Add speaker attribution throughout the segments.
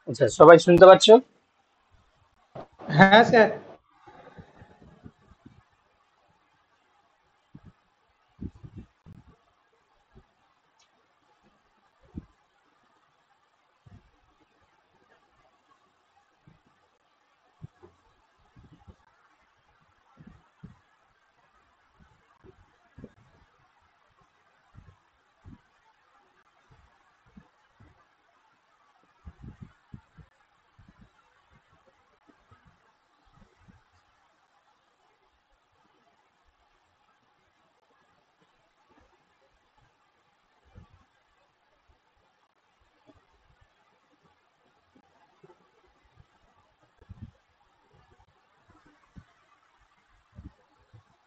Speaker 1: আচ্ছা, সবাই শুনতে পাচ্ছ?
Speaker 2: হ্যাঁ স্যার।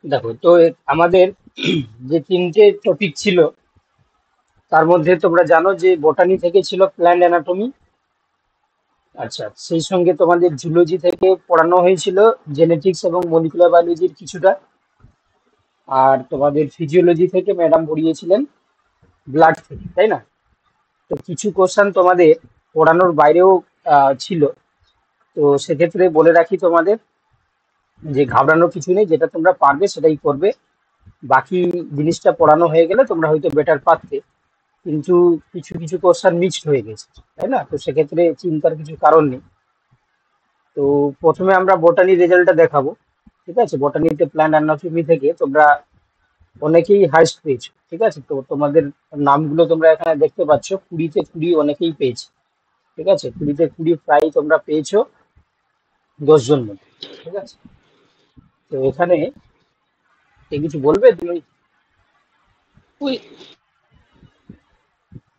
Speaker 1: দেখো তো আমাদের যে তিনটে টপিক ছিল, তার মধ্যে তোমরা জানো যে বোটানি থেকে ছিল প্ল্যান্ট অ্যানাটমি। আচ্ছা, সেই সঙ্গে তোমাদের জুলজি থেকে পড়ানো হয়েছিল জেনেটিক্স এবং মলিকুলার বায়োলজির কিছুটা। আর তোমাদের ফিজিওলজি থেকে ম্যাডাম পড়িয়েছিলেন ব্লাড থেকে, তাই না? তো কিছু কোশ্চেন তোমাদের পড়ানোর বাইরেও ছিল। তো সেক্ষেত্রে বলে রাখি তোমাদের যে ঘাবড়ানোর কিছু নেই, যেটা তোমরা পারবে সেটাই করবে। বাকি জিনিসটা পড়ানো হয়ে গেলে তোমরা হয়তো বেটার পারতে, কিন্তু কিছু কিছু কোশ্চেন মিক্সড হয়ে গেছে, তাই না? তো সেক্ষেত্রে চিন্তার কিছু কারণ নেই। তো প্রথমে আমরা বোটানি রেজাল্টটা দেখাবো। ঠিক আছে, বোটানিতে প্ল্যান্ট অ্যানাটমি থেকে তোমরা অনেকেই হাইস্ট পেয়েছো। ঠিক আছে, তো তোমাদের নামগুলো তোমরা এখানে দেখতে পাচ্ছ, 20-20 অনেকেই পেয়েছে। ঠিক আছে, 20-20 প্রায় তোমরা পেয়েছো 10 জন মতো। ঠিক আছে, তো এখানে কিছু বলবে তুমি?
Speaker 2: ওই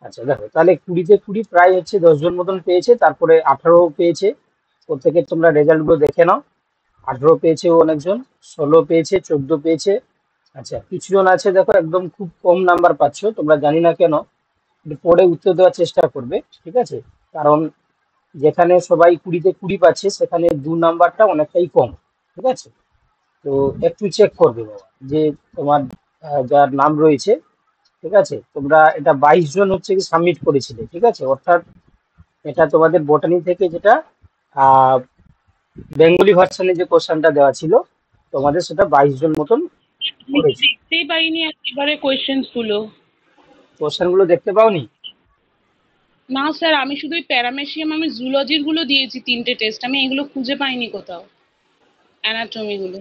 Speaker 1: আচ্ছা দেখো, তাহলে 20-20 প্রায় হচ্ছে 10 জন মতন পেয়েছে, তারপরে 18 পেয়েছে। প্রত্যেকের তোমরা রেজাল্ট গুলো দেখে নাও। 18 পেয়েছে অনেকজন, 16 পেয়েছে, 14 পেয়েছে। আচ্ছা, কিছু জন আছে দেখো একদম খুব কম নাম্বার পাচ্ছ, তোমরা জানি না কেন, একটু পরে উত্তর দেওয়ার চেষ্টা করবে। ঠিক আছে, কারণ যেখানে সবাই 20-20 পাচ্ছে, সেখানে 2 নাম্বারটা অনেকটাই কম। ঠিক আছে, তো একটু চেক করবে বাবা, যে তোমার যার নাম রয়েছে। ঠিক আছে, তোমরা এটা 22 জন হচ্ছে কি সাবমিট করেছিলে। ঠিক আছে, অর্থাৎ এটা তোমাদের বোটানি থেকে যেটা আহ বেঙ্গলি ভার্সনে যে কোশ্চেনটা দেওয়া ছিল, তোমাদের সেটা 22 জন মতন
Speaker 3: আমি তো
Speaker 1: করেছে।
Speaker 3: দেখতেই পাইনি একেবারে কোয়েশ্চেন্স গুলো।
Speaker 1: কোশ্চেন গুলো দেখতে পাওনি?
Speaker 3: না স্যার, আমি শুধু ওই প্যারামেশিয়াম আমি জুলজির গুলো দিয়েছি 3টে টেস্ট, আমি এগুলো খুঁজে পাইনি কোথাও, অ্যানাটমি গুলো।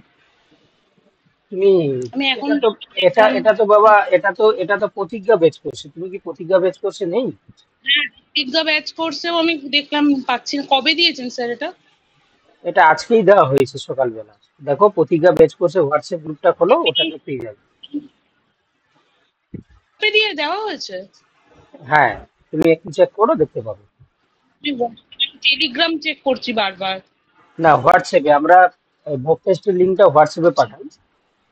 Speaker 1: তুমি,
Speaker 3: আমি এখন
Speaker 1: এটা তো এটা
Speaker 3: দেখলাম।
Speaker 1: এটা তো বাবা, এটা তো প্রতিজ্ঞা বেচ করছে। তুমি কি প্রতিজ্ঞা বেচ করছে নেই?
Speaker 3: হ্যাঁ, দীপিকা ব্যাচ কোর্সেও আমি দেখলাম পাচ্ছি না। কবে দিয়েছেন স্যার এটা?
Speaker 1: এটা আজকেই দেওয়া হয়েছে সকালবেলা। দেখো, প্রতিজ্ঞা বেচ করছে, হোয়াটসঅ্যাপ গ্রুপটা খোলো, ওটাতে পেয়ে যাবে।
Speaker 3: কবে দিয়ে দেওয়া হয়েছে?
Speaker 1: হ্যাঁ, তুমি একটু চেক করো, দেখতে পাবে।
Speaker 3: আমি টেলিগ্রাম চেক করছি বারবার।
Speaker 1: না, হোয়াটসঅ্যাপে আমরা মক টেস্টের লিঙ্কটা হোয়াটসঅ্যাপে
Speaker 3: আচ্ছা,
Speaker 1: পাঠাই,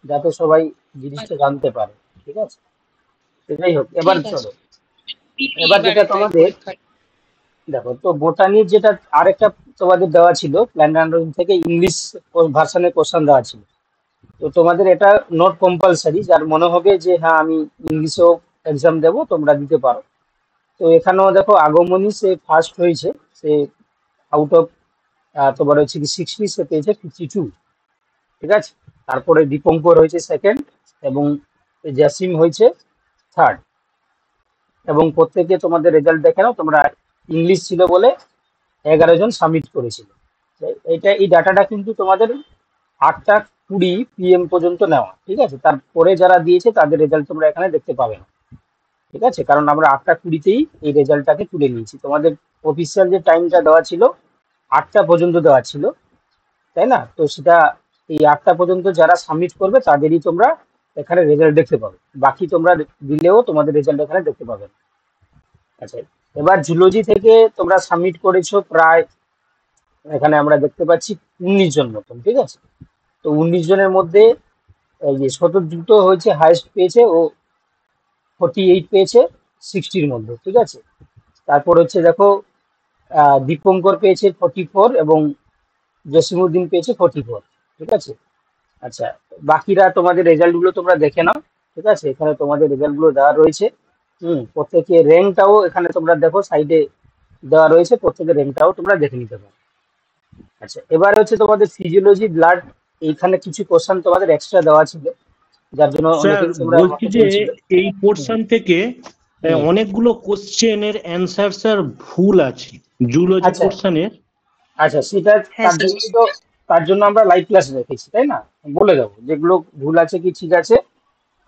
Speaker 1: যাতে সবাই জিনিসটা
Speaker 3: আচ্ছা,
Speaker 1: জানতে পারে। ঠিক আছে, তো যাই হোক, এবার
Speaker 3: ঠিক আছে।
Speaker 1: চলো।
Speaker 3: দিই
Speaker 1: এবার যেটা
Speaker 3: এবারে তাই
Speaker 1: তোমাদের,
Speaker 3: পরীক্ষায়।
Speaker 1: দেখো তো বোটানির যেটা আরেকটা তোমাদের দেওয়া ছিল, প্ল্যান্ট অ্যান্ড থেকে ইংলিশ ভার্সনের কোশ্চেন দেওয়া ছিল। তো তোমাদের এটা নট কম্পালসারি, যার মনে হবে যে হ্যাঁ আমি ইংলিশেও এক্সাম দেবো, তোমরা দিতে পারো। তো এখানেও দেখো, আগমনী সে ফার্স্ট হয়েছে। সে আউট অফ তোমার হচ্ছে কি 60, সে পেয়েছে 52। ঠিক আছে, তারপরে দীপঙ্কর হয়েছে সেকেন্ড, এবং জাসিম হয়েছে থার্ড। এবং প্রত্যেকে তোমাদের রেজাল্ট দেখে নাও, তোমরা ইংলিশ ছিল বলে 11 জন সাবমিট করেছিল। তো এই ডাটাটা কিন্তু তোমাদের 8টা 20 PM পর্যন্ত নেওয়া। ঠিক আছে, তারপরে যারা দিয়েছে তাদের রেজাল্ট তোমরা এখানে দেখতে পাবে না। ঠিক আছে, কারণ আমরা 8টা 20-তেই এই রেজাল্টটাকে তুলে নিয়েছি। তোমাদের অফিসিয়াল যে টাইমটা দেওয়া ছিল 8টা পর্যন্ত দেওয়া ছিল, তাই না? তো সেটা এই 8টা পর্যন্ত যারা সাবমিট করবে তাদেরই তোমরা এখানে রেজাল্ট দেখতে পাবে। বাকি তোমরা দিলেও তোমাদের রেজাল্ট এখানে দেখতে পাবে না। আচ্ছা, এবার জুলজি থেকে তোমরা সাবমিট করেছো প্রায়, এখানে আমরা দেখতে পাচ্ছি 19 জন মতন। ঠিক আছে, তো 19 জনের মধ্যে এই যে শতদ্রুত হয়েছে, হাইস্ট পেয়েছে ও 48 পেয়েছে 60-র মধ্যে। ঠিক আছে, তারপর হচ্ছে দেখো, দীপঙ্কর পেয়েছে 44 এবং জসিমউদ্দিন পেয়েছে 44। ঠিক আছে, আচ্ছা, বাকিরা তোমাদের রেজাল্ট গুলো তোমরা দেখে নাও। ঠিক আছে, এখানে তোমাদের রেজাল্ট গুলো দেওয়া রয়েছে। প্রত্যেকে র্যাঙ্কটাও এখানে তোমরা দেখো সাইডে দেওয়া রয়েছে, প্রত্যেকের র্যাঙ্কটাও তোমরা দেখে নিতে পারো। আচ্ছা, এবার হচ্ছে তোমাদের ফিজিওলজি ব্লাড, এইখানে কিছু কোশ্চেন তোমাদের এক্সট্রা দেওয়া ছিল, যার জন্য
Speaker 4: স্যার
Speaker 1: অনেকেই তোমরা
Speaker 4: বলছি
Speaker 1: আমাকে
Speaker 4: যে
Speaker 1: বলছিলে।
Speaker 4: এই
Speaker 1: হুম
Speaker 4: পোর্শন থেকে
Speaker 1: হুম।
Speaker 4: অনেকগুলো কোশ্চেনের অ্যান্সার স্যার ভুল আছে জুলজি
Speaker 1: আচ্ছা
Speaker 4: পোর্শনের।
Speaker 1: আচ্ছা, সেটা
Speaker 2: হ্যাঁ
Speaker 1: তার
Speaker 2: স্যার।
Speaker 1: জন্যই তো, তার জন্য আমরা লাইভ ক্লাস রেখেছি, তাই না? বলে দেবো যেগুলো ভুল আছে কি ঠিক আছে,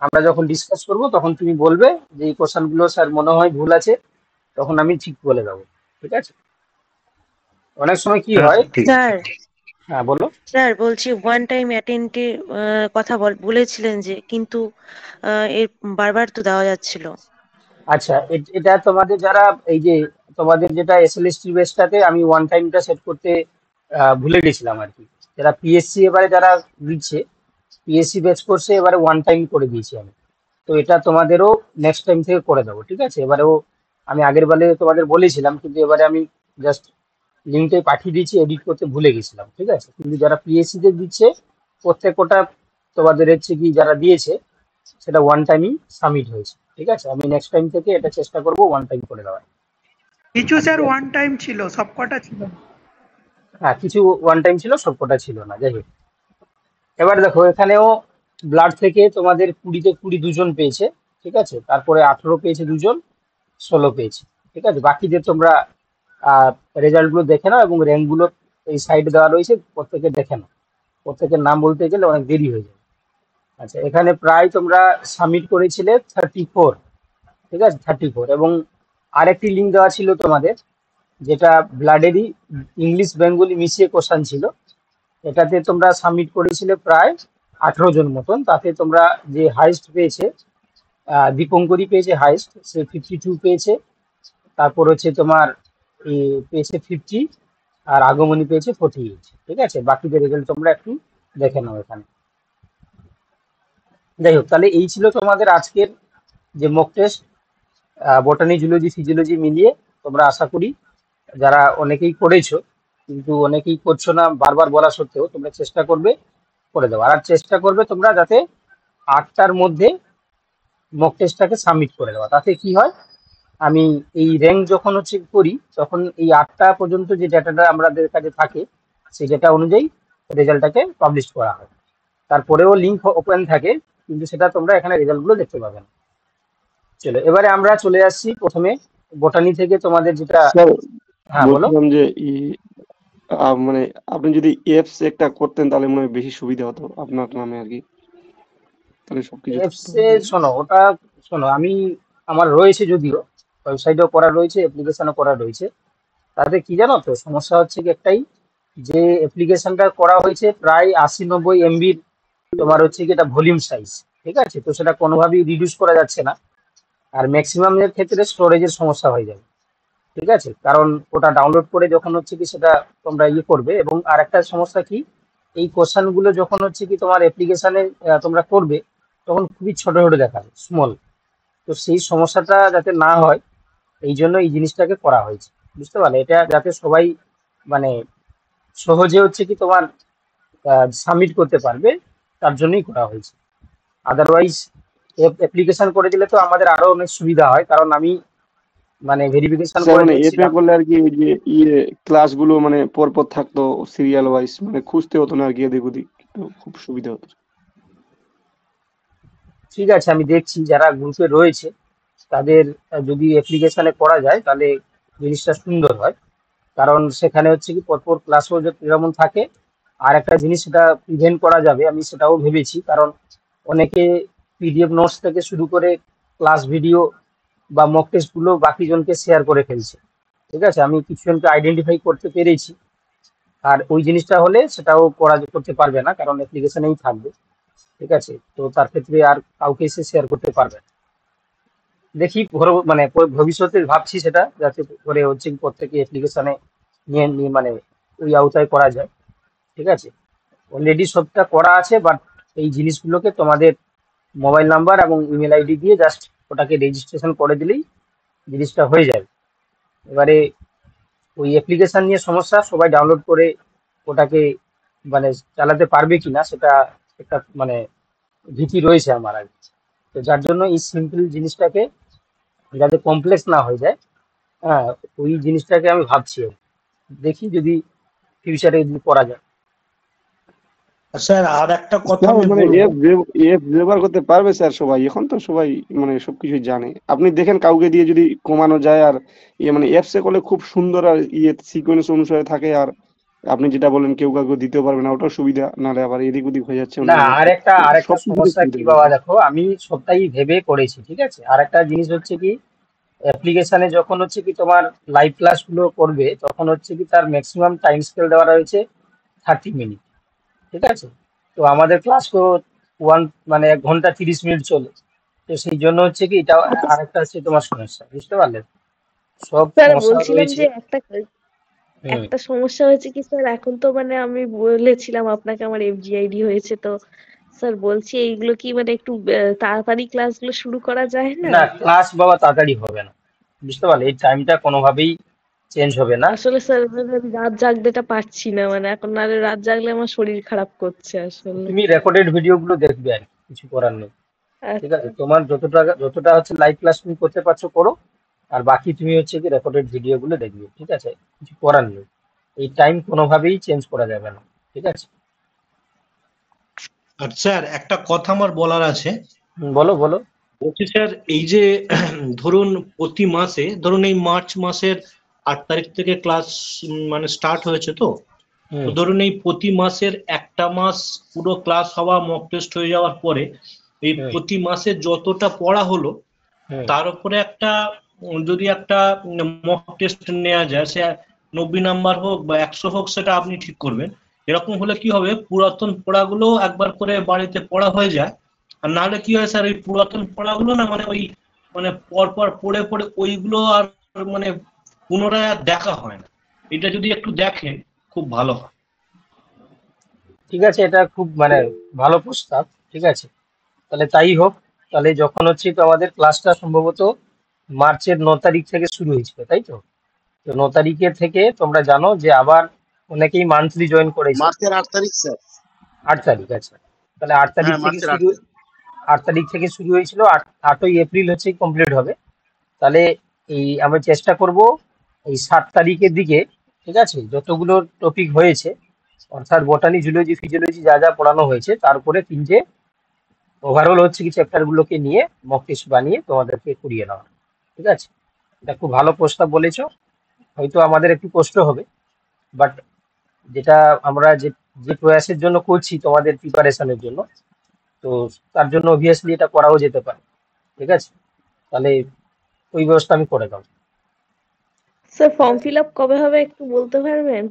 Speaker 1: আমরা যখন ডিসকাস করব তখন তুমি বলবে যে এই কোশ্চেন গুলো স্যার মনে হয় ভুল আছে, তখন আমি ঠিক বলে দেবো। ঠিক আছে? অনেক সময় কি
Speaker 4: হ্যাঁ
Speaker 1: হয়,
Speaker 4: স্যার ঠিক আছে।
Speaker 2: স্যার,
Speaker 1: হ্যাঁ বলো।
Speaker 2: বলছি ওয়ান টাইম অ্যাটেন্ডের কথা বলেছিলেন যে, কিন্তু এর বারবার তো দেওয়া যাচ্ছিল।
Speaker 1: আচ্ছা, এটা তোমাদের যারা এই যে তোমাদের যেটা এসএলএসটি বেসটাতে আমি ওয়ান টাইমটা সেট করতে ভুলে গেছিলাম আর কি। যারা পিএসসি এবারে যারা দিচ্ছে, পিএসসি বেস কোর্সে এবারে ওয়ান টাইম করে দিয়েছি আমি। তো এটা তোমাদেরও নেক্সট টাইম থেকে করে দেবো, ঠিক আছে? এবারেও আমি আগের বারে তোমাদের বলেছিলাম, কিন্তু এবারে আমি জাস্ট লিঙ্কটাই পাঠিয়ে দিয়েছি, এডিট করতে ভুলে গেছিলাম, ঠিক আছে? কিন্তু যারা পিএসসি তে দিচ্ছে প্রত্যেকটা তোমাদের হচ্ছে কি যারা দিয়েছে সেটা ওয়ান টাইমই সাবমিট হয়েছে, ঠিক আছে? আমি নেক্সট টাইম থেকে এটা চেষ্টা করব ওয়ান টাইম করে দেওয়ার।
Speaker 5: কিছু
Speaker 1: আচ্ছা
Speaker 5: স্যার ওয়ান টাইম ছিল, সবকটা ছিল না।
Speaker 1: হ্যাঁ, কিছু ওয়ান টাইম ছিল, সবকটা ছিল না, যাই হোক। এবার দেখো এখানেও ব্লাড থেকে তোমাদের 20-তে 20 দুজন পেয়েছে, ঠিক আছে? তারপরে 18 পেয়েছে দুজন, 16 পেয়েছে, ঠিক আছে? বাকিদের তোমরা রেজাল্ট গুলো দেখে নাও এবং র্যাঙ্ক গুলো এই সাইডে দেওয়া রয়েছে, প্রত্যেকে দেখে নাও। প্রত্যেকের নাম বলতে গেলে অনেক দেরি হয়ে যাবে। আচ্ছা, এখানে প্রায় তোমরা সাবমিট করেছিলে 34, ঠিক আছে? 34, এবং আরেকটি লিঙ্ক দেওয়া ছিল তোমাদের, যেটা ব্লাডেরই ইংলিশ বেঙ্গলি মিশিয়ে কোশ্চান ছিল। এটাতে তোমরা সাবমিট করেছিলে প্রায় 18 জন মতন। তাতে তোমরা যে হাইস্ট পেয়েছে, দীপঙ্করী পেয়েছে হাইস্ট, সে 52 পেয়েছে। তারপর হচ্ছে তোমার পেয়েছে 50, আর আগমনী পেয়েছে 48, ঠিক আছে? বাকিদের রেজাল্ট তোমরা একটু দেখে নাও এখানে। যাই হোক, তাহলে এই ছিল তোমাদের আজকের যে মক টেস্ট, বটানি জুলজি ফিজিওলজি মিলিয়ে। তোমরা আশা করি যারা অনেকেই করেছো, কিন্তু অনেকেই করছো না বারবার বলা সত্ত্বেও, তোমরা চেষ্টা করবে করে দেওয়ার, আর চেষ্টা করবে তোমরা যাতে 8টার মধ্যে মক টেস্টটাকে সাবমিট করে দেওয়া। তাতে কি হয়, আমি এই র্যাঙ্ক যখন হচ্ছে করি, তখন এই 8টা পর্যন্ত যে ডেটাটা আমাদের কাছে থাকে, সেই ডেটা অনুযায়ী রেজাল্টটাকে পাবলিশ করা হয়। তারপরেও লিঙ্ক ওপেন থাকে, কিন্তু সেটা তোমরা এখানে রেজাল্টগুলো দেখতে পাবে না। চলো, এবারে আমরা চলে আসছি প্রথমে বোটানি থেকে তোমাদের যেটা।
Speaker 6: স্যার
Speaker 1: হ্যাঁ বলো।
Speaker 6: বলছিলাম যে মানে আপনি যদি এপস একটা করতেন তাহলে মনে হয় বেশি সুবিধা হতো আপনার নামে আর কি, তাহলে সবকিছু
Speaker 1: এফস এ শোনো, ওটা শোনো, আমি আমার রয়েছে যদিও, ওয়েবসাইটেও করা রয়েছে, অ্যাপ্লিকেশনও করা রয়েছে। তাতে কি জানো তো, সমস্যা হচ্ছে কি একটাই, যে অ্যাপ্লিকেশনটা করা হয়েছে প্রায় 80-90 MB তোমার হচ্ছে কি এটা ভলিউম সাইজ, ঠিক আছে? তো সেটা কোনোভাবেই রিডিউস করা যাচ্ছে না, আর ম্যাক্সিমাম এর ক্ষেত্রে স্টোরেজের সমস্যা হয়ে যাবে, ঠিক আছে? কারণ ওটা ডাউনলোড করে যখন হচ্ছে কি সেটা তোমরা ইয়ে করবে, এবং আর একটা সমস্যা কি, এই কোশ্চেন গুলো যখন হচ্ছে কি তোমার অ্যাপ্লিকেশনে তোমরা করবে, তখন খুবই ছোট ছোট দেখাবে, স্মল। তো সেই সমস্যাটা যাতে না হয়, এই জন্য এই জিনিসটাকে করা হয়েছে, বুঝতে পারলে? এটা যাতে সবাই মানে সহজে হচ্ছে কি তোমার সাবমিট করতে পারবে, তার জন্যই করা হয়েছে। আদারওয়াইজ অ্যাপ্লিকেশন করে দিলে তো আমাদের আরো অনেক সুবিধা হয়, কারণ আমি মানে ভেরিফিকেশন
Speaker 6: স্যার
Speaker 1: করে
Speaker 6: মানে এপে
Speaker 1: দেখছিলাম।
Speaker 6: করলে আর কি ওই যে ক্লাসগুলো মানে পরপর থাকতো সিরিয়াল ওয়াইজ, মানে খুঁজতে হতো না আর কি, এদিক ওদিক, তো খুব সুবিধা হতো।
Speaker 1: ঠিক আছে, আমি দেখছি যারা গ্রুপে রয়েছে তাদের যদি অ্যাপ্লিকেশনে করা যায় তাহলে জিনিসটা সুন্দর হয়। কারণ সেখানে হচ্ছে কি পরপর ক্লাসও যেমন থাকে, আর একটা জিনিস সেটা প্রিভেন্ট করা যাবে, আমি সেটাও ভেবেছি। কারণ অনেকে পিডিএফ নোটস থেকে শুরু করে ক্লাস ভিডিও বা মক টেস্ট গুলো বাকি জনকে শেয়ার করে ফেলছে, ঠিক আছে? আমি কিছু জনকে আইডেন্টিফাই করতে পেরেছি, আর ওই জিনিসটা হলে সেটাও করতে পারবে না, কারণ অ্যাপ্লিকেশনেই থাকবে, ঠিক আছে? তো তার ক্ষেত্রে আর কাউকে এসে শেয়ার করতে পারবে না। দেখি মানে ভবিষ্যতে ভাবছি সেটা যাতে করে হচ্ছে কি প্রত্যেকে অ্যাপ্লিকেশনে নিয়ে নিয়ে মানে ওই আওতায় করা যায়, ঠিক আছে? অলরেডি সবটা করা আছে, বাট এই জিনিসগুলোকে তোমাদের মোবাইল নাম্বার এবং ইমেল আইডি দিয়ে জাস্ট ওটাকে রেজিস্ট্রেশন করে দিলেই জিনিসটা হয়ে যাবে। এবারে ওই অ্যাপ্লিকেশন নিয়ে সমস্যা, সবাই ডাউনলোড করে ওটাকে মানে চালাতে পারবে কিনা সেটা একটা মানে ভীতি রয়েছে আমার আর কি। তো যার জন্য এই সিম্পল জিনিসটাকে যাতে কমপ্লেক্স না হয়ে যায়, হ্যাঁ, ওই জিনিসটাকে আমি ভাবছি, দেখি যদি ফিউচারে যদি করা যায়।
Speaker 4: স্যার আর একটা কথা
Speaker 6: স্যার
Speaker 4: আমি
Speaker 6: মানে
Speaker 4: বলবো।
Speaker 6: এফ ব্যবহার করতে পারবে স্যার সবাই, এখন তো সবাই মানে সবকিছু জানে। আপনি দেখেন কাউকে দিয়ে যদি কমানো যায়, আর মানে অ্যাপসে করলে খুব সুন্দর আর সিকোয়েন্স অনুসারে থাকে। আর আপনি যেটা বলেন কেউ কাউকে দিতেও পারবে না, ওটাও সুবিধা, নাহলে আবার এদিক ওদিক হয়ে যাচ্ছে
Speaker 1: না,
Speaker 6: অন্য জায়গায়।
Speaker 1: আরেকটা
Speaker 6: তো
Speaker 1: আরেকটা
Speaker 6: সবকিছুতে
Speaker 1: সমস্যা
Speaker 6: সুবিধা
Speaker 1: কি
Speaker 6: হয়ে
Speaker 1: বাবা,
Speaker 6: যাবে।
Speaker 1: দেখো আমি সবটাই ভেবে করেছি, ঠিক আছে। আরেকটা জিনিস হচ্ছে কি, অ্যাপ্লিকেশনে যখন হচ্ছে কি তোমার লাইভ ক্লাস গুলো করবে, তখন হচ্ছে কি তার ম্যাক্সিমাম টাইম স্কেল দেওয়া রয়েছে 30 মিনিট, ঠিক আছে। তো আমাদের ক্লাস তো মানে 1 ঘন্টা 30 মিনিট চলে। তো সেই জন্য হচ্ছে কি এটা আরেকটা হচ্ছে তোমার সমস্যা, বুঝতে পারলে? সব
Speaker 2: স্যার
Speaker 1: সমস্যা
Speaker 2: বলছিলাম
Speaker 1: রয়েছে।
Speaker 2: যে একটা
Speaker 1: হুম।
Speaker 2: একটা সমস্যা হয়েছে কি স্যার, এখন তো মানে আমি বলেছিলাম আপনাকে আমার এফজিআইডি হয়েছে, তো স্যার বলছি এইগুলো কি মানে একটু তাড়াতাড়ি ক্লাসগুলো শুরু করা যায় না?
Speaker 1: না, ক্লাস বাবা তাড়াতাড়ি হবে না, বুঝতে পারলে? এই টাইমটা কোনোভাবেই চেঞ্জ হবে না।
Speaker 2: আসলে স্যার মানে আমি রাত জাগতেটা পারছি না, মানে এখন নাহলে রাত জাগলে আমার শরীর খারাপ করছে আসলে।
Speaker 1: তুমি রেকর্ডেড ভিডিও গুলো দেখবে, আর কি, কিছু করার নেই। ঠিক আছে,
Speaker 2: আচ্ছা
Speaker 1: তোমার যতটা যতটা হচ্ছে লাইভ ক্লাস তুমি করতে পারছো করো, আর বাকি তুমি হচ্ছে কি রেকর্ডেড ভিডিও গুলো দেখবে, ঠিক আছে। কিছু করার নেই, এই টাইম কোনোভাবেই চেঞ্জ করা যাবে না, ঠিক আছে।
Speaker 4: আর স্যার একটা কথা আমার বলার আছে।
Speaker 1: বলো বলো।
Speaker 4: বলছি স্যার, এই যে ধরুন প্রতি মাসে, ধরুন এই মার্চ মাসের 8 তারিখ থেকে ক্লাস মানে স্টার্ট হয়েছে, তো তো
Speaker 1: হুম।
Speaker 4: ধরুন এই প্রতি মাসের একটা মাস পুরো ক্লাস হওয়া, মক টেস্ট হয়ে যাওয়ার পরে এই
Speaker 1: হুম।
Speaker 4: প্রতি মাসে যতটা পড়া হলো
Speaker 1: হুম।
Speaker 4: তার উপরে একটা যদি একটা মক টেস্ট নেওয়া যায়, সে 90 নাম্বার হোক বা 100 হোক, সেটা আপনি ঠিক করবেন। এরকম হলে কি হবে, পুরাতন পড়াগুলো একবার করে বাড়িতে পড়া হয়ে যায়। আর নাহলে কি হয় স্যার, ওই পুরাতন পড়াগুলো না মানে ওই মানে পরপর পড়ে পড়ে ওইগুলো আর মানে পুনরায় আর দেখা হয় না। এটা যদি একটু দেখেন খুব ভালো হয়।
Speaker 1: ঠিক আছে, এটা খুব মানে ভালো প্রস্তাব, ঠিক আছে। তাহলে তাই হোক। তাহলে যখন হচ্ছে তো আমাদের ক্লাসটা সম্ভবত মার্চের 9 তারিখ থেকে শুরু হয়েছিল, তাই তো? তো 9 তারিখের থেকে তোমরা জানো যে আবার অনেকেই মান্থলি জয়েন করেছে।
Speaker 7: মার্চের 8 তারিখ স্যার।
Speaker 1: 8 তারিখ, আচ্ছা। তাহলে আট তারিখ
Speaker 7: হ্যাঁ,
Speaker 1: থেকে
Speaker 7: মার্চের
Speaker 1: শুরু
Speaker 7: 8 তারিখ।
Speaker 1: 8 তারিখ থেকে শুরু হয়েছিল, 8ই এপ্রিল হচ্ছে কমপ্লিট হবে। তাহলে এই আমরা চেষ্টা করব এই 7 তারিখের দিকে, ঠিক আছে, যতগুলো টপিক হয়েছে, অর্থাৎ বটানি, জুলজি, ফিজিওলজি যা যা পড়ানো হয়েছে, তার উপরে 3টে ওভারঅল হচ্ছে কি চ্যাপ্টার গুলোকে নিয়ে মক টেস্ট বানিয়ে তোমাদেরকে করিয়ে নেওয়া, ঠিক আছে। এটা খুব ভালো প্রস্তাব বলেছো। হয়তো আমাদের একটু কষ্ট হবে, বাট যেটা আমরা যে যে প্রয়াসের জন্য করছি তোমাদের প্রিপারেশনের জন্য, তো তার জন্য অবভিয়াসলি এটা করাও যেতে পারে, ঠিক আছে। তাহলে ওই ব্যবস্থা আমি করে দেবো,
Speaker 2: স্যার
Speaker 1: ঠিক
Speaker 2: ফর্ম
Speaker 1: আছে।
Speaker 2: ফিল আপ কবে হবে একটু বলতে পারবেন?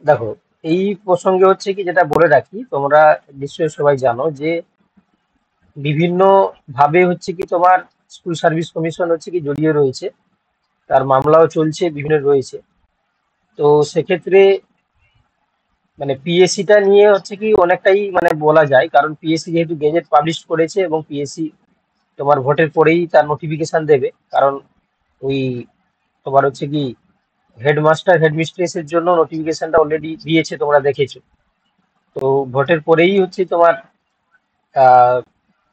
Speaker 1: দেখো, এই প্রসঙ্গে হচ্ছে কি যেটা বলে রাখি, তোমরা নিশ্চয়ই সবাই জানো যে বিভিন্ন ভাবে হচ্ছে কি তোমার স্কুল সার্ভিস কমিশন হচ্ছে কি জড়িয়ে রয়েছে, তার মামলাও চলছে, বিভিন্ন রয়েছে। তো সেক্ষেত্রে মানে পিএসসিটা নিয়ে হচ্ছে কি অনেকটাই মানে বলা যায়, কারণ পিএসসি যেহেতু গেজেট পাবলিশ করেছে, এবং পিএসসি তোমার ভোটের পরেই তার নোটিফিকেশন দেবে, কারণ ওই তোমার হচ্ছে কি হেডমাস্টার হেডমিস্ট্রেসের জন্য নোটিফিকেশনটা অলরেডি দিয়েছে, তোমরা দেখেছো। তো ভোটের পরেই হচ্ছে তোমার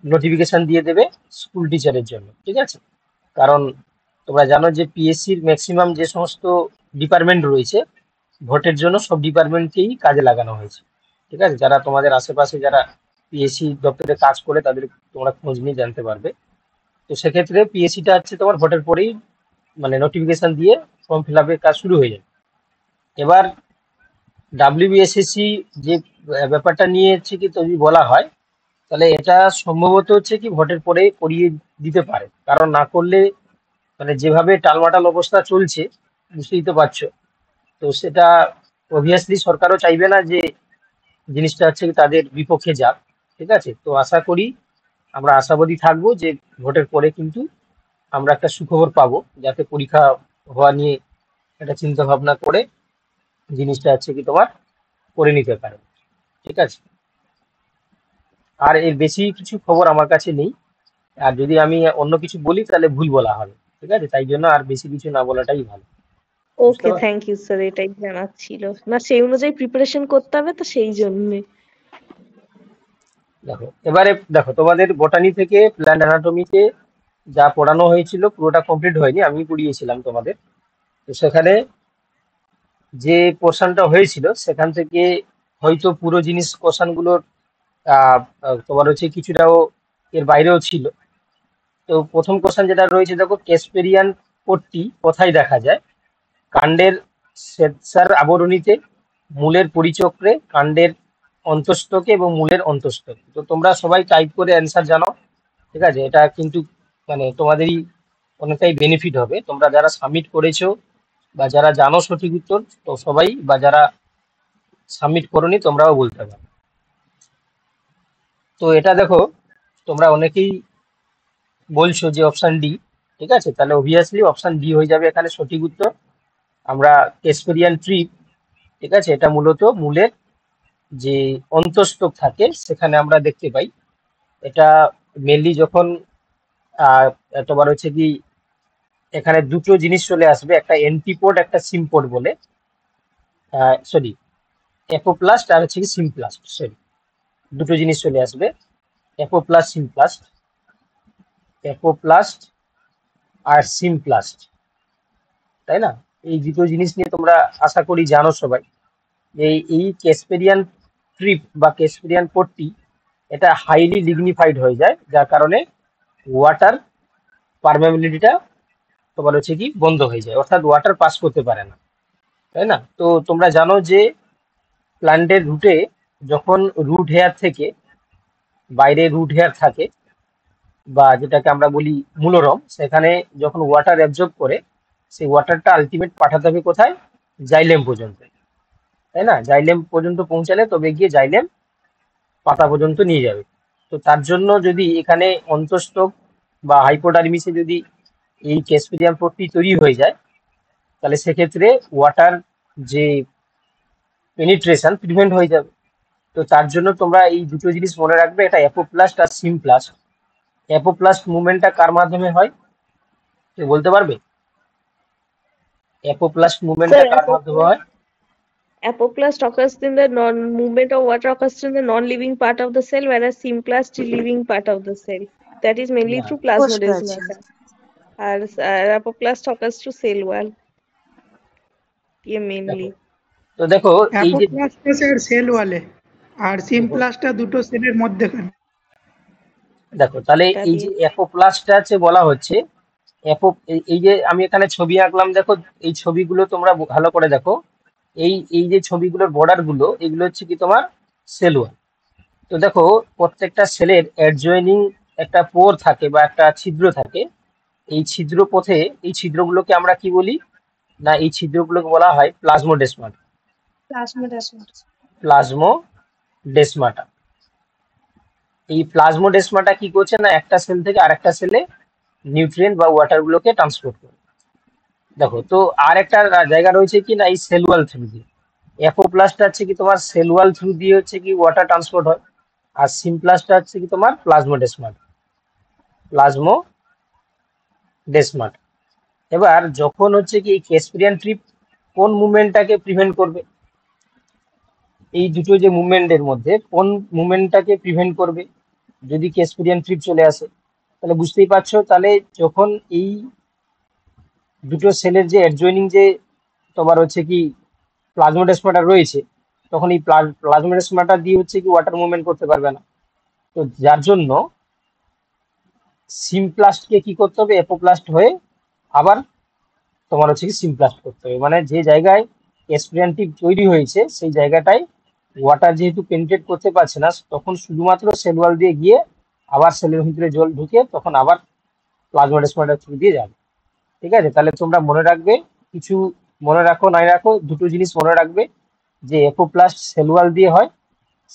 Speaker 1: নোটিফিকেশন দিয়ে দেবে স্কুল টিচারের জন্য, ঠিক আছে। কারণ তোমরা জানো যে পিএসসির ম্যাক্সিমাম যে সমস্ত ডিপার্টমেন্ট রয়েছে, ভোটের জন্য সব ডিপার্টমেন্টকেই কাজে লাগানো হয়েছে, ঠিক আছে। যারা তোমাদের আশেপাশে যারা পিএসসি দপ্তরে কাজ করে, তাদের তোমরা খোঁজ নিয়ে জানতে পারবে। তো সেক্ষেত্রে পিএসসিটা হচ্ছে তোমার ভোটের পরেই মানে নোটিফিকেশন দিয়ে ফর্ম ফিল আপের কাজ শুরু হয়ে যাবে। এবার ডাব্লিউবিএসএসসি যে ব্যাপারটা নিয়ে হচ্ছে কি যদি বলা হয়, তাহলে এটা সম্ভবত হচ্ছে কি ভোটের পরে করিয়ে দিতে পারে, কারণ না করলে মানে যেভাবে টালমাটাল অবস্থা চলছে, বুঝতেই তো পারছো। তো সেটা অবভিয়াসলি সরকারও চাইবে না যে জিনিসটা হচ্ছে কি তাদের বিপক্ষে যাক, ঠিক আছে। তো আশা করি, আমরা আশাবাদী থাকবো যে ভোটের পরে কিন্তু আমরা একটা সুখবর পাবো, যাতে পরীক্ষা হওয়া নিয়ে একটা চিন্তা ভাবনা করে জিনিসটা হচ্ছে কি তোমার করে নিতে পারে, ঠিক আছে। আর এর বেশি কিছু খবর আমার কাছে নেই, আর যদি আমি অন্য কিছু বলি তাহলে ভুল বলা হবে, ঠিক আছে। তাই জন্য আর বেশি কিছু না বলাটাই ভালো, বুঝতে
Speaker 2: ওকে,
Speaker 1: পারছো?
Speaker 2: থ্যাংক ইউ স্যার, এটাই জানার ছিল। না সেই অনুযায়ী প্রিপারেশন করতে হবে তো সেই জন্যে।
Speaker 1: দেখো এবারে, দেখো তোমাদের বটানি থেকে প্ল্যান্ট অ্যানাটমিতে যা পড়ানো হয়েছিল পুরোটা কমপ্লিট হয়নি, আমি পড়িয়েছিলাম তোমাদের। তো সেখানে যে পোর্শনটা হয়েছিল সেখান থেকে হয়তো পুরো জিনিস কোশ্চেনগুলোর তোমার হচ্ছে কিছুটাও এর বাইরেও ছিল। তো প্রথম কোশ্চেন যেটা রয়েছে, দেখো কেসপেরিয়ান পট্টি কোথায় দেখা যায়? কাণ্ডের শ্বেতসার আবরণীতে, মূলের পরিচক্রে, কাণ্ডের অন্তস্তকে এবং মূলের অন্তস্তকে। তো তোমরা সবাই টাইপ করে অ্যান্সার জানো, ঠিক আছে? এটা কিন্তু মানে তোমাদেরই অনেকটাই বেনিফিট হবে, তোমরা যারা সাবমিট করেছো বা যারা জানো সঠিক উত্তর, তো সবাই, বা যারা সাবমিট করোনি তোমরাও বলতে পারো। তো এটা দেখো, তোমরা অনেকেই বলছো যে অপশন ডি, ঠিক আছে? তাহলে অবভিয়াসলি অপশন ডি হয়ে যাবে এখানে সঠিক উত্তর। আমরা কেসপেরিয়ান ট্রিপ, ঠিক আছে, এটা মূলত মূলের যে অন্তস্তক থাকে সেখানে আমরা দেখতে পাই। এটা মেনলি যখন আহ, তোমার হচ্ছে কি এখানে দুটো জিনিস চলে আসবে, একটা এন্টিপোড একটা সিম্পোড বলে, সরি অ্যাপোপ্লাস্ট আর হচ্ছে কি সিমপ্লাস্ট, সরি দুটো জিনিস চলে আসবে, অ্যাপোপ্লাস্ট সিমপ্লাস্ট, অ্যাপোপ্লাস্ট আর সিমপ্লাস্ট, তাই না? এই দুটো জিনিস নিয়ে তোমরা আশা করি জানো সবাই। এই কেসপেরিয়ান ট্রিপ বা কেসপেরিয়ান পট্টি এটা হাইলি লিগনিফাইড হয়ে যায়, যার কারণে ওয়াটার পারমেবিলিটিটা তোমার হচ্ছে কি বন্ধ হয়ে যায়, অর্থাৎ ওয়াটার পাস করতে পারে না, তাই না? তো তোমরা জানো যে প্ল্যান্টের রুটে যখন রুট হেয়ার থেকে বাইরে রুট হেয়ার থাকে, বা যেটাকে আমরা বলি মূলরম, সেখানে যখন ওয়াটার অ্যাবজর্ব করে সেই ওয়াটারটা আলটিমেট পাঠাতে হবে কোথায়? জাইলেম পর্যন্ত, তাই না? জাইলেম পর্যন্ত পৌঁছালে তবে গিয়ে জাইলেম পাতা পর্যন্ত নিয়ে যাবে। তো তার জন্য যদি এখানে অন্তঃস্থক বা হাইপোডার্মিসে যদি এই ক্যাসপিডিয়াম পট্টি তৈরি হয়ে যায়, তাহলে সেক্ষেত্রে ওয়াটার যে পেনিট্রেশন প্রিভেন্ট হয়ে যাবে। তো তার জন্য তোমরা এই দুটো জিনিস মনে রাখবে, এটা অ্যাপোপ্লাস্ট আর সিমপ্লাস্ট। অ্যাপোপ্লাস্ট মুভমেন্টটা কার মাধ্যমে হয়, কেউ বলতে পারবে? অ্যাপোপ্লাস্ট মুভমেন্টটা
Speaker 2: Sir,
Speaker 1: কার মাধ্যমে হয়?
Speaker 2: apoplast occurs in the non-movement of water occurs in the non-living part of the cell, whereas symplast is living part of the cell. That is mainly
Speaker 1: না,
Speaker 2: through
Speaker 7: বুঝতে পারছি।
Speaker 2: plasmodesma, sir. And apoplast occurs through cell wall, yeah,
Speaker 1: দেখো,
Speaker 2: mainly.
Speaker 1: তো দেখো এই যে
Speaker 5: অ্যাপোপ্লাস্টা sir sell ওয়ালে, আর
Speaker 1: দেখো
Speaker 5: সিমপ্লাস্টটা দুটো সেলের মধ্যেখানে।
Speaker 1: দেখো তাহলে
Speaker 2: That
Speaker 1: এই যে
Speaker 2: is
Speaker 1: অ্যাপোপ্লাস্টটা আছে বলা হচ্ছে এই যে আমি এখানে ছবি আঁকলাম, দেখো এই ছবিগুলো তোমরা ভালো করে দেখো। এই যে ছবিগুলোর বর্ডার গুলো, এগুলো হচ্ছে কি তোমার সেল ওয়াল। তো দেখো প্রত্যেকটা সেলের অ্যাডজয়নিং একটা পোর থাকে বা একটা ছিদ্র থাকে। এই ছিদ্র পথে এই ছিদ্রগুলোকে আমরা কি বলি? না, এই ছিদ্রগুলোকে বলা হয় প্লাজমোডেসমাটা। প্লাজমোডেসমাটা। এই প্লাজমোডেসমাটা কি করছে না, একটা সেল থেকে আরেকটা সেলে নিউট্রিয়েন্ট বা ওয়াটার গুলোকে ট্রান্সপোর্ট করে। দেখো, তো আর একটা জায়গা রয়েছে কি না, এই সেল ওয়াল থ্রু দিয়ে। অ্যাপোপ্লাস্টটা হচ্ছে কি তোমার সেল ওয়াল থ্রু দিয়ে হচ্ছে কি ওয়াটার ট্রান্সপোর্ট হয়, আর সিমপ্লাস্টটা হচ্ছে কি তোমার প্লাজমোডেসমাটা। এবার যখন হচ্ছে কি এই ক্যাসপিরিয়ান ট্রিপ কোন মুভমেন্টটাকে প্রিভেন্ট করবে? এই দুটো যে মুভমেন্টের মধ্যে কোন মুভমেন্টটাকে প্রিভেন্ট করবে যদি ক্যাসপিরিয়ান ট্রিপ চলে আসে? তাহলে বুঝতেই পারছো, তাহলে যখন এই দুটো সেলের যে অ্যাডজয়নিং যে তোমার হচ্ছে কি প্লাজমোডেসমাটা রয়েছে, তখন এই প্লাজমোডেসমাটা দিয়ে হচ্ছে কি ওয়াটার মুভমেন্ট করতে পারবে না। তো যার জন্য সিমপ্লাস্টকে কি করতে হবে, অ্যাপোপ্লাস্ট হয়ে আবার তোমার হচ্ছে কি সিমপ্লাস্ট করতে হবে। মানে যে জায়গায় এসপিরিয়ানটিভ তৈরি হয়েছে সেই জায়গাটায় ওয়াটার যেহেতু পেনিট্রেট করতে পারছে না, তখন শুধুমাত্র সেল ওয়াল দিয়ে গিয়ে আবার সেলের ভিতরে জল ঢুকে তখন আবার প্লাজমোডেসমাটার থ্রু দিয়ে যাবে। ঠিক আছে? তাহলে তোমরা মনে রাখবে, কিছু মনে রাখো নাই রাখো, দুটো জিনিস মনে রাখবে, যে এপোপ্লাস্ট সেল ওয়াল দিয়ে হয়,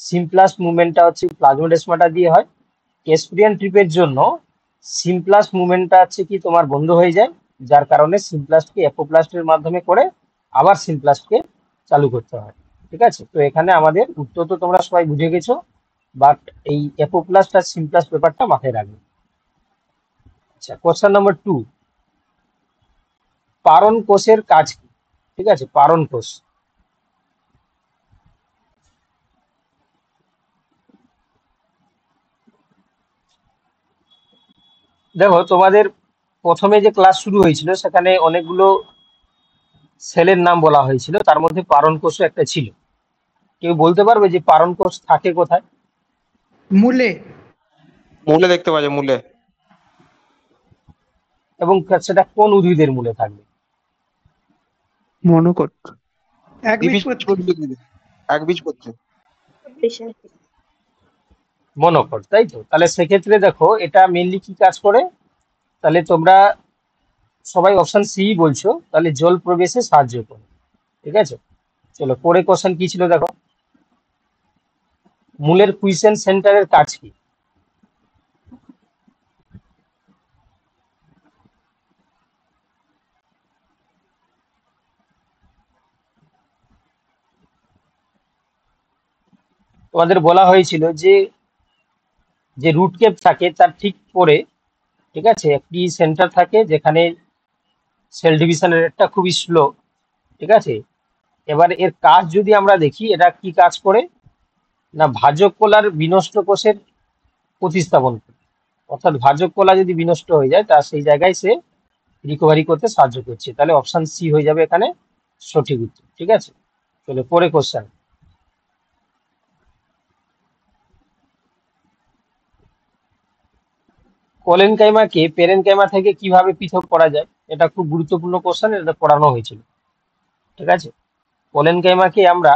Speaker 1: সিমপ্লাস্ট মুভমেন্টটা হচ্ছে প্লাজমোডেসমাটা দিয়ে হয়। ক্যাসপিরিয়ান ট্রিপের জন্য সিমপ্লাস্ট মুভমেন্টটা হচ্ছে কি তোমার বন্ধ হয়ে যায়, যার কারণে সিমপ্লাস্টকে অ্যাপোপ্লাস্টের মাধ্যমে করে আবার সিমপ্লাস্টকে চালু করতে হয়। ঠিক আছে? তো এখানে আমাদের উত্তর তো তোমরা সবাই বুঝে গেছো, বাট এই অ্যাপোপ্লাস্ট আর সিমপ্লাস্ট ব্যাপারটা মাথায় রাখবে। আচ্ছা, কোশ্চেন নাম্বার 2, পারণ কোষের কাজ কি? ঠিক আছে, পারণ কোষ। দেখো তোমাদের প্রথমে যে ক্লাস শুরু হয়েছিল সেখানে অনেকগুলো সেলের নাম বলা হয়েছিল, তার মধ্যে পারণ কোষও একটা ছিল। কেউ বলতে পারবে যে পারণ কোষ থাকে কোথায়?
Speaker 5: মূলে।
Speaker 7: মূলে দেখতে পাওয়া যায়, মূলে।
Speaker 1: এবং সেটা কোন উদ্ভিদের মূলে থাকবে?
Speaker 8: মনোকট।
Speaker 5: একবীজপত্রী।
Speaker 7: একবীজপত্রী।
Speaker 1: মনোকট, তাই তো? তাহলে সেক্ষেত্রে দেখো এটা মেনলি কি কাজ করে, তাহলে তোমরা সবাই অপশন সি বলছো, তাহলে জল প্রবেশে সাহায্য করে। ঠিক আছে, চলো পরে কোশ্চেন কি ছিল দেখো। মূলের কুইসেন সেন্টারের কাজ কি? তোমাদের বলা হয়েছিল যে যে রুট কেপ থাকে তার ঠিক পরে, ঠিক আছে, একটি সেন্টার থাকে যেখানে সেল ডিভিশনের রেটটা খুবই স্লো। ঠিক আছে, এবার এর কাজ যদি আমরা দেখি, এটা কি কাজ করে না ভাজক কলার বিনষ্ট কোষের প্রতিস্থাপন করে। অর্থাৎ ভাজক কলা যদি বিনষ্ট হয়ে যায় তা সেই জায়গায় সে রিকভারি করতে সাহায্য করছে। তাহলে অপশন সি হয়ে যাবে এখানে সঠিক উত্তর। ঠিক আছে, চলো পরে কোশ্চেন। কোলেনকাইমাকে পেরেনকাইমা থেকে কিভাবে পৃথক করা যায়? এটা খুব গুরুত্বপূর্ণ কোশ্চেন, এটা পড়ানো হয়েছিল। ঠিক আছে, কোলেনকাইমাকে আমরা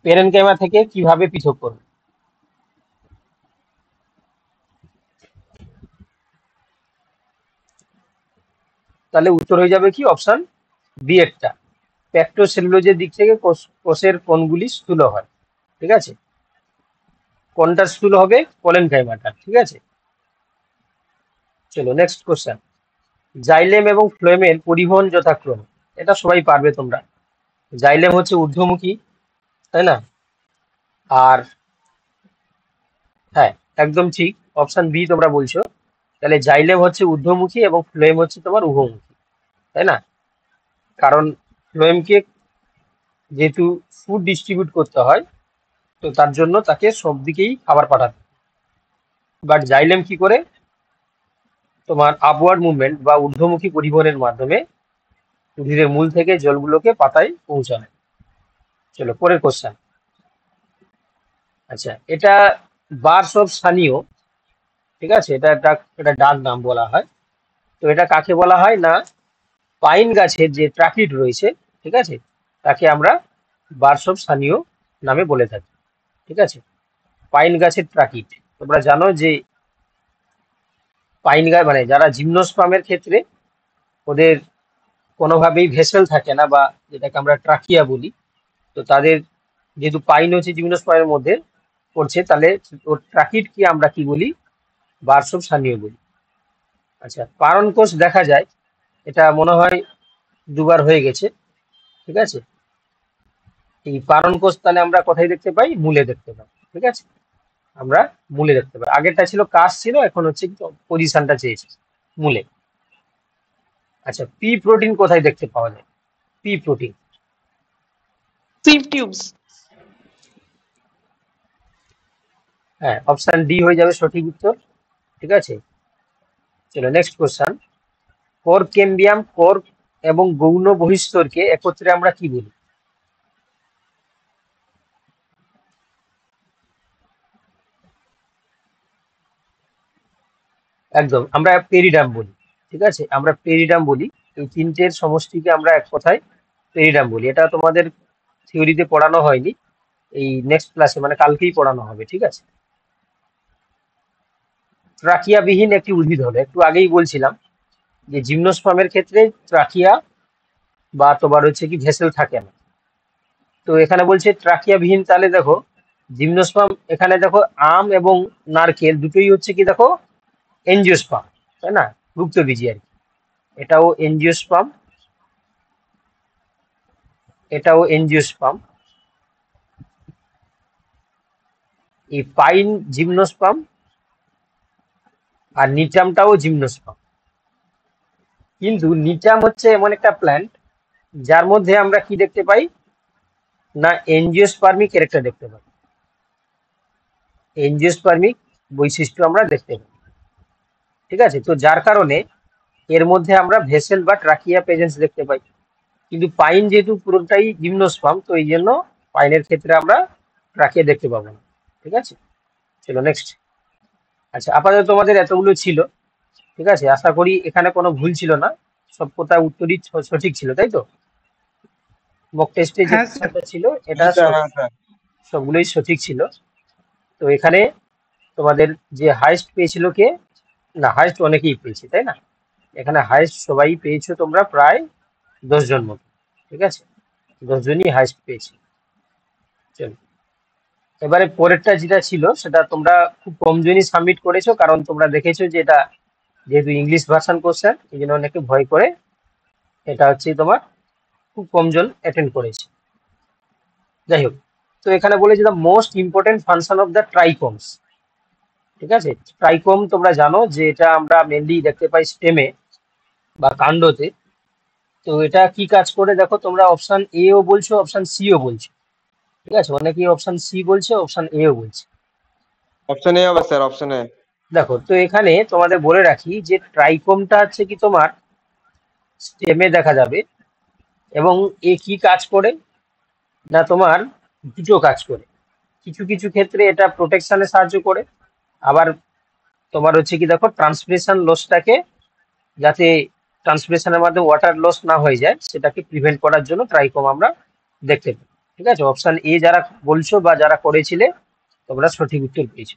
Speaker 1: পেরেনকাইমা থেকে কিভাবে পৃথক করব? তাহলে উত্তর হয়ে যাবে কি অপশন বি একটা। প্যাক্টোসেলুলোজের দিক থেকে কোষের কোনগুলি স্থূল হয়? ঠিক আছে, কোনটা স্থূল হবে? কোলেনকাইমাটা। ঠিক আছে, চলো নেক্সট কোশ্চেন। জাইলেম এবং ফ্লোয়েমের পরিবহন যথাক্রমে, এটা সবাই পারবে তোমরা। জাইলেম হচ্ছে ঊর্ধ্বমুখী, তাই না? আর হ্যাঁ, একদম ঠিক, অপশন বি তোমরা বলছো। তাহলে জাইলেম হচ্ছে ঊর্ধ্বমুখী এবং ফ্লোয়েম হচ্ছে তোমার উভমুখী, তাই না? কারণ ফ্লোয়েমকে যেহেতু ফুড ডিস্ট্রিবিউট করতে হয়, তো তার জন্য তাকে সব দিকেই খাবার পাঠাতে। বাট জাইলেম কি করে, তোমার আপওয়ার্ড মুভমেন্ট বা ঊর্ধ্বমুখী পরিবহনের মাধ্যমে উদ্ভিদের মূল থেকে জলগুলোকে পাতায় পৌঁছায়। চলো পরের কোশ্চেন। আচ্ছা, এটা বার্স অফ স্থানীয়, ঠিক আছে, এটা ডাক নাম বলা হয়। তো এটা কাকে বলা হয় না, পাইন গাছের যে ট্রাকিড রয়েছে, ঠিক আছে, তাকে আমরা বার্স অফ স্থানীয় নামে বলে থাকি। ঠিক আছে, পাইন গাছের ট্রাকিড। তোমরা জানো যে পাইন গাছ মানে যারা জিমনোস্পার্মের ক্ষেত্রে ওদের কোনোভাবেই ভেসেল থাকে না, বা যেটাকে আমরা ট্রাকিয়া বলি, তো তাদের যেহেতু পাইন হচ্ছে জিমনোস্পার্মের মধ্যে পড়ছে, তাহলে ওর ট্রাকিড কি আমরা কি বলি, বার্স অফ স্থানীয় বলি। আচ্ছা, পারণ কোষ দেখা যায়, এটা মনে হয় দুবার হয়ে গেছে। ঠিক আছে, এই পারণ কোষ তাহলে আমরা কোথায় দেখতে পাই? মূলে দেখতে পাই। ঠিক আছে, আমরা মূলে দেখতে পাই। আগেরটা ছিল কাশ ছিল, এখন হচ্ছে পজিশনটা চেয়েছে মূলে। আচ্ছা, পি প্রোটিন কোথায় দেখতে পাওয়া যায়? P protein.
Speaker 2: Sieve tubes.
Speaker 1: হ্যাঁ, অপশন ডি হয়ে যাবে সঠিক উত্তর। ঠিক আছে, চলো next question. Cork cambium, cork এবং গৌণ বহিস্তরকে একত্রে আমরা কি বলি? একদম, আমরা পেরিডাম বলি। ঠিক আছে, আমরা পেরিডাম বলি। এই তিনটের সমষ্টিকে আমরা এক কথায় পেরিডাম বলি। এটা তোমাদের থিওরিতে পড়ানো হয়নি, এই নেক্সট ক্লাসে মানে কালকেই পড়ানো হবে। ঠিক আছে, ট্রাকিয়াবিহীন একটি উদ্ভিদ হলো, একটু আগেই বলছিলাম যে জিমনোস্পার্মের ক্ষেত্রে ট্রাকিয়া বা তোমার হচ্ছে কি ভেসেল থাকে না। তো এখানে বলছে ট্রাকিয়াবিহীন, তাহলে দেখো জিমনোস্পার্ম, এখানে দেখো আম এবং নারকেল দুটোই হচ্ছে কি দেখো এনজিওস্পার্ম, তাই না? ভুক্তবীজি আর কি। এটাও এনজিওস্পার্ম, এটাও এনজিওস্পার্ম। এই পাইন জিমনোস্পার্ম, আর নিটামটাও জিমনোস্পার্ম। কিন্তু নিটাম হচ্ছে এমন একটা প্ল্যান্ট যার মধ্যে আমরা কি দেখতে পাই না, এনজিওস্পার্মিক ক্যারেক্টার দেখতে পাই, এনজিওস্পার্মিক বৈশিষ্ট্য আমরা দেখতে পাই। ঠিক আছে, তো যার কারণে এর মধ্যে আমরা ভেসেল বা ট্রাকিয়া প্রেজেন্স দেখতে পাই। কিন্তু পাইন যেহেতু পুরোটাই জিমনোস্পার্ম, তো এই জন্য পাইনের ক্ষেত্রে আমরা ট্রাকিয়া দেখতে পাবো না। ঠিক আছে, চলো নেক্সট। আচ্ছা, আপাতত তোমাদের এতগুলো ছিল। ঠিক আছে, আশা করি এখানে কোনো ভুল ছিল না, সব কথা উত্তরই সঠিক ছিল, তাই তো? মক টেস্টে যে
Speaker 5: হ্যাঁ স্যার।
Speaker 1: কোশ্চেনটা ছিল এটা
Speaker 7: হ্যাঁ স্যার, হ্যাঁ স্যার।
Speaker 1: সবগুলোই সঠিক ছিল। তো এখানে তোমাদের যে হাইস্ট পেয়েছিল কে, না হাইস্ট অনেকেই পেয়েছে তাই না? এখানে হাইস্ট সবাই পেয়েছো তোমরা, প্রায় 10 জন মতো। ঠিক আছে, 10 জনই হাইস্ট পেয়েছে। চলো, এবারে পরেরটা যেটা ছিল সেটা তোমরা খুব কম জনই সাবমিট করেছো, কারণ তোমরা দেখেছো যে এটা যেহেতু ইংলিশ ভার্সন কোশ্চেন, এই জন্য অনেকে ভয় করে এটা হচ্ছে তোমার খুব কম জন অ্যাটেন্ড করেছে। যাই হোক, তো এখানে বলেছে the most important function of the trichomes. ঠিক আছে, ট্রাইকম তোমরা জানো যে এটা আমরা মেনলি দেখতে পাই স্টেমে বা কাণ্ডতে। তো এটা কি কাজ করে দেখো, তোমরা অপশন এ ও বলছো, অপশন সি ও বলছো। ঠিক আছে, অনেকেই অপশন সি বলছে, অপশন এ ও বলছে।
Speaker 7: অপশন এ হবে স্যার, অপশন এ।
Speaker 1: দেখো, তো এখানে তোমাদের বলে রাখি যে ট্রাইকমটা হচ্ছে কি তোমার স্টেমে দেখা যাবে, এবং এ কি কাজ করে না তোমার দুটো কাজ করে। কিছু কিছু ক্ষেত্রে এটা প্রোটেকশনে সাহায্য করে, আবার তোমার হচ্ছে কি দেখো ট্রান্সপিরেশন লসটাকে, যাতে ট্রান্সপিরেশনের মাধ্যমে ওয়াটার লস না হয়ে যায় সেটাকে প্রিভেন্ট করার জন্য ট্রাইকম আমরা দেখতে পাই। ঠিক আছে, অপশন এ যারা বলছো বা যারা করেছিলে তোমরা সঠিক উত্তর পেয়েছো।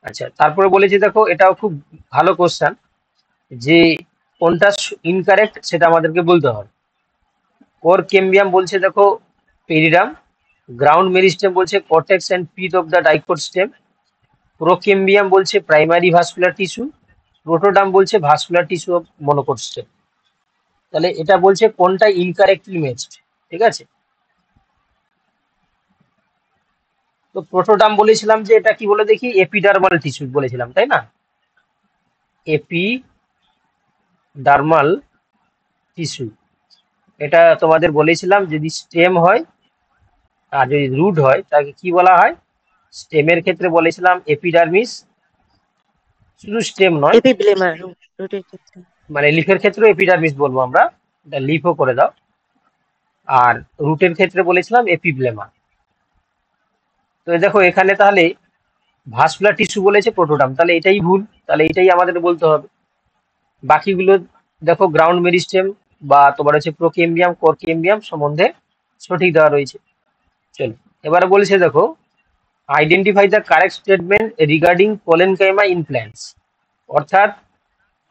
Speaker 1: আচ্ছা, তারপরে বলেছি দেখো, এটাও খুব ভালো কোশ্চেন, যে কোনটা ইনকারেক্ট সেটা আমাদেরকে বলতে হবে। কোর কেম্বিয়াম বলছে দেখো পেরিডাম, গ্রাউন্ড মেরিস্টেম বলছে cortex and pith of the dicot stem, procambium বলছে প্রাইমারি ভাস্কুলার টিস্যু, প্রোটোডাম বলছে vascular tissue of monocot stem. তাহলে এটা বলছে কোনটা ইনকারেক্টলি ম্যাচড। ঠিক আছে, তো প্রোটোডাম বলেছিলাম যে এটা কি বলে দেখি, এপিডার্মাল টিস্যু বলেছিলাম তাই না? এপিডার্মাল টিস্যু, এটা তোমাদের বলেছিলাম যদি স্টেম হয় আর যদি রুট হয় তাকে কি বলা হয়। স্টেমের ক্ষেত্রে বলেছিলাম এপিডার্মিস, শুধু স্টেম নয়,
Speaker 8: এপিব্লেমা রুটের ক্ষেত্রে।
Speaker 1: মানে লিফের ক্ষেত্রেও এপিডার্মিস বলবো আমরা, এটা লিফও করে দাও। আর রুটের ক্ষেত্রে বলেছিলাম এপিব্লেমা। তো দেখো এখানে তাহলে ভাস্কুলার টিস্যু বলেছে প্রোটোডাম, তাহলে এটাই ভুল, তাহলে এটাই আমাদের বলতে হবে। বাকিগুলো দেখো গ্রাউন্ড মেরিস্টেম বা তোমার হচ্ছে প্রোকেম্বিয়াম, কোরকেম্বিয়াম সম্বন্ধে সঠিক দেওয়া রয়েছে। চলো, এবারে বলেছে দেখো identify the correct statement regarding collenchyma in plants, অর্থাৎ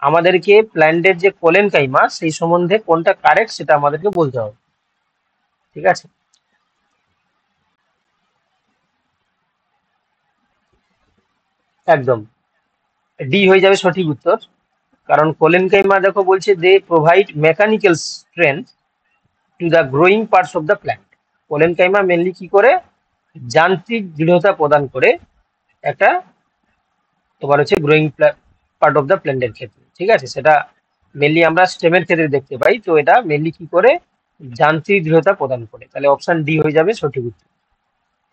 Speaker 1: আমাদেরকে প্ল্যান্টের যে কোলেনকাইমা সেই সম্বন্ধে কোনটা কারেক্ট সেটা আমাদেরকে বলতে হবে। ঠিক আছে, একদম ডি হয়ে যাবে সঠিক উত্তর, কারণ কোলেনকাইমা দেখো বলছে they provide mechanical strength to the growing parts of the plant. Collenchyma mainly কি করে, যান্ত্রিক দৃঢ়তা প্রদান করে একটা তোমার হচ্ছে গ্রোয়িং পার্ট অফ দ্য প্ল্যান্টের ক্ষেত্রে। ঠিক আছে, সেটা মেনলি আমরা স্টেমের ক্ষেত্রে দেখতে পাই, তো এটা মেনলি কি করে, যান্ত্রিক দৃঢ়তা প্রদান করে। তাহলে অপশন ডি হয়ে যাবে সঠিক উত্তর।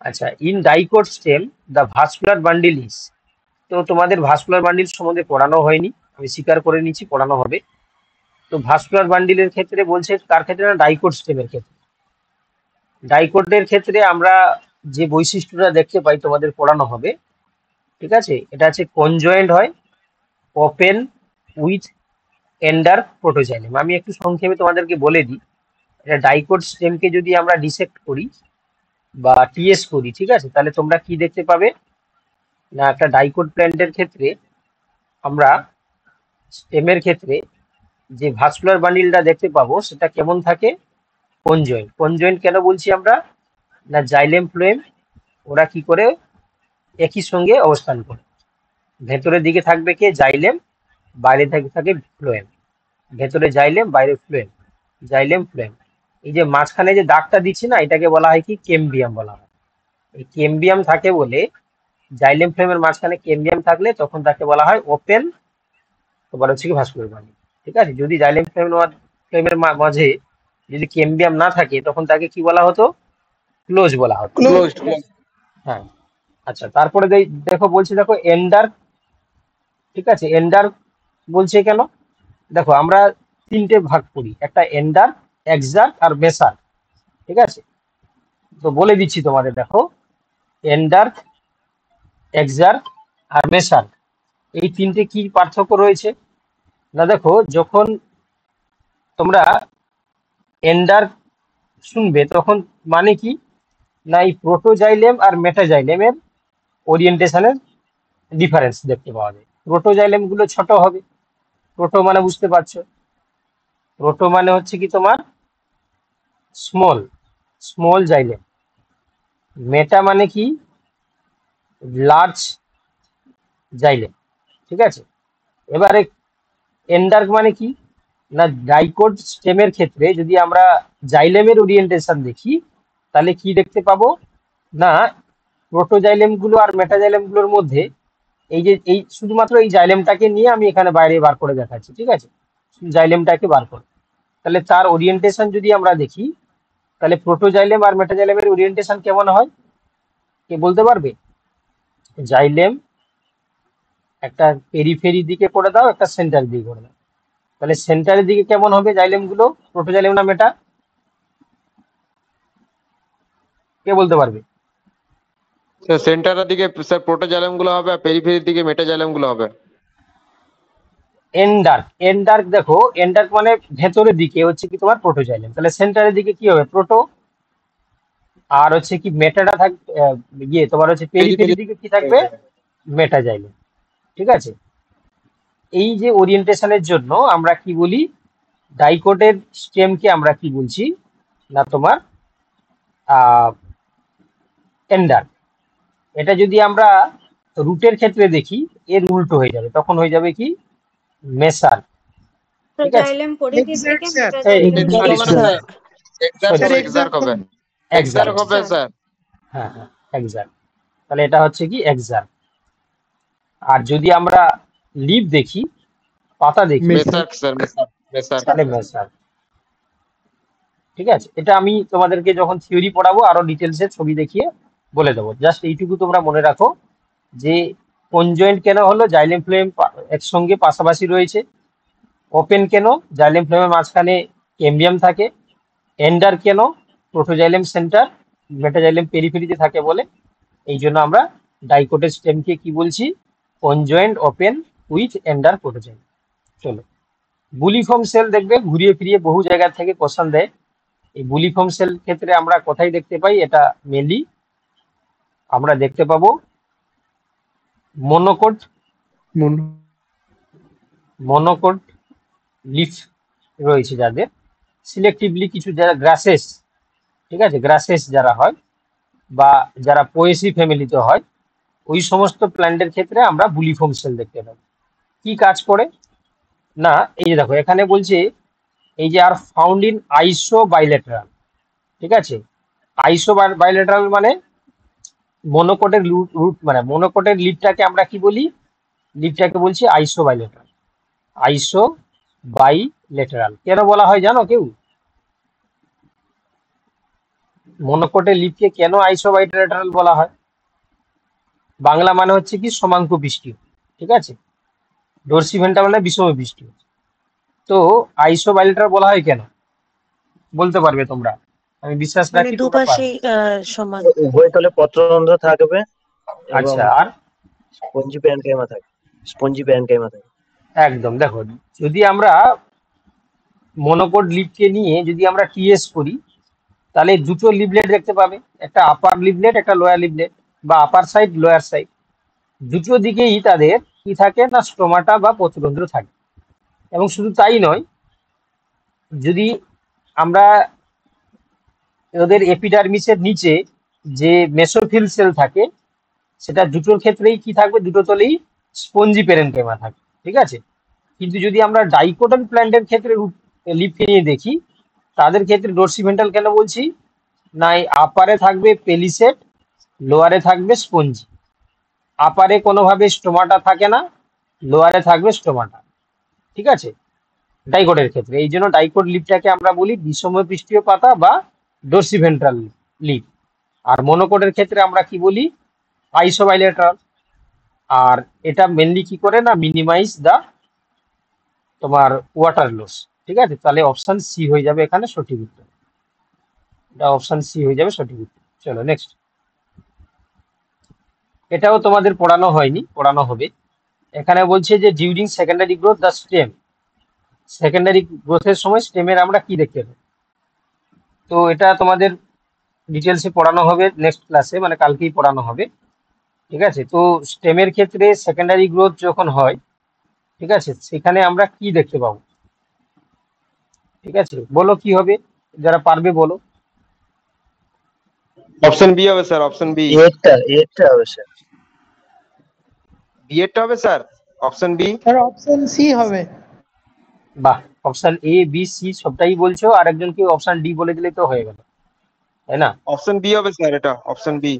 Speaker 1: আচ্ছা, in dicot stem the vascular bundle is, তো তোমাদের ভাস্কুলার বান্ডিল সম্বন্ধে পড়ানো হয়নি, আমি স্বীকার করে নিচ্ছি, পড়ানো হবে। তো ভাস্কুলার বান্ডিলের ক্ষেত্রে বলছে কার ক্ষেত্রে না, ডাইকট স্টেমের ক্ষেত্রে। ডাইকটের ক্ষেত্রে আমরা যে বৈশিষ্ট্যটা দেখতে পাই তোমাদের পড়ানো হবে। ঠিক আছে, এটা হচ্ছে কনজয়েন্ট হয়, ওপেন উইথ এন্ডার প্রোটোজাইলেম। আমি একটু সংক্ষেপে তোমাদেরকে বলে দিই, এটা ডাইকট স্টেমকে যদি আমরা ডিসেক্ট করি বা টিএস করি, ঠিক আছে, তাহলে তোমরা কি দেখতে পাবে না, একটা ডাইকট প্ল্যান্টের ক্ষেত্রে আমরা স্টেমের ক্ষেত্রে যে ভাস্কুলার বান্ডিলটা দেখতে পাবো সেটা কেমন থাকে, কনজয়েন্ট। কনজয়েন্ট কেন বলছি আমরা, না জাইলেম ফ্লোয়েম ওরা কি করে একই সঙ্গে অবস্থান করে, ভেতরের দিকে থাকবে কে, জাইলেম, বাইরে থাকে ফ্লোয়েম, ভেতরে জাইলেম বাইরে ফ্লোয়েম, জাইলেম ফ্লোয়েম। এই যে মাঝখানে যে দাগটা দিচ্ছি না, এটাকে বলা হয় কি, কেম্বিয়াম বলা হয়। এই কেম্বিয়াম থাকে বলে, জাইলেম ফ্লোয়েমের মাঝখানে কেম্বিয়াম থাকলে তখন তাকে বলা হয় ওপেন, তোমার হচ্ছে কি ভাস্কুলার বান্ডিল। ঠিক আছে, যদি জাইলেম ফ্লোয়েমের মাঝে যদি কেম্বিয়াম না থাকে তখন তাকে কি বলা হতো, ক্লোজ বলা হতো।
Speaker 7: ক্লোজড।
Speaker 1: হ্যাঁ, আচ্ছা, তারপরে দেখো বলছি দেখো এন্ডার, ঠিক আছে, এন্ডার বলছে কেন? দেখো আমরা তিনটে ভাগ করি, একটা এন্ডার, এক্সার্ক আর মেসার্ক, ঠিক আছে? তো বলে দিচ্ছি তোমাদের, দেখো এন্ডার্ক, এক্সার্ক আর মেসার্ক, এই তিনটে কি পার্থক্য রয়েছে? না দেখো, যখন তোমরা এন্ডার্ক শুনবে তখন মানে কি, না এই প্রোটোজাইলেম আর মেটাজাইলেমের ওরিয়েন্টেশনের ডিফারেন্স দেখতে পাওয়া যায়। প্রোটোজাইলেম গুলো ছোট হবে, প্রোটো মানে বুঝতে পারছো, প্রোটো মানে হচ্ছে কি তোমার স্মল, স্মল জাইলেম। মেটা মানে কি লার্জ জাইলেম, ঠিক আছে? এবারে এন্ডার্ক মানে কি, না ডাইকোট স্টেমের ক্ষেত্রে যদি আমরা জাইলেমের ওরিয়েন্টেশন দেখি তাহলে কি দেখতে পাবো, না প্রোটোজাইলেম গুলো আর মেটাজাইলেম গুলোর মধ্যে এই যে এই শুধুমাত্র এই জাইলেমটাকে নিয়ে আমি এখানে বাইরে বার করে দেখাচ্ছি, ঠিক আছে? জাইলেমটাকে বার করে, তাহলে তার ওরিয়েন্টেশন যদি আমরা দেখি তাহলে প্রোটোজাইলেম আর মেটাজাইলেমের ওরিয়েন্টেশন কেমন হয় কে বলতে পারবে? জাইলেম একটা পেরিফেরি দিকে করে দাও, একটা সেন্টার দিকে করে দাও, তাহলে সেন্টারের দিকে কেমন হবে জাইলেম গুলো, প্রোটোজাইলেম না মেটা, কে বলতে পারবে?
Speaker 7: স্যার সেন্টারের দিকে স্যার প্রোটোজাইলাম গুলো হবে আর পেরিফেরির দিকে মেটাজাইলাম গুলো হবে।
Speaker 1: এন্ডার্ক, এন্ডার্ক দেখো, এন্ডার্ক মানে ভেতরের দিকে হচ্ছে কি তোমার প্রোটোজাইলেম, তাহলে সেন্টারের দিকে কি হবে প্রোটো, আর হচ্ছে কি মেটাটা থাকবে, গিয়ে তোমার হচ্ছে পেরিফেরির দিকে কি থাকবে, মেটাজাইলেম, ঠিক আছে? এই যে ওরিয়েন্টেশনের জন্য আমরা কি বলি, ডাইকোটের স্টেমকে আমরা কি বলছি, না তোমার এন্ডার্ক। এটা যদি আমরা রুটের ক্ষেত্রে দেখি এর উল্টো হয়ে যাবে, তখন হয়ে যাবে কি মেসার, ঠিক আছে?
Speaker 9: জাইলেম পরিধির
Speaker 5: এক্সাক্ট
Speaker 9: দিকে
Speaker 5: sir,
Speaker 9: metaxylem
Speaker 7: sir exact
Speaker 5: sir
Speaker 7: হবে,
Speaker 5: এক্সাক্ট
Speaker 7: এক্সাক্ট হবে,
Speaker 5: হবে।
Speaker 7: এক্সাক্ট হবে স্যার।
Speaker 1: হ্যাঁ হ্যাঁ, এক্সাক্ট। তাহলে এটা হচ্ছে কি এক্সাক্ট। আর যদি আমরা লিভ দেখি, পাতা দেখি,
Speaker 7: মেসার্ক স্যার, মেসার্ক, মেসার্ক।
Speaker 1: তাহলে মেসার, ঠিক আছে? এটা আমি তোমাদেরকে যখন থিওরি পড়াবো আরো ডিটেলসে ছবি দেখিয়ে বলে দেবো। জাস্ট এইটুকু তোমরা মনে রাখো যে কনজয়েন্ট কেন হলো, জাইলেম ফ্লেম একসঙ্গে পাশাপাশি রয়েছে। ওপেন কেন, জাইলেম ফ্লেমের মাঝখানে ক্যাম্বিয়াম থাকে। এন্ডার কেন, প্রোটোজাইলেম সেন্টার, মেটাজাইলেম পেরিফেরিতে থাকে বলে। এই জন্য আমরা ডাইকোটের স্টেমকে কি বলছি, conjoined open with endure protoxylem. চলো, বুলিফর্ম সেল দেখবে ঘুরিয়ে ফিরিয়ে বহু জায়গা থেকে কোশ্চেন দেয়। এই বুলিফর্ম সেল ক্ষেত্রে আমরা কোথায় দেখতে পাই, এটা মেনলি আমরা দেখতে পাবো মনোকোট, মনোকোট লিফ রয়েছে যাদের, সিলেক্টিভলি কিছু যারা গ্রাসেস, ঠিক আছে, গ্রাসেস যারা হয় বা যারা পোয়েসি ফ্যামিলিতে হয়, ওই সমস্ত প্ল্যান্টের ক্ষেত্রে আমরা বুলিফর্ম সেল দেখতে পাই। কি কাজ করে, না এই যে দেখো এখানে বলছে এই যে আর ফাউন্ড ইন আইসো বাইলেটারাল, ঠিক আছে? আইসো বাইলেটারাল মানে মনোকোটের রুট, মানে মনোকোটের লিডটাকে আমরা কি বলি, লিডটাকে বলছি আইসো বাইলেটারাল। আইসো বাইলেটারাল কেন বলা হয় জানো কেউ? মনোকোটের লিডকে কেন আইসো বাইলেটারাল বলা হয়? বাংলা মানে হচ্ছে কি সমাঙ্কু বৃষ্টি, ঠিক আছে? ডরসিভেন্টা মানে বিষম বৃষ্টি। তো আইসো বাইলেটারাল বলা হয় কেন বলতে পারবে তোমরা? আমি বিশ্বাস
Speaker 8: মানে
Speaker 1: রাখি তোমরা পারবে।
Speaker 8: দুপাশেই সমান।
Speaker 10: উভয় তলে পত্ররন্ধ্র থাকবে এবং
Speaker 1: আচ্ছা, আর
Speaker 10: স্পঞ্জি প্যারেনকাইমা থাকবে, স্পঞ্জি প্যারেনকাইমা থাকবে।
Speaker 1: একদম দেখো, যদি আমরা মনোকোট লিভকে নিয়ে যদি আমরা টিএস করি তাহলে দুটো লিভলেট দেখতে পাবে, একটা আপার লিভলেট, একটা লোয়ার লিভলেট, বা আপার সাইড লোয়ার সাইড। দুটো দিকেই তাদের কি থাকে, না স্টোমাটা বা পত্ররন্ধ্র থাকে। এবং শুধু তাই নয়, যদি আমরা ওদের এপিডার্মিসের নিচে যে মেসোফিল সেল থাকে, সেটা দুটোর ক্ষেত্রেই কি থাকবে, দুটো তলেই স্পঞ্জি প্যারেনকাইমা থাকে, ঠিক আছে? কিন্তু যদি আমরা ডাইকোটন প্ল্যান্টের ক্ষেত্রে লিভকে নিয়ে দেখি, তাদের ক্ষেত্রে ডরসিভেন্টাল কেন বলছি, না এই আপারে থাকবে পেলিসেট, লোয়ারে থাকবে স্পঞ্জি। আপারে কোনোভাবে স্টোমাটা থাকে না, লোয়ারে থাকবে স্টোমাটা, ঠিক আছে? ডাইকোটের ক্ষেত্রে এই জন্য ডাইকোট লিভটাকে আমরা বলি বিষমপৃষ্ঠীয় পাতা বা ডরসিভেন্ট্রাল লিভ। আর মনোকোটের ক্ষেত্রে আমরা কি বলি, আইসোবাইলেটারাল। আর এটা মেনলি কি করে, না মিনিমাইজ দা তোমার ওয়াটার লস। ঠিক আছে, তাহলে অপশন সি হয়ে যাবে এখানে সঠিক উত্তর। এটা অপশন সি হয়ে যাবে সঠিক উত্তর। চলো নেক্সট। এটাও তোমাদের পড়ানো হয়নি, পড়ানো হবে। এখানে বলছে যে during secondary growth the stem, secondary গ্রোথের সময় স্টেমের আমরা কি দেখতে পাই। তো এটা তোমাদের ডিটেলসে পড়ানো হবে নেক্সট ক্লাসে, মানে কালকেই পড়ানো হবে। ঠিক আছে, তো স্টেমের ক্ষেত্রে সেকেন্ডারি গ্রোথ যখন হয়, ঠিক আছে, সেখানে আমরা কি দেখতে পাবো। ঠিক আছে, বলো কি হবে, যারা পারবে বলো।
Speaker 7: অপশন বি হবে স্যার, অপশন বি।
Speaker 10: এরটা হবে স্যার।
Speaker 7: বি এরটা হবে sir, option B.
Speaker 5: Sir option C হবে।
Speaker 1: বাহ, অপশন এ বি সি সবটাই বলছো, আর একজনকে অপশন ডি বলে দিলে তো হয়ে গেল, তাই না?
Speaker 7: অপশন বি হবে স্যার, এটা অপশন বি।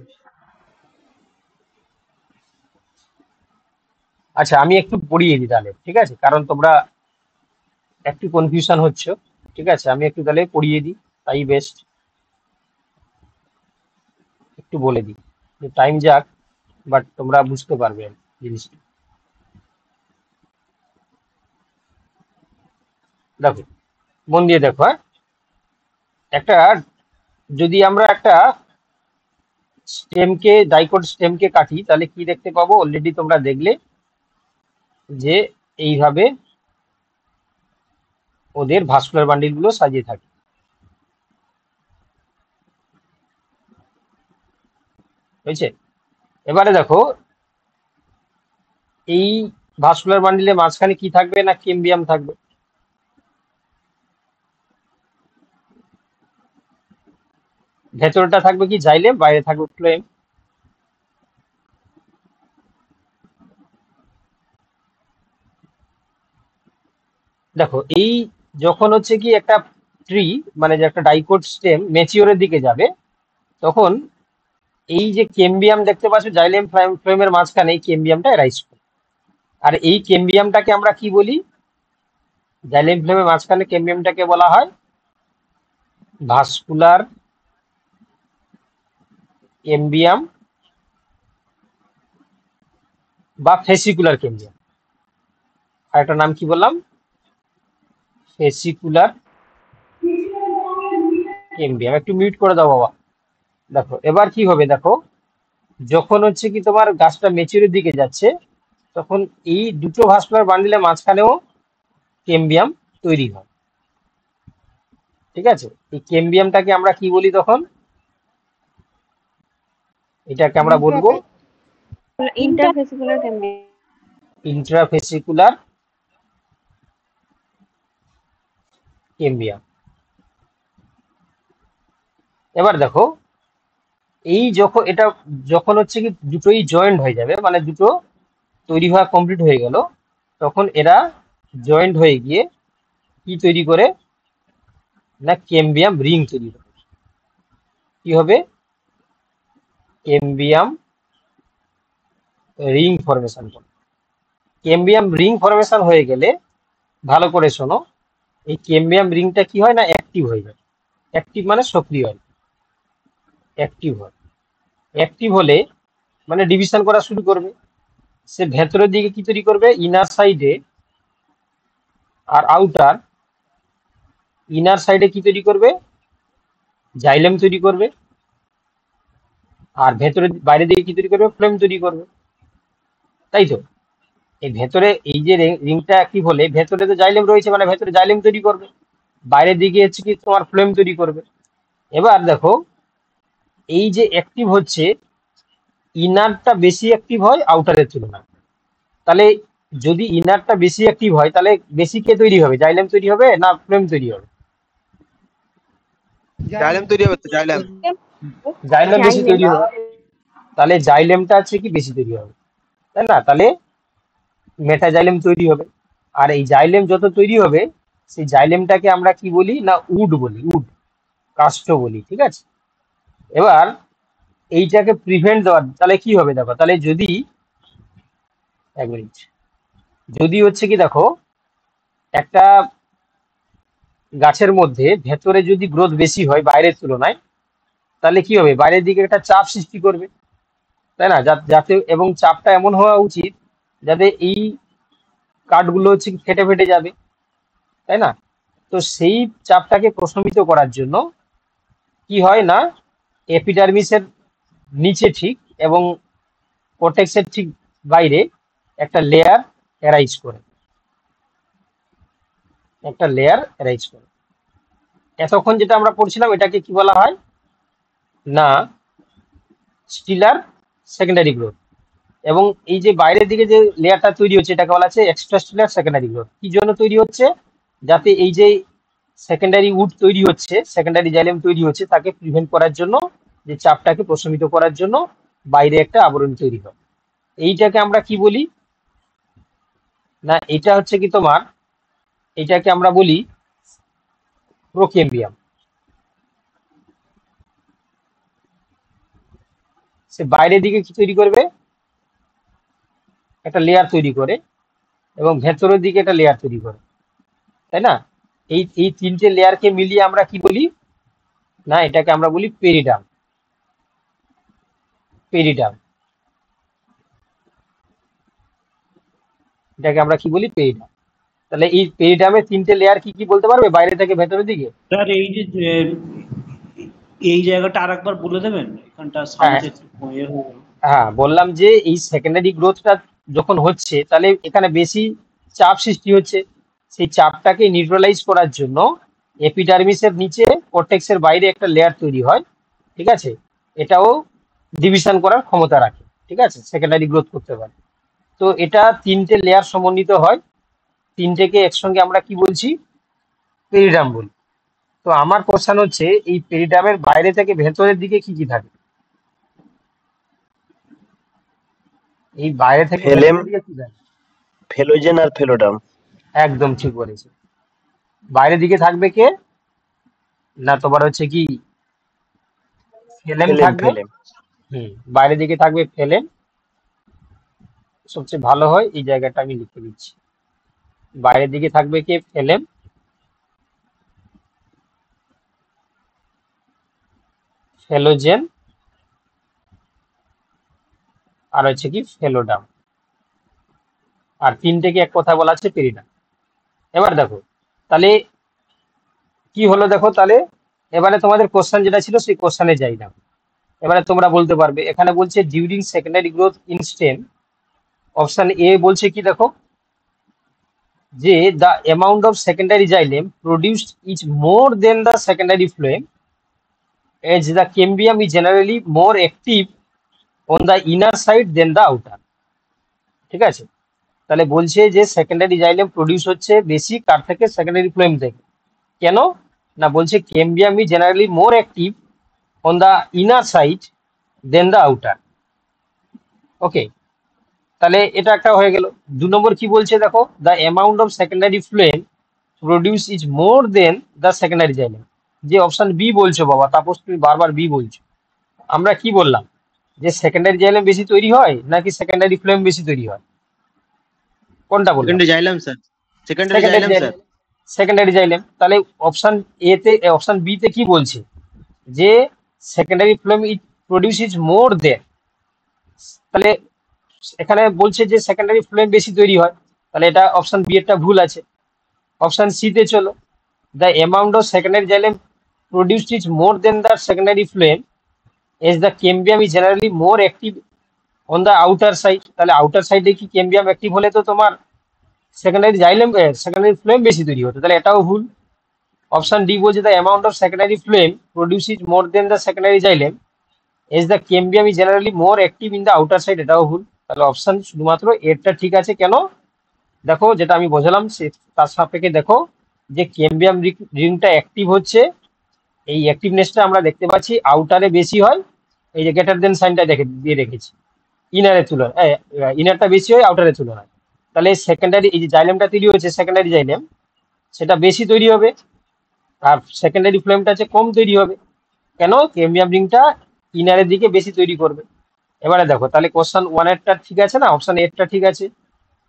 Speaker 1: আচ্ছা, আমি একটু পড়িয়ে দিই তাহলে, ঠিক আছে, কারণ তোমরা একটু কনফিউশন হচ্ছে। ঠিক আছে, আমি একটু তাহলে পড়িয়ে দিই, তাই বেস্ট। একটু বলে দিই, টাইম যাক, বাট তোমরা বুঝতে পারবে জিনিসটা। দেখো, মন দিয়ে দেখো। হ্যাঁ, একটা যদি আমরা একটা স্টেমকে, ডাইকট স্টেমকে কাটি, তাহলে কি দেখতে পাবো? অলরেডি তোমরা দেখলে যে এইভাবে ওদের ভাস্কুলার বান্ডিল গুলো সাজিয়ে থাকে। হয়েছে? এবারে দেখো, এই ভাস্কুলার বান্ডিলের মাঝখানে কি থাকবে না কেম্বিয়াম থাকবে। ভেতরটা থাকবে কি জাইলেম, বাইরে থাকবে ফ্লোয়েম। দেখো, এই যখন হচ্ছে কি একটা ট্রি, মানে যে একটা ডাইকোট স্টেম ম্যাচিওরের দিকে যাবে, তখন এই যে কেম্বিয়াম দেখতে পাচ্ছ জাইলেম ফ্লোয়েমের মাঝখানে, এই কেম্বিয়ামটা রাইজ করে। আর এই কেম্বিয়ামটাকে আমরা কি বলি? জাইলেম ফ্লোয়েমের মাঝখানে কেম্বিয়ামটাকে বলা হয় ভাস্কুলার কেম্বিয়াম বা ফেসিকুলার কেম্বিয়াম। আর একটা নাম কি বললাম? Fascicular cambium. একটু মিউট করে দাও বাবা। দেখো এবার কি হবে, দেখো যখন হচ্ছে কি তোমার গাছটা মেচুরের দিকে যাচ্ছে, তখন এই দুটো ভাস্কুলার বান্ডিলের মাঝখানেও কেম্বিয়াম তৈরি হয়। ঠিক আছে, এই কেম্বিয়ামটাকে আমরা কি বলি তখন? এটাকে আমরা বলবো
Speaker 2: ইন্টারভেসিকুলার ক্যাম্বিয়াম।
Speaker 1: ইন্ট্রাফেসিকুলার কেম্বিয়াম। এবার দেখো, এই যখন এটা যখন হচ্ছে কি দুটোই জয়েন্ট হয়ে যাবে, মানে দুটো তৈরি হওয়া কমপ্লিট হয়ে গেল, তখন এরা জয়েন্ট হয়ে গিয়ে কি তৈরি করে না কেম্বিয়াম রিং তৈরি করে। কি হবে? কেম্বিয়াম রিং ফরমেশন করে। কেম্বিয়াম রিং ফরমেশন হয়ে গেলে, ভালো করে শোনো, এই কেম্বিয়াম রিংটা কি হয় না অ্যাক্টিভ হয়ে যায়। অ্যাক্টিভ মানে সক্রিয় হয়, অ্যাক্টিভ হয়। অ্যাক্টিভ হলে মানে ডিভিশন করা শুরু করবে। সে ভেতরের দিকে কি তৈরি করবে? ইনার সাইডে আর আউটার। ইনার সাইডে কি তৈরি করবে? জাইলেম তৈরি করবে। আর ভেতরে বাইরের দিকে কি তৈরি করবে? ফ্লেম তৈরি করবে। তাই তো, এই ভেতরে এই যে রিংটা অ্যাক্টিভ হলে ভেতরে তো জাইলেম রয়েছে, মানে ভেতরে জাইলেম তৈরি করবে, বাইরের দিকে হচ্ছে কি তোমার ফ্লেম তৈরি করবে। এবার দেখো, এই যে অ্যাক্টিভ হচ্ছে, ইনারটা বেশি অ্যাক্টিভ হয় আউটারের তুলনায়। তাহলে যদি ইনারটা বেশি অ্যাক্টিভ হয়, তাহলে বেশি কে তৈরি হবে? জাইলেম তৈরি হবে না ফ্লেম তৈরি হবে?
Speaker 7: জাইলেম তৈরি হবে তো, জাইলেম।
Speaker 1: জাইলেম বেশি তৈরি হবে। তাহলে জাইলেমটা হচ্ছে কি বেশি তৈরি হবে, তাই না? তাহলে মেটাজাইলেম তৈরি হবে। আর এই জাইলেম যত তৈরি হবে, সেই জাইলেমটাকে আমরা কি বলি না উড বলি, উড, কাষ্ঠ বলি। ঠিক আছে, এবার এইটাকে প্রিভেন্ট দেওয়ার, তাহলে কি হবে দেখো, তাহলে যদি এক মিনিট, যদি হচ্ছে কি দেখো একটা গাছের মধ্যে ভেতরে যদি গ্রোথ বেশি হয় বাইরের তুলনায়, তাহলে কি হবে? বাইরের দিকে একটা চাপ সৃষ্টি করবে, তাই না? যাতে, এবং চাপটা এমন হওয়া উচিত যাতে এই কাঠগুলো হচ্ছে কি ফেটে ফেটে যাবে, তাই না? তো সেই চাপটাকে প্রশমিত করার জন্য কি হয় না, এপিডার্মিসের নিচে ঠিক এবং কর্টেক্সের ঠিক বাইরে একটা লেয়ার অ্যারাইজ করে, এতক্ষণ যেটা আমরা পড়ছিলাম এটাকে কি বলা হয় না, স্টিলার সেকেন্ডারি গ্রোথ। এবং এই যে বাইরের দিকে যে লেয়ারটা তৈরি হচ্ছে এটাকে বলা হচ্ছে এক্সট্রা স্টিলার সেকেন্ডারি গ্রোথ। কি জন্য তৈরি হচ্ছে? যাতে এই যে সেকেন্ডারি উড তৈরি হচ্ছে, সেকেন্ডারি জাইলেম তৈরি হচ্ছে, তাকে প্রিভেন্ট করার জন্য, যে চাপটাকে প্রশমিত করার জন্য বাইরে একটা আবরণ তৈরি হয়। এইটাকে আমরা কি বলি না, এটা হচ্ছে কি তোমার, এটাকে আমরা বলি প্রোকেম্বিয়াম। সে বাইরের দিকে কি তৈরি করবে, একটা লেয়ার তৈরি করে, এবং ভেতরের দিকে একটা লেয়ার তৈরি করে, তাই না? এই তিনটে লেয়ারকে মিলিয়ে আমরা কি বলি না, এটাকে আমরা বলি পেরিডাম। এটাকে আমরা কি বলি, পেরিডাম। তাহলে এই পেরিডামের তিনটে লেয়ার কি কি বলতে পারবে বাইরে থেকে ভেতরের দিকে?
Speaker 4: স্যার এই যে এই জায়গাটা আরেকবার বলে দেবেন, এখানটা
Speaker 1: হ্যাঁ
Speaker 4: সাউন্ড একটু হয়ে গেল।
Speaker 1: হ্যাঁ, বললাম যে এই সেকেন্ডারি গ্রোথটা যখন হচ্ছে তাহলে এখানে বেশি চাপ সৃষ্টি হচ্ছে। সেই চাপটাকে নিউট্রালাইজ করার জন্য এপিডার্মিসের নিচে কর্টেক্সের বাইরে একটা লেয়ার তৈরি হয়, ঠিক আছে? এটাও ডিভিশন করার ক্ষমতা রাখে, ঠিক আছে, সেকেন্ডারি গ্রোথ করতে পারে। তো এটা তিনটে লেয়ার সমন্বিত হয়, তিনটেকে একসঙ্গে আমরা কি বলছি, পেরিডাম বলি। তো আমার কোশ্চেন হচ্ছে এই পেরিডামের বাইরে থেকে ভেতরের দিকে কি কি থাকে? এই বাইরে থেকে
Speaker 10: ফেলেম,
Speaker 1: ভেতরের দিকে কি থাকে?
Speaker 10: ফেলোজেন আর ফেলোডাম।
Speaker 1: একদম ঠিক বলেছে। বাইরের দিকে থাকবে কে না, তোমার হচ্ছে কি ফেলেম
Speaker 10: ফেলেম
Speaker 1: থাকবে।
Speaker 10: ফেলেম
Speaker 1: বাইরের দিকে থাকবে ফেলেম। সবচেয়ে ভালো হয় এই জায়গাটা আমি লিখে দিচ্ছি, বাইরের দিকে থাকবে কে, ফেলেম, ফেলোজেন, আর হচ্ছে কি ফেলোডাম, আর তিনটেকে এক কথা বলা আছে পেরিডাম। এবার দেখো তাহলে কি হলো, দেখো তাহলে এবারে তোমাদের কোশ্চেন যেটা ছিল সেই কোশ্চেনে যাই না। এবারে তোমরা বলতে পারবে, এখানে বলছে during secondary growth in stem, option A বলছে কি দেখো, যে the amount of secondary xylem produced is more than the secondary phloem, as the cambium is generally more active on the inner side than the outer। ঠিক আছে, তাহলে বলছে যে secondary xylem produce হচ্ছে বেশি কার থেকে, সেকেন্ডারি ফ্লোয়েম থেকে। কেন না, বলছে cambium is generally more active on the inner side than the outer. Okay, তাহলে এটা একটা হয়ে গেল। 2 নম্বর কি বলছে দেখো, the amount of secondary phloem produce is more than the secondary xylem. যে অপশন বি বলছো বাবা, তাপস তুমি বারবার বি বলছো। আমরা কি বললাম, যে সেকেন্ডারি জাইলেম বেশি তৈরি হয় নাকি সেকেন্ডারি ফ্লোয়েম বেশি তৈরি হয়? কোনটা বললাম?
Speaker 7: Secondary xylem sir, secondary xylem sir.
Speaker 1: Secondary xylem. তাহলে অপশন এ তে, অপশন বি তে কি বলছে, যে secondary phloem is produce is more than. তাহলে এখানে বলছে যে সেকেন্ডারি ফ্লোয়েম বেশি তৈরি হয়, তাহলে এটা অপশন বি এরটা ভুল আছে। অপশন সি তে চলো, the amount of secondary xylem produced is more than the secondary phloem, as the cambium is generally more active on the outer side. তাহলে আউটার সাইডে কি ক্যাম্বিয়াম অ্যাক্টিভ হলে তো তোমার সেকেন্ডারি জাইলেম, সেকেন্ডারি ফ্লোয়েম বেশি তৈরি হতো, তাহলে এটাও ভুল। অপশন ডি বলছে the amount of secondary phloem produce is more than the secondary xylem, as the cambium is generally more active in the outer side, এটাও ভুল। তাহলে অপশন শুধুমাত্র এরটা ঠিক আছে। কেন দেখো, যেটা আমি বোঝালাম তার সাপেক্ষে দেখো, যে ক্যাম্বিয়াম রিংটা অ্যাক্টিভ হচ্ছে, এই অ্যাক্টিভনেসটা আমরা দেখতে পাচ্ছি আউটারে বেশি হয়, এই যে গ্রেটার দেন সাইনটা দিয়ে রেখেছি, ইনারের তুলনায় ইনারটা বেশি হয় আউটারের তুলনায়। তাহলে সেকেন্ডারি এই যে জাইলেমটা তৈরি হয়েছে, সেকেন্ডারি জাইলেম, সেটা বেশি তৈরি হবে, আর সেকেন্ডারি ফ্লেমটা হচ্ছে কম তৈরি হবে। কেন, ক্যাম্বিয়াম রিংটা ইনারের দিকে বেশি তৈরি করবে। এবারে দেখো তাহলে কোশ্চেন 1 এরটা ঠিক আছে না, অপশন এরটা ঠিক আছে।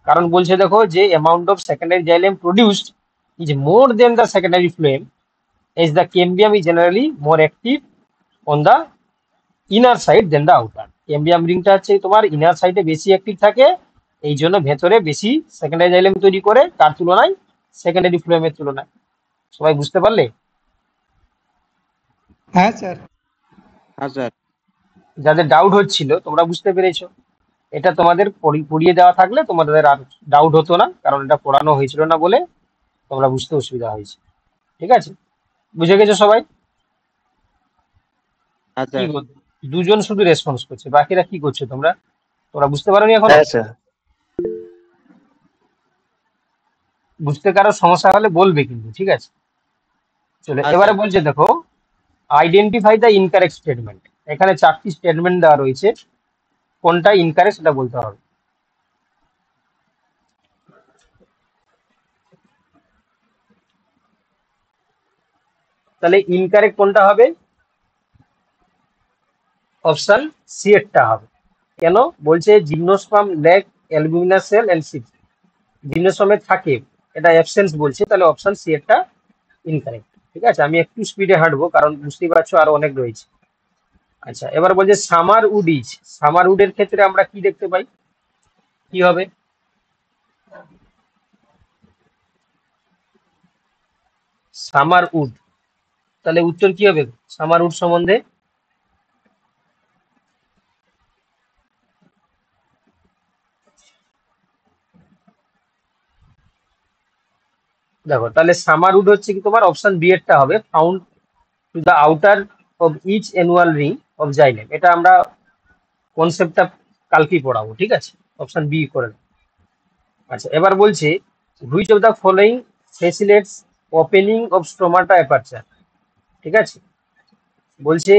Speaker 1: কারণ বলছে দেখো, যে amount of secondary xylem produced is more than the secondary phloem, as the cambium is generally more active on the inner side than the outer. Cambium রিংটা হচ্ছে তোমার ইনার সাইডে বেশি অ্যাক্টিভ থাকে, এই জন্য ভেতরে বেশি সেকেন্ডারি জাইলেম তৈরি করে, কার তুলনায়, সেকেন্ডারি ফ্লোয়েমের তুলনায়। সবাই বুঝতে পারলে?
Speaker 5: হ্যাঁ স্যার।
Speaker 7: হ্যাঁ স্যার।
Speaker 1: যাদের ডাউট হচ্ছিল তোমরা বুঝতে পেরেছো। এটা তোমাদের পড়িয়ে দেওয়া থাকলে তোমাদের আর ডাউট হতো না, কারণ এটা পড়ানো হয়েছিল না বলে তোমরা বুঝতে অসুবিধা হয়েছে। ঠিক আছে, বুঝে গেছো সবাই?
Speaker 7: হ্যাঁ
Speaker 1: কি
Speaker 7: স্যার।
Speaker 1: বল, দুজন শুধু রেসপন্স করছে, বাকিরা কি করছো তোমরা? তোমরা বুঝতে পারোনি এখনো?
Speaker 10: হ্যাঁ স্যার।
Speaker 1: বুঝতে কারো সমস্যা হলে বলবে কিন্তু, ঠিক আছে? চলো
Speaker 7: হ্যাঁ
Speaker 1: এবারে
Speaker 7: স্যার।
Speaker 1: বলছে দেখো, আইডেন্টিফাই দ্য ইনকারেক্ট স্টেটমেন্ট। এখানে 4টি স্টেটমেন্ট দেওয়া রয়েছে, কোনটা ইনকারেক্ট সেটা বলতে হবে। তাহলে ইনকারেক্ট কোনটা হবে? অপশন সি এরটা হবে। কেন বলছে? Gymnosperm lack albuminous cell and seed. জিমনোস্পার্মে থাকে, এটা অ্যাবসেন্স বলছে, তাহলে অপশন সি এরটা ইনকারেক্ট। ঠিক আছে, আমি একটু স্পিডে হাঁটবো কারণ বুঝতেই পারছো আরো অনেক রয়েছে। আচ্ছা, এবার বলছে সামার উড ইজ। সামার উডের ক্ষেত্রে আমরা কি দেখতে পাই? কি হবে? সামার উড, তাহলে উত্তর কি হবে সামার উড সম্বন্ধে? দেখো, তাহলে সামার উড হচ্ছে কি তোমার অপশন বি এরটা হবে, found to the outer of each annual ring of xylem. এটা আমরা কনসেপ্টটা কালকেই পড়াবো, ঠিক আছে? অপশন বি করে নাও। আচ্ছা, এবার বলছে which of the following facilitates opening of stomata aperture. ঠিক আছে, বলছে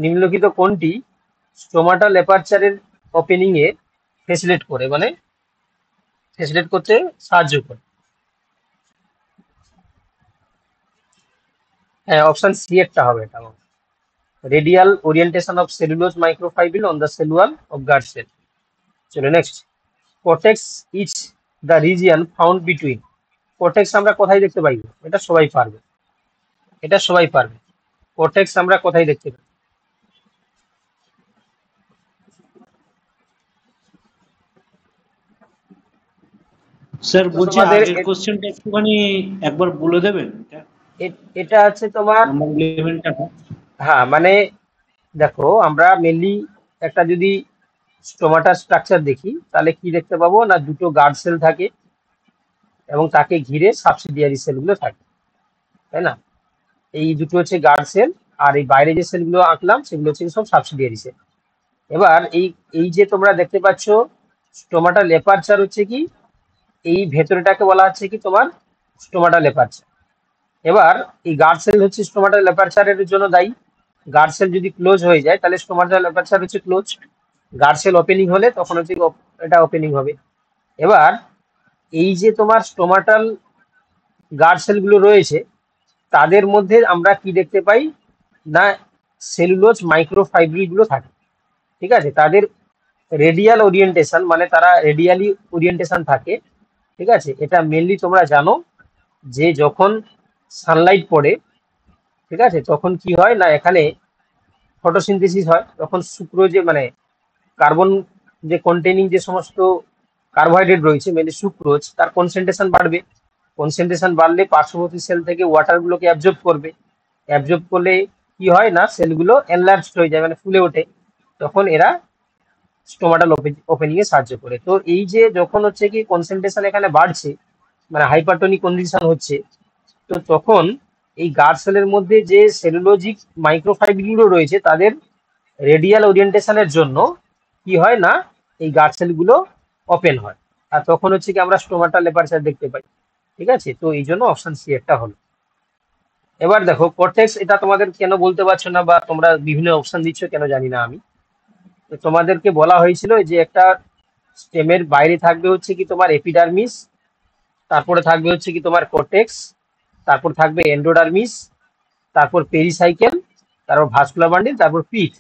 Speaker 1: নিম্নলিখিত কোনটি স্টোমাটাল অ্যাপারচারের ওপেনিং এ ফেসিলেট করে, মানে ফেসিলেট করতে সাহায্য করে? হ্যাঁ, অপশন সি এরটা হবে এটা। Radial orientation of cellulose microfibril on the cell wall of guard cell. চলো next, cortex is the region found between. Cortex আমরা কোথায় দেখতে পাই? এটা সবাই পারবে, এটা সবাই পারবে। কোটেক্স আমরা কোথায় দেখতে পাই?
Speaker 4: স্যার
Speaker 1: তো
Speaker 4: বলছি
Speaker 1: তোমাদের
Speaker 4: আগের কোশ্চেনটা একটুখানি একবার বলে দেবেন?
Speaker 1: এটা আছে তোমার,
Speaker 4: নাম্বার 11টা।
Speaker 1: হ্যাঁ মানে দেখো, আমরা মেনলি একটা যদি স্টোমাটার স্ট্রাকচার দেখি তাহলে কি দেখতে পাবো না, দুটো গার্ড সেল থাকে এবং তাকে ঘিরে সাবসিডিয়ারি সেলগুলো থাকে, তাই না? এই দুটো হচ্ছে গার্ড সেল, আর এই বাইরে যে সেলগুলো আঁকলাম সেগুলো হচ্ছে সব সাবসিডিয়ারি সেল। এবার এই এই যে তোমরা দেখতে পাচ্ছ স্টোমাটাল অ্যাপারচার হচ্ছে কি, এই ভেতরেটাকে বলা হচ্ছে কি তোমার স্টোমাটাল অ্যাপারচার। এবার এই গার্ড সেল হচ্ছে স্টোমাটাল অ্যাপারচারের জন্য দায়ী। গার্ড সেল যদি ক্লোজ হয়ে যায় তাহলে স্টোমাটাল অ্যাপারচার হচ্ছে ক্লোজ। গার্ড সেল ওপেনিং হলে তখন হচ্ছে এটা ওপেনিং হবে। এবার এই যে তোমার স্টোমাটাল গার্ড সেলগুলো রয়েছে তাদের মধ্যে আমরা কি দেখতে পাই না, সেলুলোজ মাইক্রোফাইব্রিল গুলো থাকে। ঠিক আছে, তাদের রেডিয়াল ওরিয়েন্টেশন, মানে তারা রেডিয়ালি ওরিয়েন্টেশন থাকে। ঠিক আছে, এটা মেনলি তোমরা জানো যে যখন সানলাইট পড়ে, ঠিক আছে, তখন কি হয় না, এখানে ফটোসিনথেসিস হয়, তখন শুক্র যে মানে কার্বন যে কন্টেনিং যে সমস্ত কার্বোহাইড্রেট রয়েছে মেনলি সুক্রোজ, তার কনসেন্ট্রেশন বাড়বে। কনসেন্ট্রেশন বাড়লে পার্শ্ববর্তী সেল থেকে ওয়াটার গুলোকে অ্যাবজর্ব করবে। অ্যাবজর্ব করলে কি হয় না, সেলগুলো এনলার্জড হয়ে যায়, মানে ফুলে ওঠে, তখন এরা স্টোমাটাল ওপেনিং এ সাহায্য করে। তো এই যে যখন হচ্ছে কি কনসেন্ট্রেশন এখানে বাড়ছে, মানে হাইপারটোনিক কন্ডিশন হচ্ছে, তো তখন এই গার্ড সেলের মধ্যে যে সেলুলোজিক মাইক্রোফাইব্রিল রয়েছে তাদের রেডিয়াল ওরিয়েন্টেশনের জন্য কি হয় না, এই গার্ড সেলগুলো ওপেন হয়, আর তখন হচ্ছে কি আমরা স্টোমাটাল অ্যাপারচার দেখতে পাই। ঠিক আছে, তো এই জন্য অপশন সি একটা হলো। এবার দেখো কর্টেক্স, এটা তোমাদের কেন বলতে পারছো না বা তোমরা বিভিন্ন অপশন দিচ্ছ কেন জানি না আমি। তো তোমাদেরকে বলা হয়েছিল যে একটা স্টেমের বাইরে থাকবে হচ্ছে কি তোমার এপিডার্মিস, তারপরে থাকবে হচ্ছে কি তোমার কর্টেক্স, তারপর থাকবে এন্ডোডার্মিস, তারপর পেরিসাইকেল, তারপর ভাস্কুলার বান্ডিল, তারপর পিঠ।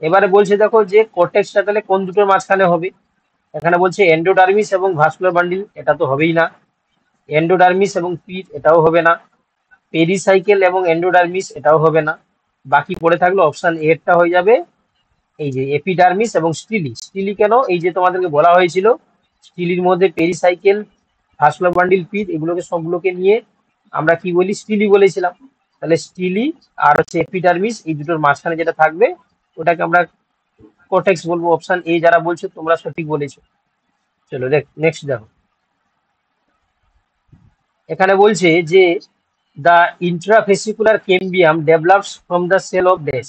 Speaker 1: এবারে বলছে দেখো যে কর্টেক্সটা তাহলে কোন দুটোর মাঝখানে হবে? এখানে বলছে এন্ডোডার্মিস এবং ভাস্কুলার বান্ডিল, এটা তো হবেই না। এন্ডোডার্মিস এবং পিঠ, এটাও হবে না। পেরিসাইকেল এবং এন্ডোডার্মিস, এটাও হবে না। বাকি পড়ে থাকলো অপশন এরটা হয়ে যাবে এই যে এপিডার্মিস এবং স্টিলি। স্টিলি কেন? এই যে তোমাদেরকে বলা হয়েছিল স্টিলির মধ্যে পেরিসাইকেল ভাস্কুলার বান্ডিল পিট, এগুলোকে সবগুলোকে নিয়ে আমরা কি বলি, স্টিলি বলেছিলাম। তাহলে স্টিলি আর হচ্ছে এপিডার্মিস, এই দুটোর মাঝখানে যেটা থাকবে ওটাকে আমরা কোর্টেক্স বলবো। অপশন এ যারা বলছো তোমরা সঠিক বলেছো। চলো নেক্সট দেখো, এখানে বলছে যে the intrafascicular cambium develops from the cell of dash.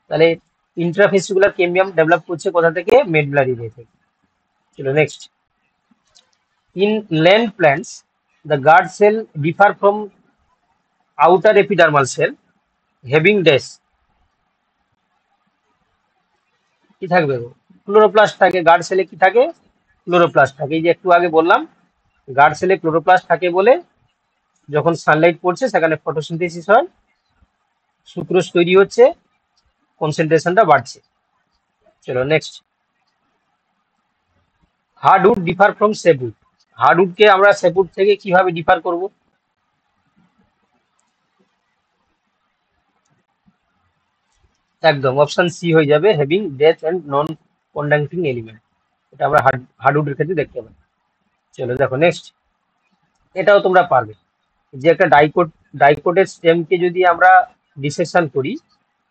Speaker 1: তাহলে ইন্ট্রাভেসিকুলার ক্যাম্বিয়াম ডেভেলপ করছে কোথা থেকে, মেডুলারি থেকে। চলো next, in land plants the guard cell differ from outer epidermal cell having dash. কি থাকবে, ক্লোরোপ্লাস্ট থাকে গার্ড সেলে, কি থাকে, ক্লোরোপ্লাস্ট থাকে। এই যে একটু আগে বললাম গার্ড সেলে ক্লোরোপ্লাস্ট থাকে বলে যখন সানলাইট পড়ছে সেখানে ফটোসিনথেসিস হয়, সুক্রোজ তৈরি হচ্ছে, কনসেন্ট্রেশনটা বাড়ছে। চলো নেক্সট, হার্ডউড ডিফার ফ্রম সেপউড। হার্ডউডকে আমরা সেপউড থেকে কিভাবে ডিফার করব, একদম অপশন সি হয়ে যাবে, having death and non conducting element. এটা আমরা হার্ডউডের ক্ষেত্রে দেখতে পাই। চলো দেখো নেক্সট, এটাও তোমরা পারবে, যে একটা ডাইকোটের স্টেমকে যদি আমরা ডিসেকশন করি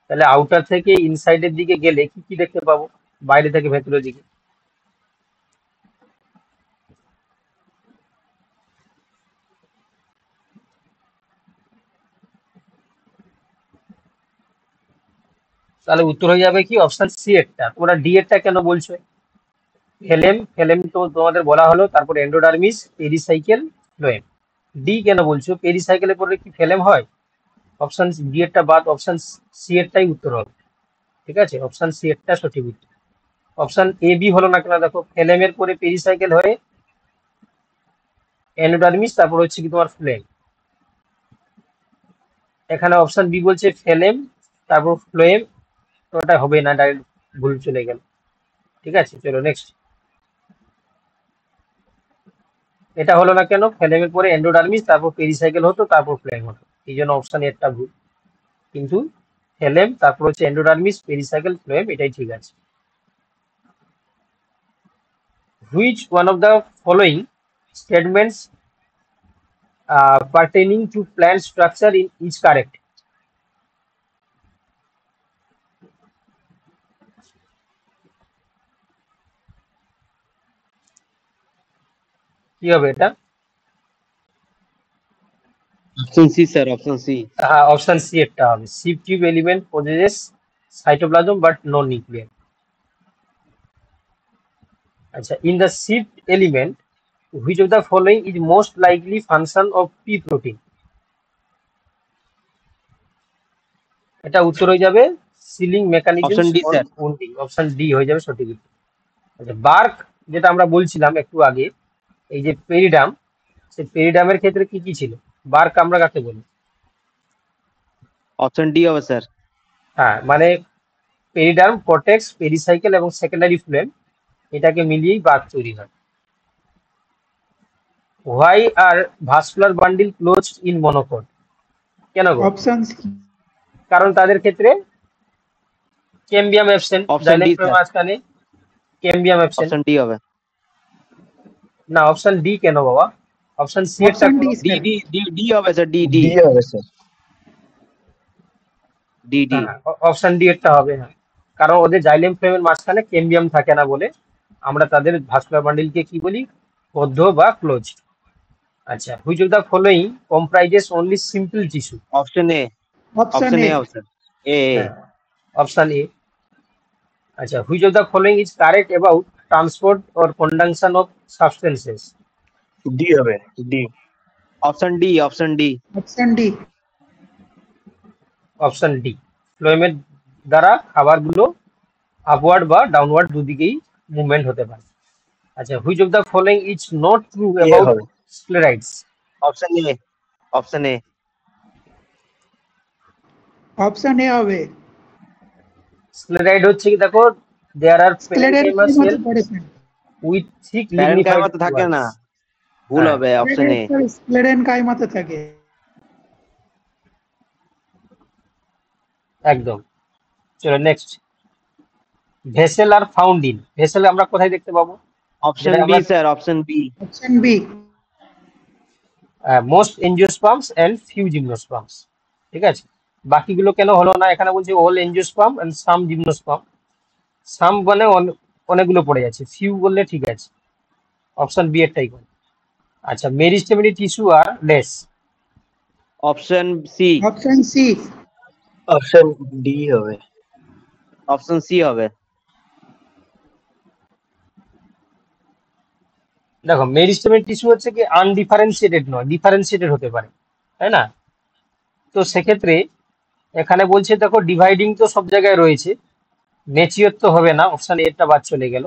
Speaker 1: তাহলে আউটার থেকে ইনসাইডের দিকে গেলে কি কি দেখতে পাবো, বাইরে থেকে ভেতরের দিকে। তাহলে উত্তর হয়ে যাবে কি অপশন সি এরটা। তোমরা ডি এরটা কেন বলছো, ফেলেম তো তোমাদের বলা হলো, তারপর এন্ডোডার্মিস, পেরিসাইকেল, ফ্লোয়েম। ডি কেন বলছো, পেরিসাইকেলের পরে কি ফেলেম হয়, অপশন ডি এরটা বাদ, অপশন সি এরটাই উত্তর হবে। ঠিক আছে, অপশন সি এরটা সঠিক উত্তর। অপশন এ বি হলো না কেন, দেখো ফেলেমের পরে পেরিসাইকেল হয়ে এন্ডোডার্মিস, তারপর হচ্ছে কি তোমার ফ্লোয়েম। এখানে অপশন বি বলছে ফেলেম তারপর ফ্লোয়েম, তো ওটা হবে না, ডাইরেক্ট ভুল চলে গেল। ঠিক আছে, চলো নেক্সট, এটা হলো না কেন, ফেলেমের পরে এন্ডোডার্মিস তারপর পেরিসাইকেল হতো তারপর ফ্লোয়েম হতো, এই জন্য অপশন এরটা ভুল। কিন্তু ফেলেম তারপর হচ্ছে এন্ডোডার্মিস, পেরিসাইকেল, ফ্লোয়েম, এটাই ঠিক আছে। Which one of the following statements pertaining to plant structure is correct? কি হবে এটা,
Speaker 7: option C sir, option C.
Speaker 1: হ্যাঁ অপশন সি একটা হবে, sieve tube element possesses cytoplasm but no nucleus. আচ্ছা, in the sheep element which of the following is most likely function of pea protein? এটা উত্তর হয়ে যাবে ceiling mechanism,
Speaker 7: option D sir.
Speaker 1: Option D হয়ে যাবে সঠিক উত্তর। আচ্ছা, বার্ক যেটা আমরা বলছিলাম একটু আগে, এই যে পেরিডাম, সেই পেরিডামের ক্ষেত্রে কি কি ছিল, বার্ক আমরা কাকে বলি,
Speaker 7: অপশন ডি হবে স্যার।
Speaker 1: হ্যাঁ মানে পেরিডার্ম, কর্টেক্স, পেরিসাইকেল এবং সেকেন্ডারি ফ্লোয়েম, এটাকে মিলিয়েই বার্ক তৈরি হয়। Why are vascular bundle close in monocot, কেন গো,
Speaker 5: অপশন
Speaker 1: কারণ তাদের ক্ষেত্রে ক্যাম্বিয়াম অ্যাবসেন্ট,
Speaker 7: অপশন ডি স্যার।
Speaker 1: মাঝখানে ক্যাম্বিয়াম অ্যাবসেন্ট।
Speaker 7: অপশন ডি হবে
Speaker 1: না অপশন ডি কেন বাবা, অপশন সি এরটা
Speaker 5: option D
Speaker 7: D D D D হবে স্যার, ডি ডি
Speaker 10: ডি হবে sir.
Speaker 7: D D.
Speaker 1: Option D এরটা হবে, হ্যাঁ, কারণ ওদের জাইলেম ফ্লেমের মাঝখানে ক্যাম্বিয়াম থাকে না বলে আমরা তাদের ভাস্কুলার বান্ডিলকে কি বলি, বদ্ধ বা ক্লোজ। আচ্ছা, which of the following comprises only simple tissue?
Speaker 7: Option A.
Speaker 5: Option
Speaker 7: option
Speaker 5: A
Speaker 7: A হবে স্যার, এ।
Speaker 1: হ্যাঁ, অপশন এ। আচ্ছা, which of the following is correct about transport or conduction of substances?
Speaker 10: D হবে, D.
Speaker 7: Option D, option D.
Speaker 5: Option D.
Speaker 1: Option D, ফ্লোয়েমের দ্বারা খাবারগুলো upward বা downward দুদিকেই movement হতে পারে। আচ্ছা, which of the following is not true
Speaker 10: a
Speaker 1: about
Speaker 10: হবে।
Speaker 1: Sclereids?
Speaker 7: Option A, option A.
Speaker 5: Option A হবে।
Speaker 1: স্ক্লেরাইড হচ্ছে কি, দেখো দেয়ার আর
Speaker 5: স্ক্লেরেন
Speaker 1: প্যারেনকাইমা
Speaker 5: মধ্যে
Speaker 1: সেল
Speaker 5: পড়ে sir.
Speaker 1: With thick
Speaker 7: parenchyma
Speaker 1: lignified
Speaker 7: তো থাকে না, ভুল হবে, অপশন এ।
Speaker 5: স্ক্লেরেন কাইমাতে থাকে।
Speaker 1: একদম। চলো next, vessel are found in. Vessel আমরা কোথায় দেখতে পাবো?
Speaker 10: অপশন
Speaker 1: যেটা
Speaker 10: বি
Speaker 1: আমরা
Speaker 10: sir, option B.
Speaker 5: Option B.
Speaker 1: Most angiosperms and few gymnosperms. ঠিক আছে, বাকিগুলো কেন হলো না? এখানে বলছে all angiosperm and some gymnosperm. Some মানে অনেকগুলো পড়ে যাচ্ছে, ফিউ বললে ঠিক আছে, অপশন বি এরটাই করে। আচ্ছা, meristematic tissue are less.
Speaker 10: Option C.
Speaker 5: Option C.
Speaker 10: Option D হবে। অপশন সি হবে।
Speaker 1: দেখো, মেরিস্টেমেটি টিস্যু হচ্ছে কি আনডিফারেন্সিয়েটেড নয়, ডিফারেন্সিয়েটেড হতে পারে, তাই না? তো সেক্ষেত্রে এখানে বলছে দেখো ডিভাইডিং তো সব জায়গায় রয়েছে, ম্যাচিওর তো হবে না, অপশন এটা বাদ চলে গেল।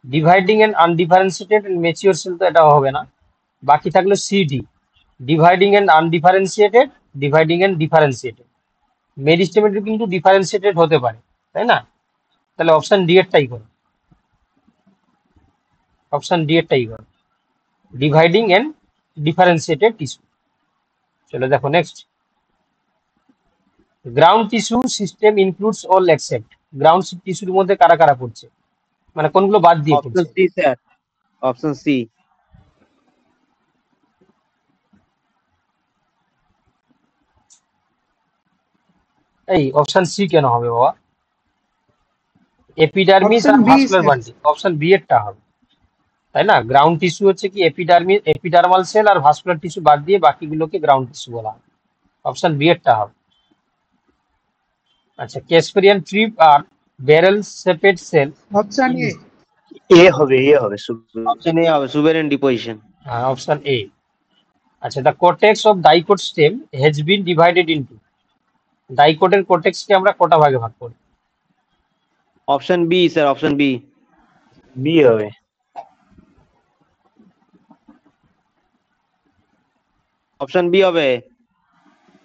Speaker 1: Dividing and undifferentiated and mature cell তো এটাও হবে না। বাকি থাকলো CD, dividing and undifferentiated, dividing and differentiated. Meristematic কিন্তু ডিফারেন্সিয়েটেড হতে পারে, তাই না? তাহলে অপশন ডি এরটাই করো, অপশন ডি এরটাই করো, ডিভাইডিং এন্ড ডিফারেন্সিয়েটেড টিস্যু। চলো দেখো next. Ground tissue system includes all except. Ground টিস্যুর মধ্যে কারা কারা পড়ছে, মানে কোনগুলো বাদ দিয়ে
Speaker 10: অপশন
Speaker 1: পড়ছে?
Speaker 10: C sir, option C.
Speaker 1: এই অপশন সি কেন হবে বাবা? এপিডার্মিস
Speaker 5: অপশন
Speaker 1: আর
Speaker 5: B
Speaker 1: vascular
Speaker 5: sir.
Speaker 1: Bundle, option B এরটা হবে, তাই না? গ্রাউন্ড টিস্যু হচ্ছে কি এপিডার্মিস, এপিডার্মাল সেল আর ভাস্কুলার টিস্যু বাদ দিয়ে বাকিগুলোকে গ্রাউন্ড টিস্যু বলা হয়, অপশন বি এরটা হবে। আচ্ছা, ক্যাসপেরিয়ান ট্রিপ আর barrel shaped cell.
Speaker 5: Option A.
Speaker 10: A হবে, এ হবে। অপশন এ হবে, সুবেরেন ডিপোজিশন।
Speaker 1: হ্যাঁ, অপশন এ। আচ্ছা, the cortex of dicot stem has been divided into. ডাইকোটের কর্টেক্সকে আমরা কটা ভাগে ভাগ করি?
Speaker 10: Option B sir, option B. B হবে। অপশন বি হবে।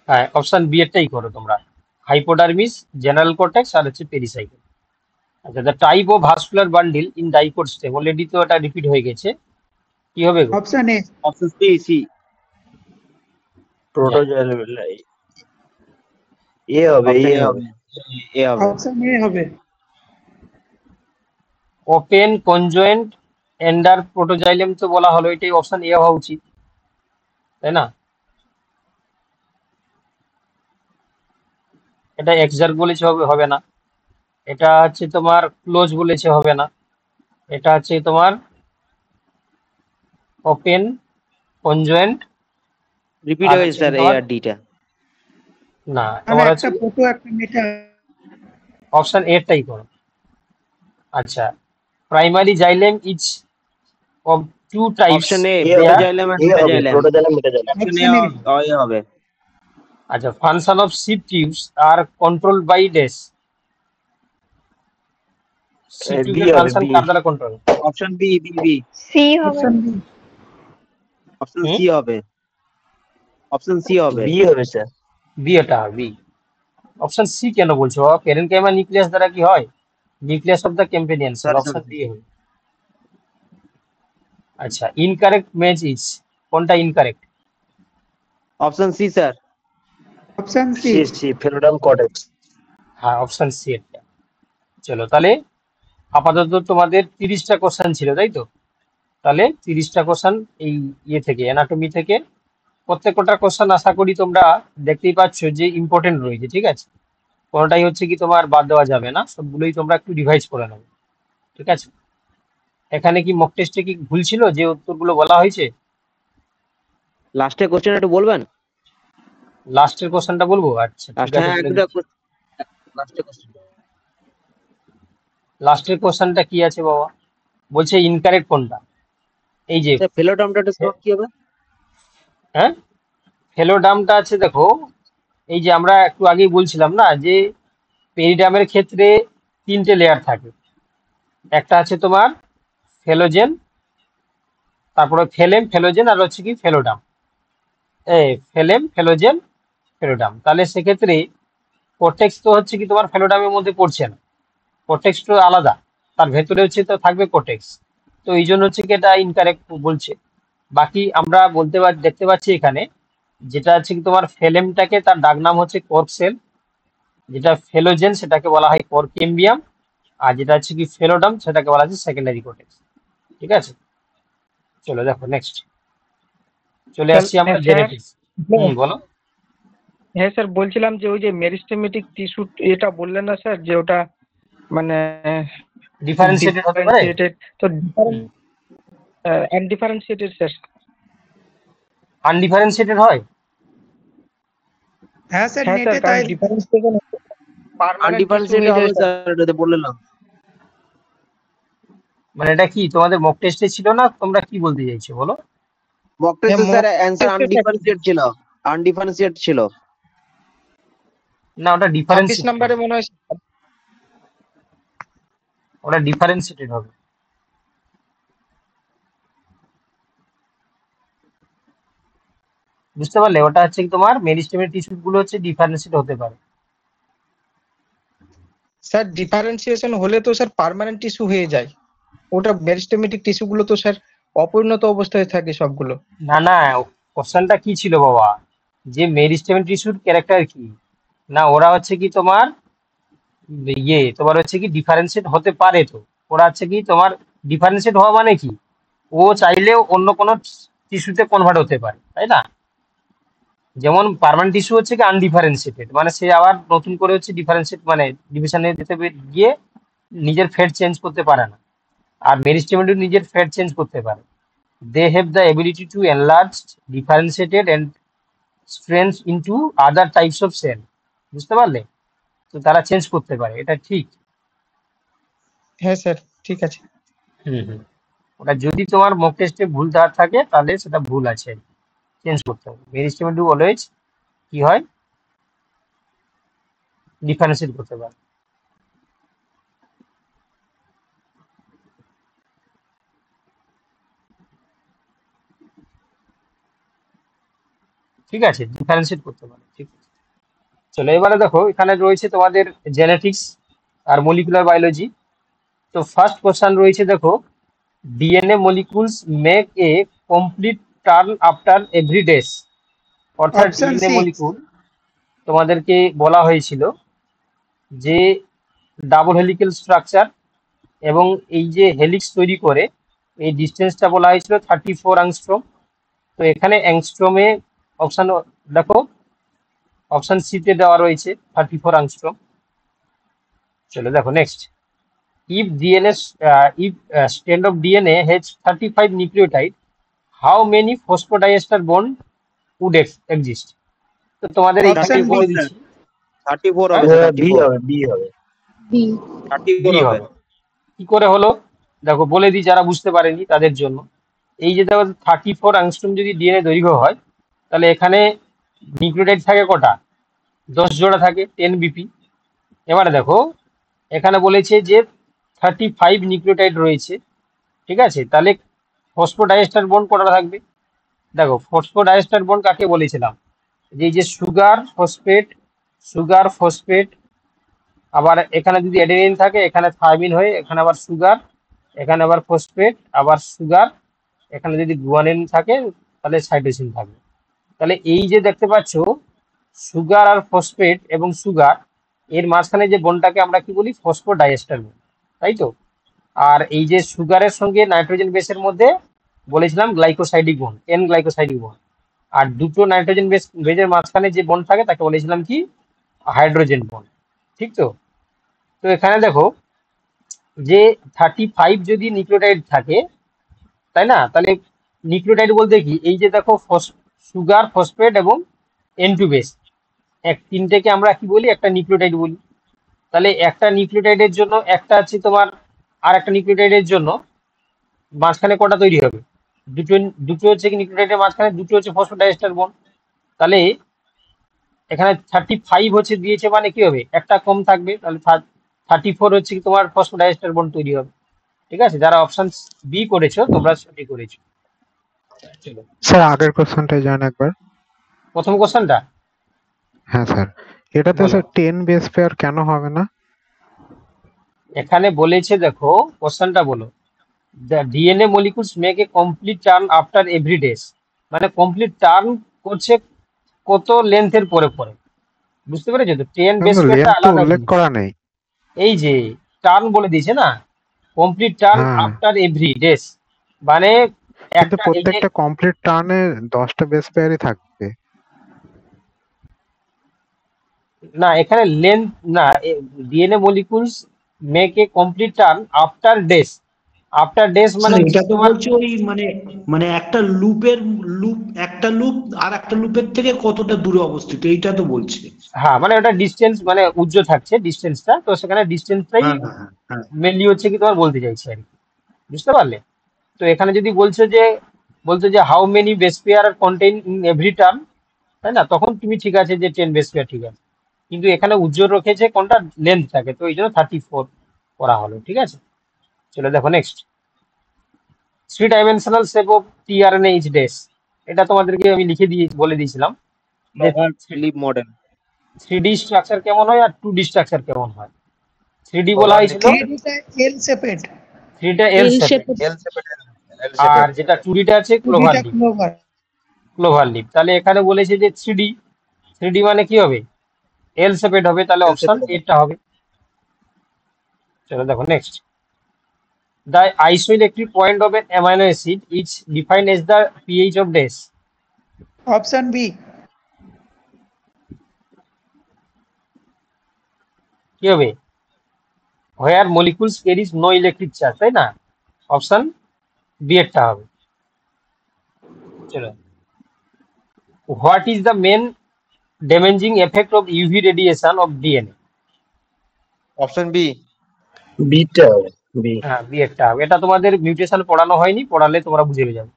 Speaker 1: হ্যাঁ, অপশন বি এরটাই করো তোমরা, হাইপোডার্মিস, জেনারেল কর্টেক্স আর হচ্ছে পেরিসাইকেল। আচ্ছা, the type of vascular bundle in dicot stem, already তো এটা রিপিট হয়ে গেছে, কি হবে গো?
Speaker 5: Option A.
Speaker 10: Option C, C. প্রোটোজয়েল এ হবে, এ হবে, এ হবে।
Speaker 5: অপশন এ হবে।
Speaker 1: ওপেন কনজয়েন্ট এন্ডার প্রোটোজাইলেম তো বলা হলো, এটাই অপশন এ হওয়া উচিত, তাই না? এটা এক্সার্ট বলেছে, হবে হবে না। এটা হচ্ছে তোমার ক্লোজ বলেছে, হবে না। এটা হচ্ছে তোমার ওপেন কনজয়েন্ট
Speaker 10: রিপিট
Speaker 1: আর
Speaker 10: হয়েছে
Speaker 1: হচ্ছে
Speaker 10: স্যার, এ
Speaker 1: তোমার,
Speaker 10: আর ডিটা।
Speaker 1: না
Speaker 5: মানে
Speaker 1: তোমার
Speaker 5: একটা
Speaker 1: হচ্ছে
Speaker 5: প্রোটো একটা মেটা।
Speaker 1: অপশন এটাই করো। আচ্ছা, primary xylem is of two types
Speaker 10: option A,
Speaker 1: there.
Speaker 10: Protoxylem আর metaxylem. Protoxylem, metaxylem. Option A
Speaker 5: option A.
Speaker 10: হবে।
Speaker 1: আচ্ছা, function of sieve tubes are control by dash. Sieve
Speaker 10: B
Speaker 1: টিউবের
Speaker 10: হবে,
Speaker 1: ফাংশন
Speaker 10: বি।
Speaker 1: কার দ্বারা control?
Speaker 10: Option B, B, B.
Speaker 8: C হবে।
Speaker 5: Option B.
Speaker 10: Option C হবে। Option C হবে। B হবে স্যার।
Speaker 1: বি, এটা বি। অপশন সি কেন বলছো? প্যারেনকাইমা নিউক্লিয়াস দ্বারা কি হয়? Nucleus of the companion cell, option D হবে। আচ্ছা, ইনকারেক্ট ম্যাচ ইজ, কোনটা incorrect?
Speaker 10: Option C sir.
Speaker 5: Option C.
Speaker 10: C, C, phelloderm cortex.
Speaker 1: হ্যাঁ, অপশন সি এটা। চলো তাহলে আপাতত তোমাদের 30টা কোশ্চেন ছিল, তাই তো? তাহলে 30টা কোশ্চেন এই ইয়ে থেকে, অ্যানাটমি থেকে। প্রত্যেকটা কোশ্চেন আশা করি তোমরা দেখতেই পাচ্ছ যে ইম্পর্টেন্ট রয়েছে, ঠিক আছে? কোনোটাই হচ্ছে কি তোমার বাদ দেওয়া যাবে না, সবগুলোই তোমরা একটু রিভাইজ করে নেবে, ঠিক আছে? এখানে কি মক টেস্টে কি ভুল ছিল যে উত্তরগুলো বলা হয়েছে?
Speaker 10: লাস্টে কোশ্চেন একটু বলবেন?
Speaker 1: লাস্টের কোশ্চেনটা বলবো? আচ্ছা ঠিক
Speaker 10: লাস্টে,
Speaker 1: আছে,
Speaker 10: হ্যাঁ,
Speaker 1: বলে
Speaker 10: একটা
Speaker 1: দিচ্ছি।
Speaker 10: লাস্টে কোশ্চেন।
Speaker 1: লাস্টের কোশ্চেনটা কি আছে বাবা? বলছে ইনকারেক্ট কোনটা? এই যে,
Speaker 10: স্যার ফেলোডামটা একটু শর্ট কি হবে?
Speaker 1: হ্যাঁ, ফেলোডামটা আছে দেখো, এই যে আমরা একটু আগেই বলছিলাম না যে পেরিডামের ক্ষেত্রে 3টে লেয়ার থাকে। একটা আছে তোমার ফেলোজেন, তারপরে ফেলেম, ফেলোজেন আর হচ্ছে কি ফেলোডাম। ফেলেম, ফেলোজেন, ফেলোডাম। তাহলে সেক্ষেত্রে কর্টেক্স তো হচ্ছে কি তোমার ফেলোডামের মধ্যে পড়ছে না, কর্টেক্স তো আলাদা, তার ভেতরে হচ্ছে তো থাকবে কর্টেক্স। তো এই জন্য হচ্ছে কি এটা ইনকারেক্ট বলছে। বাকি আমরা দেখতে পাচ্ছি এখানে, যেটা হচ্ছে কি তোমার ফেলেমটাকে তার ডাক নাম হচ্ছে কর্ক সেল, যেটা ফেলোজেন সেটাকে বলা হয় কর্কেম্বিয়াম, আর যেটা হচ্ছে কি ফেলোডাম সেটাকে বলা হচ্ছে সেকেন্ডারি কোর্টেক্স। ঠিক আছে, চলো দেখো নেক্সট চলে আসছি আমরা
Speaker 9: স্যার
Speaker 1: জেনেটিক্স। বলো।
Speaker 9: হ্যাঁ স্যার, বলছিলাম যে ওই যে মেরিস্টেমেটিক টিস্যু এটা বললেন না স্যার, যে ওটা মানে
Speaker 1: ডিফারেন্সিয়েটেড হতে পারে,
Speaker 9: ডিফারেন্সিয়েটেড, তো আনডিফারেন্সিয়েটেড স্যার।
Speaker 1: আনডিফারেন্সিয়েটেড হয়।
Speaker 5: হ্যাঁ স্যার,
Speaker 9: হ্যাঁ স্যার,
Speaker 5: নেটে
Speaker 9: কারণ
Speaker 5: তাই
Speaker 9: ডিফারেন্সিয়েশন পার্মানেন্ট টিস্যু
Speaker 10: আনডিফারেন্সিয়েটেড
Speaker 9: হয়ে
Speaker 10: হবে
Speaker 9: যাবে স্যার।
Speaker 10: স্যার, এটাতে বলে নাম।
Speaker 1: মানে এটা কি তোমাদের মক টেস্টে ছিল না, তোমরা কি বলতে চাইছো বলো?
Speaker 10: মক টেস্টে স্যার
Speaker 9: mock
Speaker 10: অ্যানসার
Speaker 9: test এ
Speaker 10: আনডিফারেন্সিয়েট ছিল, আনডিফারেন্সিয়েট ছিল।
Speaker 1: না, ওটা
Speaker 9: 26
Speaker 1: ডিফারেন্সিয়েটেড,
Speaker 9: নম্বরে মনে হয়
Speaker 1: ওটা ডিফারেন্সিয়েটেড হবে। বুঝতে পারলে, ওটা হচ্ছে কি তোমার মেরিস্টেমের টিস্যু গুলো হচ্ছে ডিফারেন্সিয়েট হতে পারে।
Speaker 9: স্যার ডিফারেন্সিয়েশন হলে তো স্যার পার্মানেন্ট টিস্যু হয়ে যায়, ওটা মেরিস্টেমেটিক টিস্যু গুলো তো স্যার অপরিণত অবস্থায় থাকে সবগুলো।
Speaker 1: না না, কোশ্চেনটা কি ছিল বাবা, যে মেরিস্টেমের টিস্যুর ক্যারেক্টার কি? না, ওরা হচ্ছে কি তোমার তোমার হচ্ছে কি ডিফারেন্সিয়েট হতে পারে। তো ওরা হচ্ছে কি তোমার ডিফারেন্সিয়েট হওয়া মানে কি, ও চাইলেও অন্য কোনো টিস্যুতে কনভার্ট হতে পারে, তাই না? যেমন পার্মানেন্ট টিস্যু হচ্ছে কি আনডিফারেন্সিয়েটেড, মানে সে আবার নতুন করে হচ্ছে ডিফারেন্সিয়েট মানে ডিভিশনে যেতে গিয়ে নিজের ফেট চেঞ্জ করতে পারে না। আর মেরিস্টেমেটিক নিজের ফেট চেঞ্জ করতে পারে। They have the ability to enlarge, differentiated and strength into other types of cell. বুঝতে পারলে? তো তারা চেঞ্জ করতে পারে, এটা ঠিক।
Speaker 9: হ্যাঁ স্যার, ঠিক আছে।
Speaker 1: ওটা যদি তোমার মক টেস্টে ভুল ধার থাকে তাহলে সেটা ভুল আছে, চেঞ্জ করতে হবে। মেরিস্টেমেটিক অলওয়েজ কি হয়, ডিফারেন্সিয়েট করতে পারে। ঠিক আছে, ডিফারেন্সিয়েট করতে পারে, ঠিক আছে। চলো এবারে দেখো, এখানে রয়েছে তোমাদের জেনেটিক্স আর মলিকুলার বায়োলজি। তো ফার্স্ট কোশ্চেন রয়েছে দেখো, DNA molecules make a complete turn after every days. অর্থাৎ
Speaker 5: অপশন
Speaker 1: ডিএনএ
Speaker 5: সি।
Speaker 1: মলিকুল তোমাদেরকে বলা হয়েছিল যে ডাবল হেলিক্যাল স্ট্রাকচার এবং এই যে হেলিক্স তৈরি করে, এই ডিস্টেন্সটা বলা হয়েছিল 34 অ্যাংস্ট্রম। তো এখানে অ্যাংস্ট্রমে অপশন দেখো, অপশন সিতে দেওয়া রয়েছে 34 অ্যাংস্ট্রম। চলো দেখো next, if DNA if strand of DNA has 35 nucleotide, how many phosphodiester bond would exist? তো তোমাদের এইখানে
Speaker 5: Option B,
Speaker 1: বলে
Speaker 10: স্যার।
Speaker 1: দিচ্ছি,
Speaker 10: 34
Speaker 1: হ্যাঁ?
Speaker 10: হবে স্যার,
Speaker 11: বি
Speaker 10: 34
Speaker 11: হবে, বি হবে।
Speaker 10: 34
Speaker 1: বি
Speaker 10: হবে।
Speaker 1: হবে। কি করে হলো দেখো, বলে দিই যারা বুঝতে পারেনি তাদের জন্য। এই যে দেখো 34 অ্যাংস্ট্রম যদি ডিএনএ দৈর্ঘ্য হয়, তাহলে এখানে নিউক্লিওটাইড থাকে কটা? 10 জোড়া থাকে, 10 বিপি। এবারে দেখো, এখানে বলেছে যে 35 নিউক্লিওটাইড রয়েছে, ঠিক আছে? তাহলে ফসফোডাইএস্টার বন্ড কটা থাকবে? দেখো, ফসফোডাইএস্টার বন্ড কাকে বলেছিলাম, যে এই যে সুগার ফসফেট, সুগার ফসফেট, আবার এখানে যদি অ্যাডেনিন থাকে এখানে থাইমিন হয়ে এখানে আবার সুগার, এখানে আবার ফসফেট আবার সুগার, এখানে যদি গুয়ানিন থাকে তাহলে সাইটোসিন থাকবে। তাহলে এই যে দেখতে পাচ্ছ সুগার আর ফসফেট এবং সুগার, এর মাঝখানে যে বন্ডটাকে আমরা কি বলি, ফসফোডাইএস্টার বন্ড, তাই তো? আর এই যে সুগারের সঙ্গে নাইট্রোজেন বেসের মধ্যে বলেছিলাম glycosidic bond, N glycosidic bond. আর দুটো নাইট্রোজেন বেজের মাঝখানে যে বন্ড থাকে তাকে বলেছিলাম কি, হাইড্রোজেন বন্ড, ঠিক তো? তো এখানে দেখো যে 35 যদি নিউক্লিওটাইড থাকে, তাই না? তাহলে নিউক্লিওটাইড বলতে কি, এই যে দেখো সুগার ফসফেট এবং N2 বেস, তিনটেকে আমরা কি বলি, একটা নিউক্লিওটাইড বলি। তাহলে একটা নিউক্লিওটাইডের জন্য একটা আছে তোমার, আর একটা নিউক্লিওটাইডের জন্য মাঝখানে কটা তৈরি হবে? দুটো। দুটো হচ্ছে কি নিউক্লিওটাইডের মাঝখানে দুটো হচ্ছে ফসফোডাইএস্টার বন্ড। তাহলে এখানে 35 হচ্ছে দিয়েছে, মানে কি হবে, একটা কম থাকবে, তাহলে 34 হচ্ছে কি তোমার ফসফোডাইএস্টার বন্ড তৈরি হবে। ঠিক আছে, যারা অপশন বি করেছো তোমরা সঠিক করেছো। চলো
Speaker 11: স্যার আগের কোশ্চেনটা জান একবার।
Speaker 1: প্রথম কোশ্চেনটা,
Speaker 11: হ্যাঁ স্যার, এটাতে
Speaker 1: বলো।
Speaker 11: স্যার 10 বেস পেয়ার কেন হবে না?
Speaker 1: এখানে বলেছে দেখো, কোশ্চেনটা বলো, the DNA molecules make a complete turn after every days. মানে কমপ্লিট টার্ন করছে কত লেন্থের পরে পরে, বুঝতে পেরেছো তো? 10 বেস পেয়ারটা
Speaker 11: লেন্থ তো
Speaker 1: আলাদা
Speaker 11: উল্লেখ
Speaker 1: জিনিস।
Speaker 11: করা নেই।
Speaker 1: এই যে টার্ন বলে দিয়েছে না, কমপ্লিট টার্ন
Speaker 11: হ্যাঁ,
Speaker 1: আফটার এভরি ডেস, মানে
Speaker 11: কিন্তু
Speaker 1: একটা এই যে
Speaker 11: প্রত্যেকটা কমপ্লিট টার্নে 10টা বেস পেয়ারই থাকবে।
Speaker 1: না এখানে লেন্থ না, DNA molecules make a complete turn after dash, after dash মানে
Speaker 4: স্যার
Speaker 1: হচ্ছে
Speaker 4: এটা তো
Speaker 1: তোমার
Speaker 4: বলছে ওই মানে একটা একটা লুপ আর একটা লুপের থেকে কতটা দূরে অবস্থিত এইটা তো বলছে।
Speaker 1: হ্যাঁ মানে ওটা ডিস্টেন্স মানে উজ্জ্ব থাকছে ডিস্টেন্সটা, তো সেখানে ডিস্টেন্সটাই
Speaker 4: হ্যাঁ হ্যাঁ হ্যাঁ
Speaker 1: মেনলি হচ্ছে কি তোমার বলতে চাইছে আর কি, বুঝতে পারলে? তো এখানে যদি বলছে যে how many base pair contain in every term, তাই না, তখন তুমি ঠিক আছে যে 10 বেস পেয়ার ঠিক আছে, কিন্তু এখানে উজ্জ্বল রেখেছে কোনটা লেন্থ থাকে, তো এই জন্য 34 করা হলো, ঠিক আছে। চলো দেখো next, 3 dimensional shape of tRNA is dash, এটা তোমাদেরকে আমি বলে দিয়েছিলাম যে
Speaker 10: লিভ মডেল
Speaker 1: 3D স্ট্রাকচার কেমন হয় আর 2D স্ট্রাকচার কেমন হয়। 3D বলা হয়েছিল,
Speaker 5: 3D টা এল সেপেড,
Speaker 1: 3টা এল
Speaker 2: এল
Speaker 1: শেপেড,
Speaker 2: শেপের।
Speaker 10: এল সেপেড
Speaker 1: আর যেটা 2Dটা আছে
Speaker 5: 2D
Speaker 1: ক্লোভার
Speaker 5: টা
Speaker 1: লিপ,
Speaker 5: ক্লোভার।
Speaker 1: Clover lip. তাহলে এখানে বলেছে যে 3D মানে কি হবে, এল সেপেড হবে, তাহলে অপশন এটা হবে। চলো দেখো next, the isoelectric point of an amino acid is defined as the pH of dash,
Speaker 5: option B.
Speaker 1: কি হবে, where molecules carries no electric charge, তাই না, অপশন বি এরটা হবে। চলো, what is the main damaging effect of UV radiation of DNA,
Speaker 10: option B.
Speaker 12: বিটা হবে B.
Speaker 1: হ্যাঁ বি এরটা হবে, এটা তোমাদের মিউটেশন পড়ানো হয়নি, পড়ালে তোমরা বুঝে যাবে।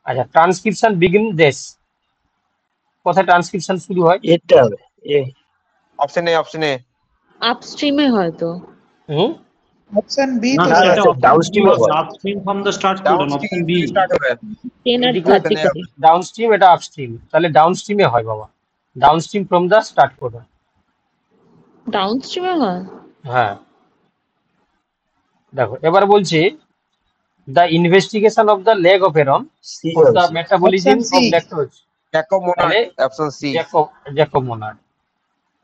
Speaker 1: আচ্ছা, ট্রান্সক্রিপশন বিগিন দেশ, কোথায় ট্রান্সক্রিপশন শুরু হয়,
Speaker 12: এটা হবে এ।
Speaker 10: অপশন এ, অপশন এ।
Speaker 2: আপস্ট্রিমে হয়তো।
Speaker 1: হুম
Speaker 5: অপশন বি
Speaker 4: না
Speaker 5: তো
Speaker 4: স্যার
Speaker 5: স্যার।
Speaker 4: এটা
Speaker 12: ডাউনস্ট্রিম হবে।
Speaker 4: আপস্ট্রিম ফ্রম দ্য স্টার্ট করুন অপশন বি।
Speaker 10: স্টার্ট হবে
Speaker 2: 10 আর
Speaker 1: এদিকে
Speaker 2: 30 করে।
Speaker 1: ডাউনস্ট্রিম, এটা আপস্ট্রিম, তাহলে ডাউনস্ট্রিমে হয় বাবা, ডাউনস্ট্রিম ফ্রম দ্য স্টার্ট করো।
Speaker 2: ডাউনস্ট্রিমে হয়।
Speaker 1: হ্যাঁ দেখো এবার বলছে the investigation of the lac operon
Speaker 12: C
Speaker 1: for
Speaker 12: হবে
Speaker 1: the
Speaker 12: C.
Speaker 1: Metabolism
Speaker 5: option
Speaker 1: of
Speaker 5: C.
Speaker 1: Lactose,
Speaker 10: Jacob Monod,
Speaker 1: তাহলে
Speaker 10: option C.
Speaker 1: Jacob Monod.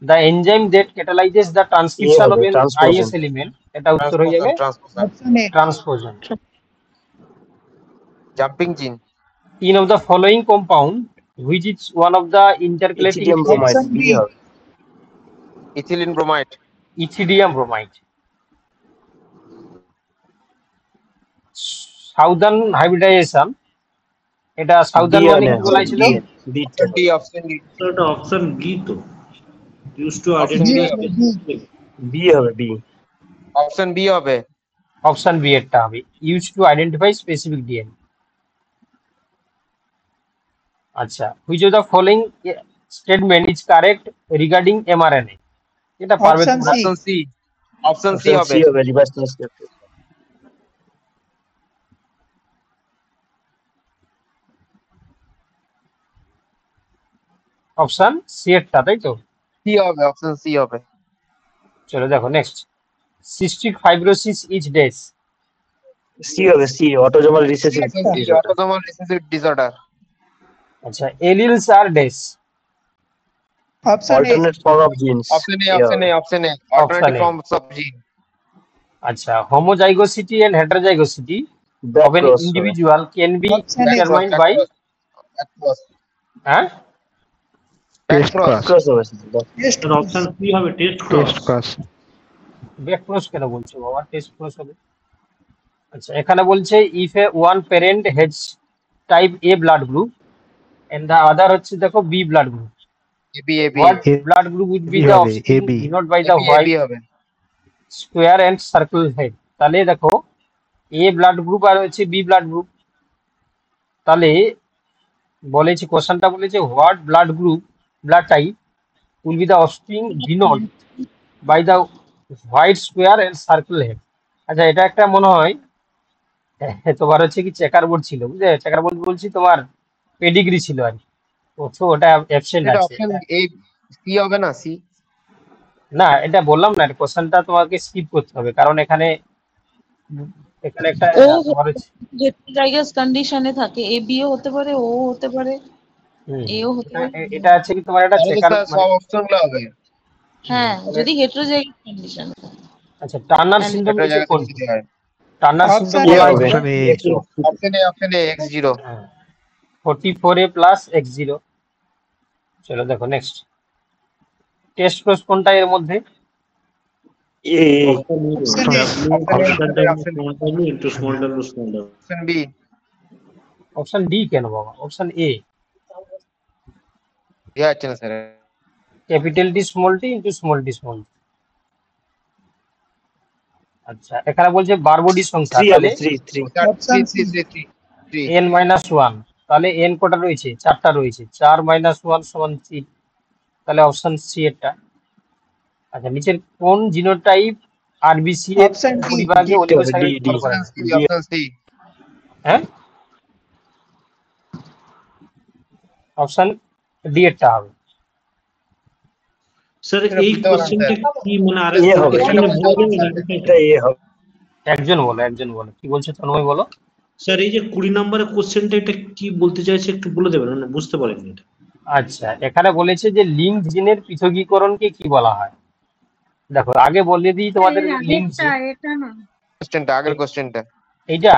Speaker 1: The enzyme that catalyzes the
Speaker 12: a
Speaker 1: transcription of
Speaker 12: হবে
Speaker 1: an
Speaker 12: transposon.
Speaker 1: IS element, এটা উত্তর হয়ে যাবে
Speaker 10: transporter,
Speaker 5: option A.
Speaker 1: Transposon.
Speaker 10: Jumping gene.
Speaker 1: In of the following compound, which is one of the intercalating
Speaker 12: ethidium bromide
Speaker 5: option
Speaker 12: B
Speaker 5: B.
Speaker 12: হবে।
Speaker 10: Ethylene bromide.
Speaker 1: Ethidium bromide. Southern hybridization, এটা
Speaker 12: D
Speaker 1: Southern মানে
Speaker 12: হবে
Speaker 1: কি বলা
Speaker 12: অ্যান্সার
Speaker 1: হয়েছিল,
Speaker 12: D. বিটা
Speaker 10: option D, option D.
Speaker 4: এটা option B তো, use to
Speaker 10: option
Speaker 5: G
Speaker 10: B
Speaker 4: identify
Speaker 10: হবে।
Speaker 5: বি।
Speaker 12: বি হবে বি।
Speaker 10: অপশন বি হবে।
Speaker 1: অপশন বি এরটা হবে, use to identify specific DNA. আচ্ছা, which of the following statement is correct regarding mRNA, এটা পারবে
Speaker 5: অপশন
Speaker 1: তোমরা।
Speaker 5: C.
Speaker 10: Option C. Option C
Speaker 12: option
Speaker 10: হবে।
Speaker 12: সি হবে রিভার্স ট্রান্সক্রিপ্টর।
Speaker 1: অপশন সি এরটা, তাই তো।
Speaker 10: সি হবে, অপশন সি হবে।
Speaker 1: চলো দেখো next, cystic fibrosis is dash,
Speaker 12: C হবে C. Autosomal recessive
Speaker 10: option C,
Speaker 12: disorder.
Speaker 10: Autosomal recessive disorder.
Speaker 1: আচ্ছা, alleles are dash,
Speaker 5: option A.
Speaker 12: Alternate form of genes.
Speaker 10: Option A, option A, option A. Alternative
Speaker 1: A.
Speaker 10: Forms of gene.
Speaker 1: আচ্ছা, homozygosity and heterozygosity
Speaker 12: back
Speaker 1: of an
Speaker 12: cross হবে।
Speaker 1: individual can be
Speaker 5: Option A.
Speaker 1: determined by, হ্যাঁ
Speaker 11: test cross.
Speaker 12: Cross হবে sir.
Speaker 5: Test
Speaker 4: option C হবে test cross.
Speaker 11: Test cross.
Speaker 1: Back cross কেন বলছো বাবা, test cross হবে। আচ্ছা, এখানে বলছে if a one parent has type A blood group and the other হচ্ছে দেখো B blood group,
Speaker 10: AB, AB.
Speaker 1: what blood group would be
Speaker 11: AB
Speaker 1: the
Speaker 11: হবে,
Speaker 1: offspring
Speaker 11: AB
Speaker 1: denoted by the
Speaker 10: AB,
Speaker 1: white
Speaker 10: AB হবে।
Speaker 1: square and circle head, তাহলে দেখো A blood group আর হচ্ছে B blood group, তাহলে বলেছে কোশ্চেনটা বলেছে what blood type will be the offspring denote by the white square and circle head. আচ্ছা, এটা একটা মনে হয় তোমার হচ্ছে কি চেকার বোর্ড ছিল, বুঝলে, চেকার বোর্ড বলছি তোমার পেডিগ্রি ছিল আর কি, তো ওটা অ্যাবসেন্ট
Speaker 10: এটা
Speaker 1: আছে।
Speaker 10: অপশন এ, সি হবে না, সি।
Speaker 1: না, এটা বললাম না, কোশ্চেনটা তোমাকে স্কিপ করতে হবে, কারণ এখানে একটা
Speaker 2: ও
Speaker 1: তোমার হচ্ছে
Speaker 2: হেটারোজাইগাস কন্ডিশনে থাকে, এ বিও হতে পারে, ও হতে পারে, এও হতে পারে।
Speaker 1: এটা আছে কি তোমার একটা
Speaker 10: তাহলে
Speaker 1: চেকার
Speaker 10: স্যার সব অপশনগুলো হবে।
Speaker 2: হ্যাঁ, যদি হেটারোজাইগাস কন্ডিশন থাকে।
Speaker 1: আচ্ছা, টার্নার
Speaker 8: And
Speaker 1: সিনড্রোম
Speaker 7: একটা
Speaker 1: হচ্ছে
Speaker 7: জায়গাতে
Speaker 1: কোনটি?
Speaker 7: বেশি হয়।
Speaker 1: টার্নার
Speaker 5: অপশন
Speaker 1: সিনড্রোম
Speaker 5: এ
Speaker 1: বলা হয়
Speaker 12: হবে
Speaker 1: যেটা,
Speaker 11: option A.
Speaker 7: Option A x0।
Speaker 1: হ্যাঁ, 44A প্লাস x0। চলো দেখো নেক্সট টেস্ট কোর্স কোনটা এর মধ্যে?
Speaker 12: A
Speaker 4: option
Speaker 5: option A
Speaker 7: option
Speaker 4: capital
Speaker 7: option
Speaker 4: small W into small W small W.
Speaker 7: Option B.
Speaker 1: Option D কেন বাবা? অপশন এ,
Speaker 7: দেওয়া যাচ্ছে না sir.
Speaker 1: Capital D small T into small D small. আচ্ছা, এখানে বলছে বারবোডি সংখ্যা,
Speaker 12: 3 হবে,
Speaker 1: তাহলে
Speaker 12: 3
Speaker 5: option C
Speaker 1: n minus one, তাহলে n কটা রয়েছে? 4টা রয়েছে, 4 মাইনাস ওয়ান সমান 3, তাহলে অপশন সি এরটা। আচ্ছা, নিচের কোন জিনোটাইপ আরবিসি এর
Speaker 5: অপশন ডি
Speaker 1: পরিবাগে
Speaker 12: ডি হবে,
Speaker 1: অলিগোস্যাকারাইড
Speaker 12: ডি
Speaker 1: ব্যবহার করে
Speaker 7: অপশন
Speaker 1: না?
Speaker 7: সি।
Speaker 12: D
Speaker 7: option C.
Speaker 1: হ্যাঁ, অপশন ডি এরটা হবে।
Speaker 4: স্যার
Speaker 7: এটা
Speaker 4: এই
Speaker 7: বুঝতে পারলাম
Speaker 4: কোশ্চেনটা
Speaker 7: স্যার।
Speaker 4: কি মানে
Speaker 12: এ
Speaker 4: আরেকবার
Speaker 12: হবে,
Speaker 4: কোশ্চেনে
Speaker 7: বুঝতে
Speaker 4: বলবেন
Speaker 7: পারলাম
Speaker 4: নাকি?
Speaker 7: স্যার।
Speaker 12: এটা এ হবে।
Speaker 1: একজন বলো কি বলছো তন্ময়, বলো।
Speaker 4: স্যার এই যে 20 নম্বরের কোশ্চেনটা এটা কি বলতে চাইছে একটু বলে দেবেন, মানে বুঝতে পারিনি এটা।
Speaker 1: আচ্ছা, এখানে বলেছে যে লিঙ্ক জিনের পৃথকীকরণকে কি বলা হয়। দেখো আগে বলে দিই তোমাদের লিঙ্ক জিন
Speaker 7: কোশ্চেনটা আগের কোশ্চেনটা
Speaker 1: এইটা।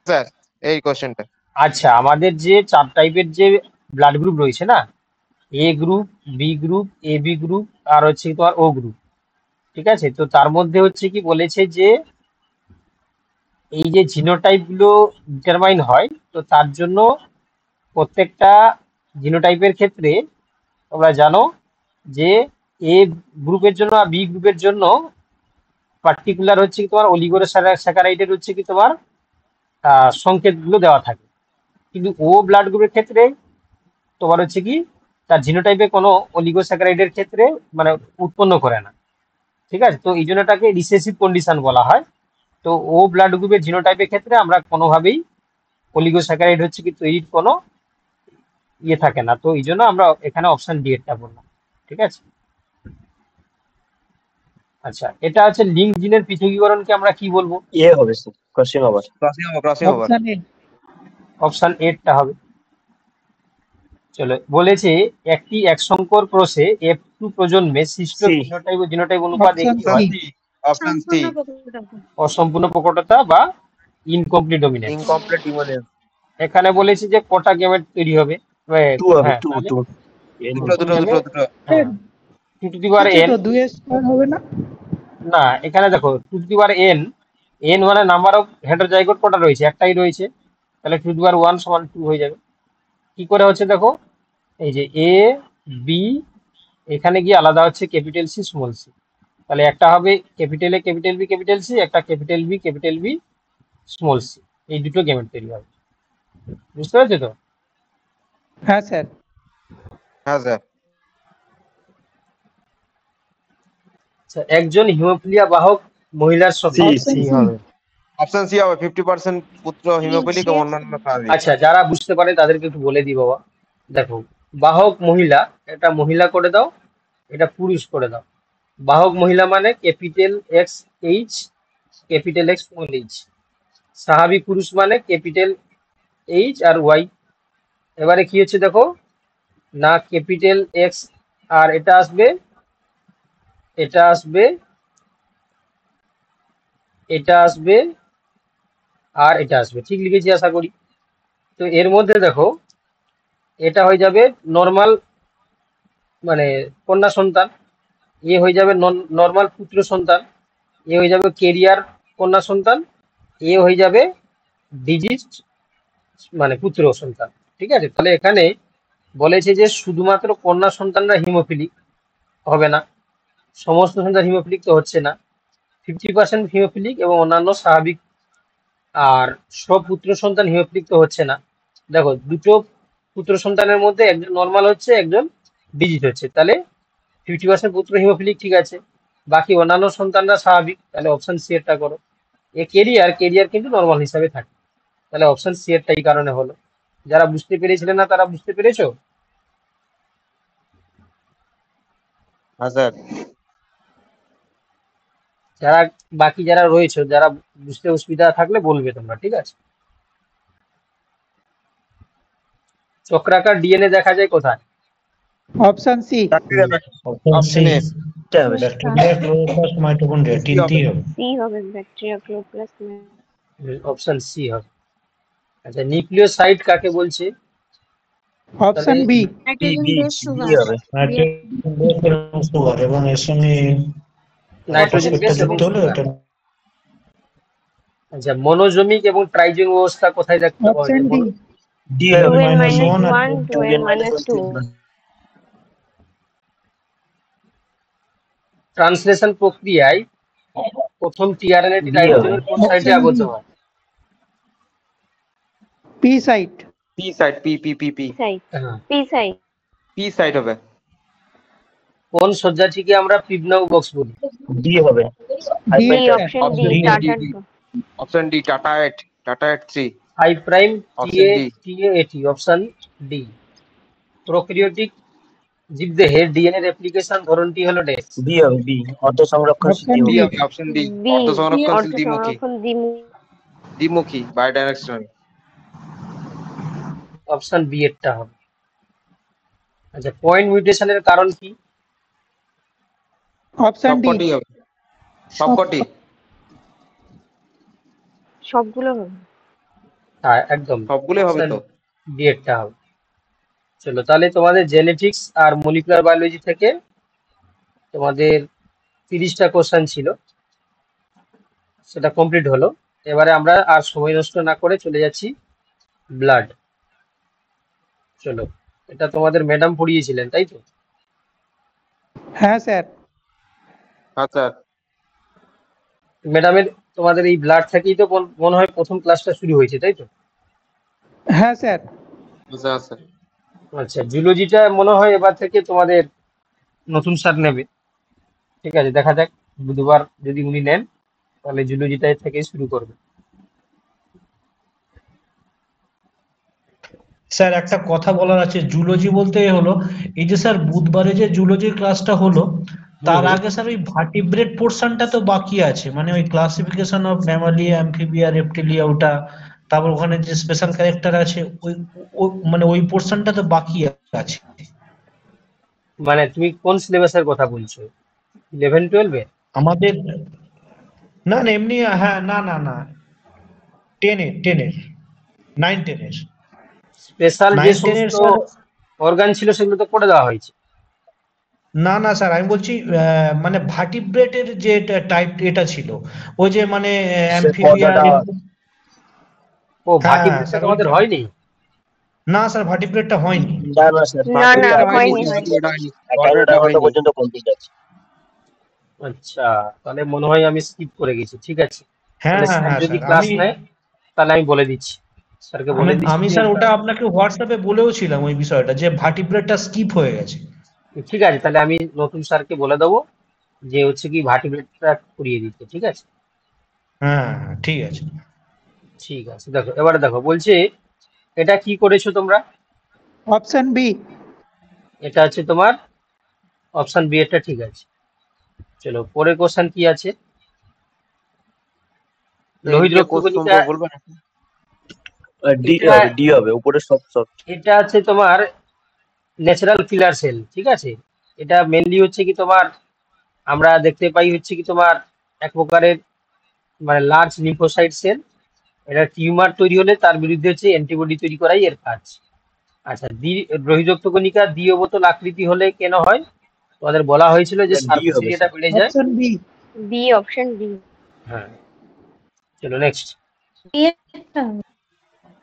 Speaker 7: স্যার, এই কোশ্চেনটা।
Speaker 1: আচ্ছা, আমাদের যে 4 টাইপের যে ব্লাড গ্রুপ রয়েছে না, এ group, B group, A B group, আর হচ্ছে তোমার ও গ্রুপ, ঠিক আছে? তো তার মধ্যে হচ্ছে কি বলেছে যে এই যে জিনোটাইপ গুলো ডিটারমাইন হয়, তো তার জন্য প্রত্যেকটা জিনোটাইপের ক্ষেত্রে তোমরা জানো যে এ গ্রুপের জন্য আর বি গ্রুপের জন্য পার্টিকুলার হচ্ছে কি তোমার অলিগোস্যাকারাইডের হচ্ছে কি তোমার সংকেতগুলো দেওয়া থাকে, কিন্তু ও ব্লাড গ্রুপের ক্ষেত্রে তোমার হচ্ছে কি তার জিনোটাইপে কোনো অলিগোস্যাকারাইডের ক্ষেত্রে মানে উৎপন্ন করে না, ঠিক আছে? তো এই জন্য এটাকে রিসেসিভ কন্ডিশন বলা হয়। তো ও ব্লাড গ্রুপের জিনোটাইপের ক্ষেত্রে আমরা কোনোভাবেই অলিগোস্যাকারাইড হচ্ছে কি তৈরির কোনো ইয়ে থাকে না, তো এই জন্য আমরা এখানে অপশন ডি এরটা বললাম, ঠিক আছে? আচ্ছা, এটা হচ্ছে লিঙ্ক জিনের পৃথকীকরণকে আমরা কি বলবো?
Speaker 12: এ হবে sir, crossing over.
Speaker 7: Crossing over.
Speaker 5: Option A
Speaker 1: option এরটা হবে। চলো, বলেছে একটি এক সংকর ক্রসে F2 প্রজন্মে সৃষ্ট
Speaker 12: সি
Speaker 1: ফিনোটাইপ ও জিনোটাইপ অনুপাতে
Speaker 5: অপশন
Speaker 1: কি হয়?
Speaker 5: C
Speaker 7: option C.
Speaker 1: অসম্পূর্ণ প্রকটতা বা ইনকমপ্লিট ডমিনেন্স।
Speaker 7: ইনকমপ্লিট ডিমোনেন্স।
Speaker 1: এখানে বলেছে যে কটা গেমেট তৈরি হবে?
Speaker 12: 2 হবে,
Speaker 1: হ্যাঁ,
Speaker 12: 2
Speaker 1: তাহলে
Speaker 12: 2
Speaker 7: দুটো।
Speaker 1: হ্যাঁ, 2 টু দি পাওয়ার
Speaker 5: হচ্ছে
Speaker 1: n।
Speaker 5: তো 2 স্কয়ার হবে না?
Speaker 1: না, এখানে দেখো 2 to the power n, n মানে নাম্বার অফ হেটারোজাইগোট কটা রয়েছে? একটাই রয়েছে, তাহলে 2 টু দি পাওয়ার 1 সমান 2 হয়ে যাবে। কি করে হচ্ছে দেখো, এই যে এ বি, এখানে গিয়ে আলাদা হচ্ছে ক্যাপিটাল সি স্মল সি, তাহলে একটা হবে capital A capital B capital C, একটা ক্যাপিটাল বি স্মল সি, এই দুটো গেমেট তৈরি হবে। বুঝতে পারছো তো?
Speaker 5: হ্যাঁ স্যার।
Speaker 7: হ্যাঁ স্যার।
Speaker 1: আচ্ছা, একজন হিমোফিলিয়া বাহক মহিলার
Speaker 12: সি
Speaker 1: সঙ্গে,
Speaker 5: অপশন
Speaker 12: সি
Speaker 5: সি
Speaker 12: হবে।
Speaker 7: অপশন সি হবে। 50% পুত্র হিমোফিলিক ও অন্যান্য স্বাভাবিক।
Speaker 1: আচ্ছা যারা বুঝতে পারে তাদেরকে একটু বলে দিই বাবা। দেখো, বাহক মহিলা, এটা মহিলা করে দাও, এটা পুরুষ করে দাও। বাহক মহিলা মানে capital x H, capital x small H. স্বাভাবিক পুরুষ মানে ক্যাপিটাল এইচ আর ওয়াই। এবারে কি হচ্ছে দেখো, না ক্যাপিটাল এক্স আর এটা আসবে, এটা আসবে, এটা আসবে, আর এটা আসবে, ঠিক লিখেছি আশা করি। তো এর মধ্যে দেখো, এটা হয়ে যাবে নর্মাল মানে কন্যা সন্তান, এ হয়ে যাবে নর্মাল পুত্র সন্তান, এ হয়ে যাবে কেরিয়ার কন্যা সন্তান, এ হয়ে যাবে ডিজিজ মানে পুত্র সন্তান, ঠিক আছে? তাহলে এখানে বলেছে যে শুধুমাত্র কন্যা সন্তানরা হিমোফিলিক হবে না, সমস্ত সন্তান হিমোফিলিক তো হচ্ছে না, 50% হিমোফিলিক এবং অন্যান্য স্বাভাবিক, আর সব পুত্র সন্তান হিমোফিলিক তো হচ্ছে না। দেখো, দুটো পুত্র সন্তানের মধ্যে একজন নর্মাল হচ্ছে, একজন ডিজিজ হচ্ছে, তাহলে 50% পুত্র হিমোফিলিক, ঠিক আছে, বাকি অন্যান্য সন্তানরা স্বাভাবিক, তাহলে অপশন সি এরটা করো। এ কেরিয়ার কিন্তু নর্মাল হিসাবে থাকে, তাহলে অপশন সি এরটা এই কারণে হলো। যারা বুঝতে পেরেছিলেন না তারা বুঝতে পেরেছো?
Speaker 7: হ্যাঁ স্যার।
Speaker 1: যারা বাকি যারা রয়েছে, যারা বুঝতে অসুবিধা থাকলে বলবে তোমরা, ঠিক আছে? চক্রাকার ডিএনএ দেখা যায় কোথায়?
Speaker 5: অপশন সি
Speaker 7: চাকরি দেবে।
Speaker 4: Option C.
Speaker 7: Option A.
Speaker 12: তিনটে হবে স্যার।
Speaker 4: ব্যাকটেরিয়া ক্লোরোপ্লাস্ট মাইটোকন্ড্রিয়া তিনটেই হবে।
Speaker 8: সি হবে ব্যাকটেরিয়া ক্লোরোপ্লাস্ট।
Speaker 1: অপশন সি হবে। আচ্ছা নিউক্লিওসাইড কাকে বলছে?
Speaker 5: Option B.
Speaker 8: Nitrogen
Speaker 12: B
Speaker 8: base
Speaker 12: B
Speaker 8: sugar.
Speaker 12: হবে।
Speaker 4: নাইট্রোজেন বেস এবং সুগার এবং এর সঙ্গে
Speaker 1: নাইট্রোজেন
Speaker 4: ফসফেটটা
Speaker 1: বেস এবং
Speaker 4: যুক্ত হলে
Speaker 1: সুগার।
Speaker 4: ওটা
Speaker 1: আচ্ছা মনোজমিক এবং ট্রাইজমিক অবস্থা কোথায় দেখতে পাওয়া
Speaker 5: অপশন
Speaker 1: যায়?
Speaker 5: ডি।
Speaker 12: ডি হবে।
Speaker 8: 2n
Speaker 4: -1
Speaker 8: -1
Speaker 12: 2n
Speaker 8: 2n
Speaker 12: -1
Speaker 8: -2।
Speaker 1: ট্রান্সলেশন প্রক্রিয়ায় প্রথম টিআরএনএ টি
Speaker 12: ডি হবে।
Speaker 1: রাইবোজোমের কোন সাইটে
Speaker 5: অপশন
Speaker 1: আবদ্ধ
Speaker 5: ডি।
Speaker 1: হয়?
Speaker 5: P site.
Speaker 7: P side P P P P
Speaker 8: site
Speaker 1: হ্যাঁ।
Speaker 8: P site.
Speaker 7: পি সাইড হবে।
Speaker 1: কোন সজ্জাটিকে আমরা পিবনাউ বক্স বলি?
Speaker 12: ডি হবে।
Speaker 5: ডি
Speaker 8: ডি
Speaker 5: এটা।
Speaker 8: Option D
Speaker 4: D
Speaker 8: TATA.
Speaker 7: Option D TATA 3
Speaker 1: 5 prime
Speaker 7: option D.
Speaker 1: TAT option D. Prokaryotic জীবদেহে DNA replication ধরনটি হলো ড্যাশ।
Speaker 12: বি হবে। বি অর্ধ সংরক্ষণশীল
Speaker 5: অপশন
Speaker 7: ডি
Speaker 5: ডি।
Speaker 12: দ্বিমুখী।
Speaker 7: হবে অপশন ডি।
Speaker 8: বি
Speaker 7: অর্ধ সংরক্ষণশীল
Speaker 8: অর্ধ
Speaker 7: দ্বিমুখী
Speaker 8: সংরক্ষণ দ্বিমুখী।
Speaker 7: দ্বিমুখী বাইডাইরেকশনাল।
Speaker 1: অপশন বি এরটা হবে। আচ্ছা পয়েন্ট মিউটেশনের কারণ কি?
Speaker 5: Option D.
Speaker 7: সবকটি হবে। সবকটি
Speaker 8: সবগুলো হবে।
Speaker 1: হ্যাঁ একদম
Speaker 7: সবগুলো হবে
Speaker 1: অপশন
Speaker 7: তো।
Speaker 1: ডি এরটা হবে। চলো তাহলে তোমাদের জেনেটিক্স আর মলিকুলার বায়োলজি থেকে তোমাদের 30টা কোশ্চেন ছিল, সেটা কমপ্লিট হলো। এবারে আমরা আর সময় নষ্ট না করে চলে যাচ্ছি ব্লাড। চলো এটা তোমাদের ম্যাডাম পড়িয়েছিলেন তাই তো?
Speaker 5: হ্যাঁ স্যার।
Speaker 7: হ্যাঁ স্যার।
Speaker 1: ম্যাডামের তোমাদের এই ব্লাড থেকেই তো মনে হয় প্রথম ক্লাসটা শুরু হয়েছে তাই তো?
Speaker 5: হ্যাঁ স্যার।
Speaker 7: Sir sir.
Speaker 1: আচ্ছা জুলজিটা মনে হয় এবার থেকে তোমাদের নতুন স্যার নেবে, ঠিক আছে দেখা যাক বুধবার যদি উনি নেন তাহলে জুলজিটা থেকে শুরু করবে।
Speaker 4: স্যার একটা কথা বলার আছে, জুলজি বলতে হলো এই যে স্যার বুধবারে যে জুলজির ক্লাসটা হলো তার আগে স্যার ওই ভার্টিব্রেট পোর্শনটা তো বাকি আছে, মানে ওই classification of Mammalia Amphibia Reptilia ওটা, তারপর ওখানে যে স্পেশাল ক্যারেক্টার আছে মানে ওই পোর্শনটা তো বাকি আছে।
Speaker 1: মানে তুমি কোন সিলেবাসের কথা বলছো? 11-12 এর?
Speaker 4: আমাদের না না এমনি, হ্যাঁ না না না 10 এর 9-10 এর
Speaker 1: স্পেশাল যে
Speaker 4: 9-10 এর
Speaker 1: সমস্ত
Speaker 4: স্যার।
Speaker 1: অর্গান ছিল সেগুলো তো করে দেওয়া হয়েছে।
Speaker 4: না না স্যার আমি বলছি মানে ভার্টিব্রেটের যে টাইপ এটা ছিল ওই যে মানে অ্যামফিবিয়া।
Speaker 1: ও ভার্টিব্রেটটা তোমাদের হয়নি?
Speaker 4: না স্যার ভার্টিব্রেটটা হয়নি।
Speaker 12: না না স্যার
Speaker 8: না না হয়নি হয়নি।
Speaker 12: 11টা পর্যন্ত কমপ্লিট আছে।
Speaker 1: আচ্ছা তাহলে মনে হয় আমি স্কিপ করে গেছি, ঠিক আছে।
Speaker 4: হ্যাঁ
Speaker 1: তাহলে
Speaker 4: হ্যাঁ
Speaker 1: স্যার
Speaker 4: হ্যাঁ
Speaker 1: যদি
Speaker 4: স্যার
Speaker 1: ক্লাস নেয় তাহলে আমি বলে দিচ্ছি, স্যারকে বলে দিচ্ছি
Speaker 4: আমি
Speaker 1: যে
Speaker 4: স্যার ওটা আপনাকে হোয়াটসঅ্যাপে বলেও ছিলাম ওই বিষয়টা যে ভার্টিব্রেটটা স্কিপ হয়ে গেছে।
Speaker 1: ঠিক আছে তাহলে আমি নতুন স্যারকে বলে দেবো যে হচ্ছে কি ভার্টিব্রেটটা করিয়ে দিতে, ঠিক আছে।
Speaker 4: হ্যাঁ হ্যাঁ ঠিক আছে।
Speaker 1: ঠিক আছে দেখো এবারে দেখো বলছে এটা কি করেছো তোমরা?
Speaker 5: Option B.
Speaker 1: এটা হচ্ছে তোমার অপশন বি এরটা ঠিক আছে। চলো পরের কোশ্চেন কি আছে? লোহিত রক্তকণিকা।
Speaker 7: বলবেন?
Speaker 12: ডি
Speaker 1: এটা-
Speaker 12: হবে। ডি হবে উপরে সব সব।
Speaker 1: এটা হচ্ছে তোমার ন্যাচারাল কিলার সেল, ঠিক আছে। এটা মেনলি হচ্ছে কি তোমার আমরা দেখতে পাই হচ্ছে কি তোমার এক প্রকারের মানে লার্জ লিম্ফোসাইট সেল। এটা টিউমার তৈরি হলে তার বিরুদ্ধে হচ্ছে অ্যান্টিবডি তৈরি করাই এর কাজ। আচ্ছা লোহিত রক্তকণিকা দ্বিঅবতল আকৃতি হলে কেন হয়? তোমাদের বলা হয়েছিল যে
Speaker 12: ডি
Speaker 1: সারফেস
Speaker 12: হবে
Speaker 1: এরিয়াটা
Speaker 12: স্যার।
Speaker 1: বেড়ে যায়।
Speaker 5: Option B.
Speaker 8: B option B.
Speaker 1: হ্যাঁ চলো নেক্সট।
Speaker 8: ডি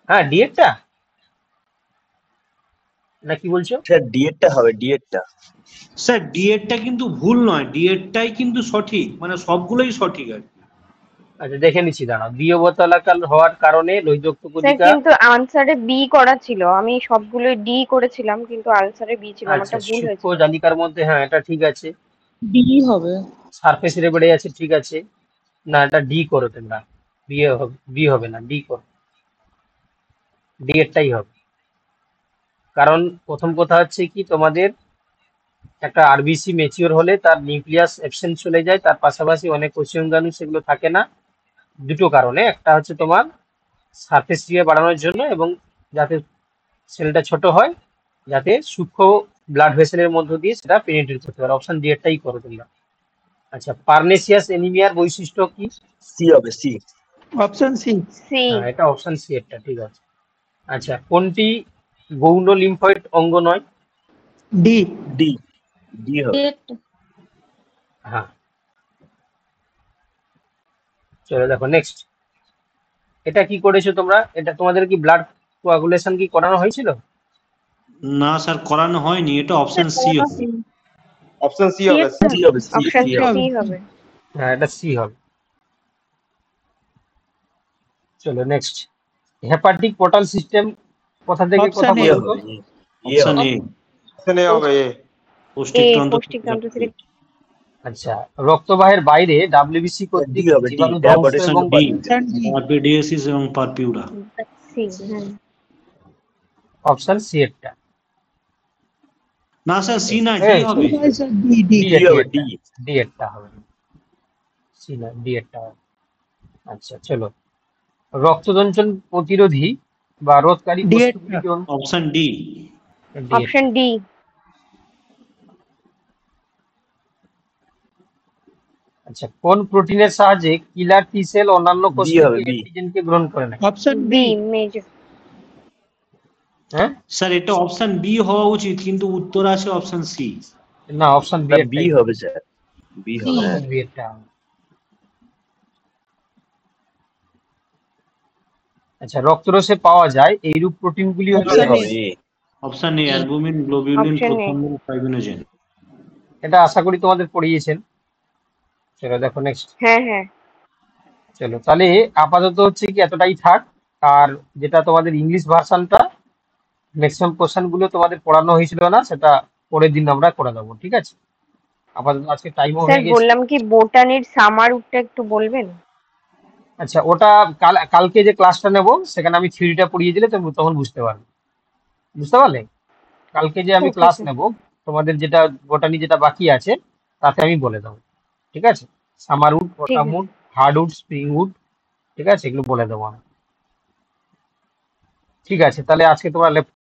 Speaker 1: হ্যাঁ ডিএটটা না কি বলছো?
Speaker 12: স্যার ডি এরটা হবে। ডি এরটা।
Speaker 4: স্যার ডিএডটা কিন্তু ভুল নয়, ডিএডটাই কিন্তু সঠিক, মানে সবগুলোই সঠিক আর কি।
Speaker 1: আচ্ছা দেখে নিচ্ছি দাঁড়াও। দ্বিঅবতলাকার হওয়ার কারণে লোহিত
Speaker 8: স্যার
Speaker 1: রক্তকণিকা।
Speaker 8: কিন্তু আনসারে বি করা ছিল, আমি সবগুলো ডি করেছিলাম কিন্তু আনসারে বি ছিল,
Speaker 1: আচ্ছা
Speaker 8: আমারটা ভুল
Speaker 1: সূক্ষ্ম
Speaker 8: হয়েছিল।
Speaker 1: জালিকার মধ্যে, হ্যাঁ এটা ঠিক আছে।
Speaker 5: ডি হবে।
Speaker 1: সারফেস এরিয়া বেড়ে যাচ্ছে, ঠিক আছে। না এটা ডি করো তোমরা, বি হবে না, ডি করো। ডি এরটাই হবে। কারণ প্রথম কথা হচ্ছে কি তোমাদের একটা আরবিসি ম্যাচিওর হলে তার নিউক্লিয়াস অ্যাবসেন্ট চলে যায়, তার পাশাপাশি অনেক কোষীয়ঙ্গাণু সেগুলো থাকে না। দুটো কারণে, একটা হচ্ছে তোমার সারফেস এরিয়া বাড়ানোর জন্য এবং যাতে সেলটা ছোট হয়, যাতে সূক্ষ্ম ব্লাড ভেসেলের মধ্য দিয়ে সেটা পেনিট্রেট করতে পারে। অপশন ডি এরটাই করো তোমরা। আচ্ছা, পার্নেসিয়াস এনিমিয়ার বৈশিষ্ট্য কি?
Speaker 12: সি হবে সি।
Speaker 5: Option C.
Speaker 8: সি।
Speaker 1: হ্যাঁ, এটা অপশন সি এরটা ঠিক আছে। আচ্ছা, কোনটি গৌণ লিম্ফয়েড অঙ্গ নয়?
Speaker 5: ডি।
Speaker 12: ডি ডি হবে।
Speaker 1: হ্যাঁ, চলো দেখো নেক্সট। এটা কি করেছো তোমরা? এটা তোমাদের কি ব্লাড কোয়াগুলেশন কি করানো হয়েছিল?
Speaker 4: না স্যার, করানো হয়নি, এটা অপশন সি হবে।
Speaker 7: অপশন সি হবে।
Speaker 12: সি হবে সি
Speaker 8: অপশন
Speaker 12: সি হবে।
Speaker 8: সি হবে।
Speaker 1: হ্যাঁ, এটা সি হবে। চলো নেক্সট। হেপাটিক পোর্টাল সিস্টেম কোথা থেকে
Speaker 5: Option
Speaker 1: কথা
Speaker 5: A।
Speaker 12: এ
Speaker 1: বলতো?
Speaker 12: হবে এ
Speaker 4: অপশন
Speaker 12: হবে।
Speaker 4: এ,
Speaker 7: অপশন এ হবে এ।
Speaker 4: পৌষ্টিকতন্ত্র
Speaker 8: পৌষ্টিকতন্ত্র থেকে।
Speaker 1: আচ্ছা, রক্তবাহের বাইরে ডাব্লিউবিসি
Speaker 12: ডি
Speaker 1: কর্তৃক
Speaker 12: হবে ডি
Speaker 1: জীবাণু ধ্বংস
Speaker 12: ডায়াবটেশন
Speaker 1: এবং
Speaker 4: ডি,
Speaker 5: অপশন ডি।
Speaker 4: পারপিডিয়াসিস এবং পারপিউরা।
Speaker 8: সি। হ্যাঁ।
Speaker 1: অপশন সি এরটা।
Speaker 4: না স্যার, সি না, ডি
Speaker 1: এই,
Speaker 4: হবে।
Speaker 5: D D.
Speaker 1: ডি
Speaker 12: ডি হবে ডি।
Speaker 1: ডি এরটা হবে, সি না, ডি এরটা হবে। আচ্ছা চলো, রক্তদঞ্চন প্রতিরোধী বা রোধকারী
Speaker 5: ডি
Speaker 1: বস্তুগুলি
Speaker 5: এরটা।
Speaker 1: কোন?
Speaker 4: Option D.
Speaker 1: ডি এরটা।
Speaker 8: Option D.
Speaker 1: আচ্ছা, কোন প্রোটিনের সাহায্যে কিলার টি সেল অন্যান্য কোষ
Speaker 12: বি
Speaker 1: থেকে
Speaker 12: হবে বি।
Speaker 1: অ্যান্টিজেনকে গ্রহণ করে নেয়?
Speaker 5: Option
Speaker 8: B
Speaker 5: B.
Speaker 8: মেজর।
Speaker 1: হ্যাঁ,
Speaker 4: স্যার, এটা অপশন বি হওয়া উচিত, কিন্তু উত্তর আছে অপশন সি।
Speaker 1: না, অপশন বি
Speaker 12: না বি
Speaker 1: এরটাই
Speaker 12: হবে স্যার, বি হবে।
Speaker 1: অপশন বি এরটা হবে। আচ্ছা, রক্তরসে পাওয়া যায় এইরূপ প্রোটিনগুলি হলো?
Speaker 12: A
Speaker 5: option A.
Speaker 12: হবে A.
Speaker 4: Option A, albumin, globulin,
Speaker 8: option A.
Speaker 4: Prothrombin, fibrinogen.
Speaker 1: এটা আশা করি তোমাদের পড়িয়েছেন। চলো দেখো নেক্সট।
Speaker 8: হ্যাঁ হ্যাঁ।
Speaker 1: চলো তাহলে আপাতত হচ্ছে কি এতটাই থাক। আর যেটা তোমাদের ইংলিশ ভার্সনটা ম্যাক্সিমাম কোশ্চেন গুলো তোমাদের পড়ানো হয়েছিল না, সেটা পরের দিন আমরা করে দেবো, ঠিক আছে? আপাতত আজকে টাইমও
Speaker 8: স্যার
Speaker 1: হয়ে গেছে।
Speaker 8: বললাম কি বোটানির সামারুটটা একটু বলবেন?
Speaker 1: আচ্ছা, ওটা কালকে যে ক্লাসটা নেব সেখানে আমি থিওরিটা পড়িয়ে দিলে তুমি তখন বুঝতে পারবে। বুঝতে পারলে? কালকে যে আমি
Speaker 8: ওকে
Speaker 1: ক্লাস
Speaker 8: স্যার।
Speaker 1: নেব, তোমাদের যেটা বোটানি যেটা বাকি আছে তাতে আমি বলে দেবো, ঠিক আছে? সামারউড,
Speaker 8: ঠিক আছে।
Speaker 1: ওটামউড, হার্ডউড, স্প্রিংউড, ঠিক আছে, এগুলো বলে দেবো আমি। ঠিক আছে, তাহলে আজকে তোমরা